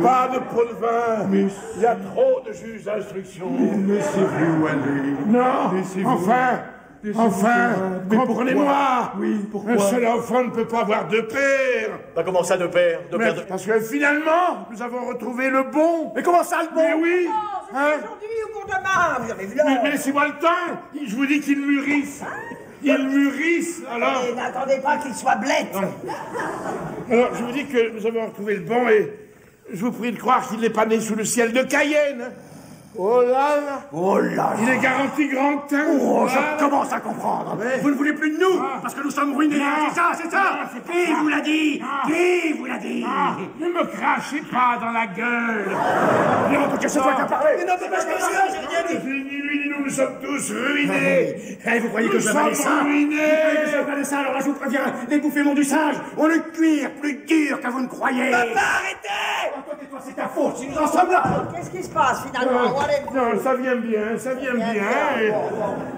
Speaker 1: pas de pot de vin. Mais il y a trop de juges d'instruction.
Speaker 10: Laissez-vous aller.
Speaker 1: Non,
Speaker 10: Laissez-vous.
Speaker 1: enfin, Enfin, comprenez-moi.
Speaker 8: Oui, pourquoi?
Speaker 1: Un seul enfant ne peut pas avoir deux pères.
Speaker 8: Bah comment ça, deux pères?
Speaker 1: Parce que finalement, nous avons retrouvé le bon.
Speaker 8: Mais comment ça, le bon?
Speaker 1: Mais oui.
Speaker 3: C'est aujourd'hui ou pour demain? Vous avez vu là?
Speaker 1: Mais laissez-moi le temps. Je vous dis qu'ils mûrissent. Ils mûrissent, alors...
Speaker 3: Et n'attendez pas qu'ils soient blettes.
Speaker 1: Alors, je vous dis que nous avons retrouvé le bon et je vous prie de croire qu'il n'est pas né sous le ciel de Cayenne. Oh là là!
Speaker 8: Oh là là!
Speaker 1: Il est garanti grand teint.
Speaker 8: Oh, je commence à comprendre.
Speaker 1: Ouais.
Speaker 8: Vous ne voulez plus de nous, parce que nous sommes ruinés. C'est ça, c'est ça. Qui vous l'a dit? Qui vous l'a dit?
Speaker 1: Ne me crachez pas dans la gueule.
Speaker 8: Non, en tout cas, c'est toi qui as parlé.
Speaker 3: Mais non, mais parce que j'ai rien dit.
Speaker 1: Ni lui ni nous sommes tous ruinés.
Speaker 8: Eh, vous croyez que je
Speaker 1: Nous
Speaker 8: valais
Speaker 1: sommes
Speaker 8: ça?
Speaker 1: ruinés.
Speaker 8: Vous croyez que je valais ça? Alors là, je vous préviens, les bouffements du singe ont le cuir plus dur que vous ne croyez.
Speaker 3: Papa, arrêtez!
Speaker 8: Toi, c'est ta faute, si nous en sommes là.
Speaker 3: Qu'est-ce qui se passe finalement?
Speaker 1: Non, ça vient bien, ça vient bien.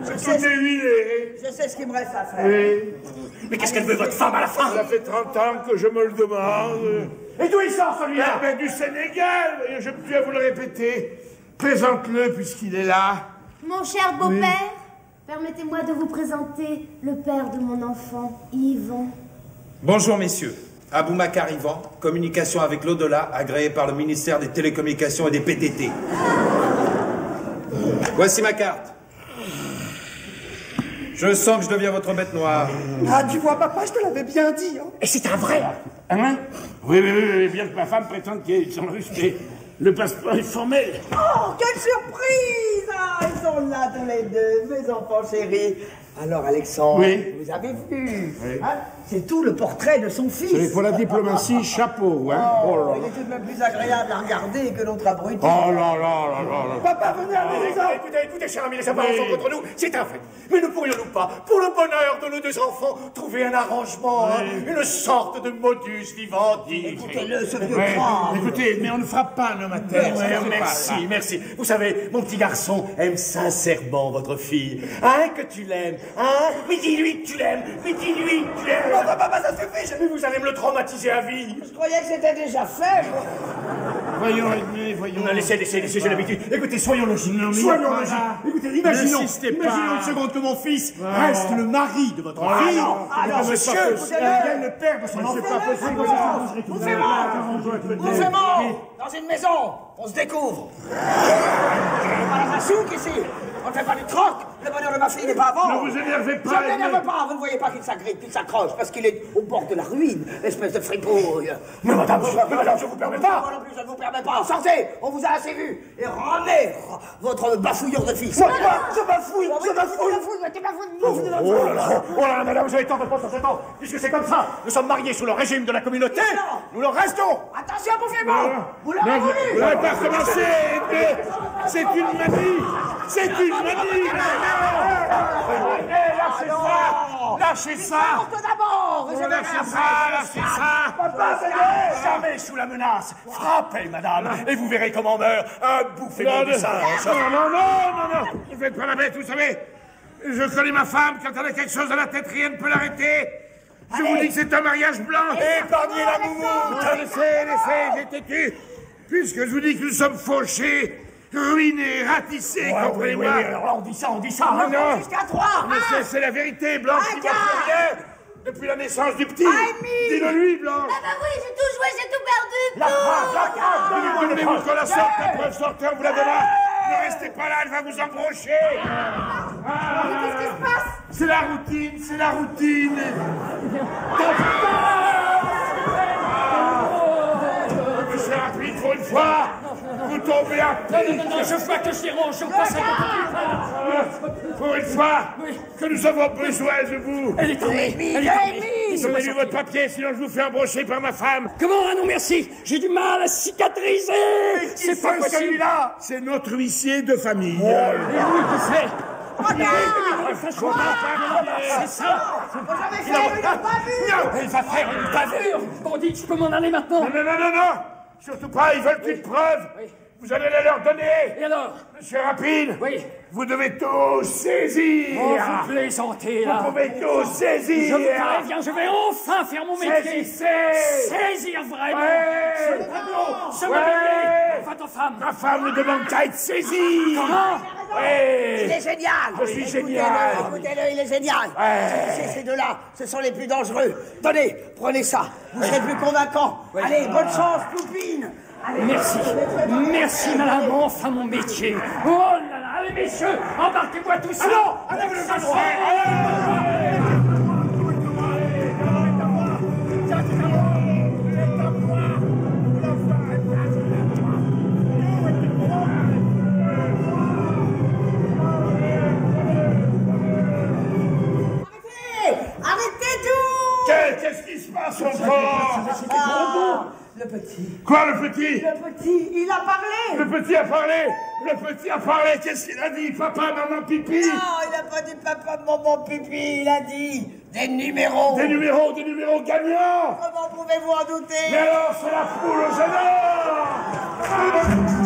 Speaker 1: Tout est huilé.
Speaker 3: Je sais ce qu'il me reste à faire.
Speaker 1: Oui.
Speaker 8: Mais qu'est-ce qu'elle veut, votre femme, à la fin?
Speaker 1: Ça fait 30 ans que je me le demande.
Speaker 8: Et d'où il sort, celui-là?
Speaker 1: Ben, du Sénégal, je ne peux plus à vous le répéter. Présente-le puisqu'il est là.
Speaker 4: Mon cher beau-père, permettez-moi de vous présenter le père de mon enfant, Yvan.
Speaker 5: Bonjour messieurs. Aboumakar Ivan, communication avec l'au-delà, agréé par le ministère des Télécommunications et des PTT. Voici ma carte. Je sens que je deviens votre bête noire.
Speaker 10: Ah, tu vois, papa, je te l'avais bien dit. Hein.
Speaker 8: Et c'est un vrai.
Speaker 1: Hein? Oui, bien que ma femme prétende qu'ils sont russes, mais le passeport est formel.
Speaker 3: Oh, quelle surprise! Ah, ils sont là tous les deux, mes enfants chéris. Alors, Alexandre,
Speaker 1: Oui.
Speaker 3: vous avez vu,
Speaker 1: Oui.
Speaker 3: hein, c'est tout le portrait de son fils.
Speaker 1: Pour la diplomatie, chapeau, hein?
Speaker 3: Oh, il est tout de même plus agréable à regarder que l'autre abruti.
Speaker 1: Oh là là.
Speaker 10: Papa, venez à la maison.
Speaker 8: Écoutez, cher ami, les apparences sont contre nous, c'est un fait. Mais ne pourrions-nous pas, pour le bonheur de nos deux enfants, trouver un arrangement, hein, une sorte de modus vivendi?
Speaker 3: Écoutez-le, ce vieux crâne.
Speaker 1: Écoutez, mais on ne frappe pas un homme à terre.
Speaker 8: Merci. Vous savez, mon petit garçon aime sincèrement votre fille. Hein, que tu l'aimes. Hein? Mais dis-lui que tu l'aimes. Mais dis-lui que tu l'aimes.
Speaker 3: Non, papa, ça suffit.
Speaker 8: Mais vous allez me le traumatiser à vie.
Speaker 3: Je croyais que c'était déjà fait.
Speaker 1: Voyons, Edmé, voyons.
Speaker 8: Non, laissez, j'ai l'habitude. Écoutez, soyons logiques.
Speaker 1: Non, mais
Speaker 8: Soyons
Speaker 1: voilà.
Speaker 8: logiques. Écoutez, imaginons
Speaker 1: N'insistez pas.
Speaker 8: une seconde que mon fils reste le mari de votre fille.
Speaker 3: alors,
Speaker 8: Et que
Speaker 3: monsieur,
Speaker 8: monsieur devienne le père de son enfant.
Speaker 1: C'est pas possible.
Speaker 3: Mouvement dans une maison, on se découvre. On fait pas la souk ici. On ne fait pas du troc. Le bonheur de ma fille n'est pas avant.
Speaker 1: Ne vous énervez pas,
Speaker 3: Je ne m'énerve pas. Vous ne voyez pas qu'il s'agrippe, qu'il s'accroche, parce qu'il est au bord de la ruine, espèce de fripouille.
Speaker 8: Mais madame, je vous permets pas.
Speaker 3: Moi non plus, je ne vous permets pas. Sortez, on vous a assez vu. Et ramenez votre bafouilleur de fils.
Speaker 8: Moi, je bafouille. Oh là là, madame, vous avez tort de prendre cet temps. Puisque c'est comme ça, nous sommes mariés sous le régime de la communauté, nous le restons.
Speaker 3: Attention, bouffez-moi. Vous l'avez
Speaker 1: Non, vous
Speaker 3: voulu.
Speaker 1: n'avez pas recommencé, Edmé. C'est une manie. C'est une manie. Lâchez ça.
Speaker 3: Porte d'abord. Vous avez
Speaker 1: Lâchez ça.
Speaker 8: Papa, jamais sous la menace. Frappez, madame, et vous verrez comment meurt un bouffement du singe.
Speaker 1: Non. Ne faites pas la bête, vous savez. Je connais ma femme, quand elle a quelque chose à la tête, rien ne peut l'arrêter. Je vous dis que c'est un mariage blanc.
Speaker 8: Épargnez la moumoute.
Speaker 1: Laissez, j'ai têtu. Puisque je vous dis que nous sommes fauchés, ruinés, ratissés, comprenez-moi.
Speaker 8: Alors là, on dit ça.
Speaker 1: Non.
Speaker 3: Jusqu'à 3.
Speaker 1: Mais c'est la vérité, Blanche, qui va plus rien. Depuis la naissance du petit. Dis-le lui, Blanche.
Speaker 4: Ah bah oui, j'ai tout joué, j'ai tout perdu.
Speaker 1: Donnez-vous qu'on la sorte, la preuve sortez, on vous la donnera. Ne restez pas là, elle va vous embrocher.
Speaker 4: Qu'est-ce qui se passe?
Speaker 1: C'est la routine. Monsieur rapide, pour une fois, vous tombez à pied.
Speaker 6: Je vois que c'est rouge, je passe à
Speaker 1: Pour une fois que nous avons besoin de vous.
Speaker 6: Elle est tombée.
Speaker 1: Donnez-lui votre papier, sinon je vous fais embrocher par ma femme.
Speaker 6: Comment? Ah non, merci. J'ai du mal à cicatriser. C'est pas possible.
Speaker 1: Celui-là, c'est notre huissier de famille.
Speaker 6: Oui, qui c'est? C'est ça. Elle va faire une bavure. Bon, dites, je peux m'en aller maintenant.
Speaker 1: Non. Surtout pas, ils veulent une preuve.
Speaker 6: Oui.
Speaker 1: Vous allez la leur donner.
Speaker 6: Et alors?
Speaker 1: Monsieur Rapide,
Speaker 6: Oui.
Speaker 1: vous devez tout saisir.
Speaker 6: Oh, vous plaisantez, là.
Speaker 1: Vous pouvez tout saisir.
Speaker 6: Je vous préviens, je vais enfin faire mon métier. Saisir vraiment.
Speaker 1: Ouais.
Speaker 6: Ce tableau, ce mobilier. Va ta femme.
Speaker 1: Ma femme ne demande qu'à être saisie.
Speaker 6: Comment?
Speaker 3: Il est génial.
Speaker 1: Je suis génial.
Speaker 3: Écoutez-le, il est génial. Ces deux-là, ce sont les plus dangereux. Tenez, prenez ça. Vous serez plus convaincant. Allez, bonne chance, Poupine. Allez,
Speaker 6: merci. Merci, madame. Enfin, mon métier. Oh là là. Allez, messieurs, embarquez-moi tous.
Speaker 1: Ah non, allez, vous n'avez pas le droit.
Speaker 3: Arrêtez tout.
Speaker 1: Qu'est-ce qui se passe encore?
Speaker 3: Le petit.
Speaker 1: Quoi, le petit?
Speaker 3: Le petit, il a parlé.
Speaker 1: Le petit a parlé. Le petit a parlé. Qu'est-ce qu'il a dit? Papa, maman, pipi?
Speaker 3: Non, il n'a pas dit papa, maman, pipi. Il a dit des numéros.
Speaker 1: Des numéros gagnants.
Speaker 3: Comment pouvez-vous en douter?
Speaker 1: Mais alors, c'est la poule aux œufs d'or.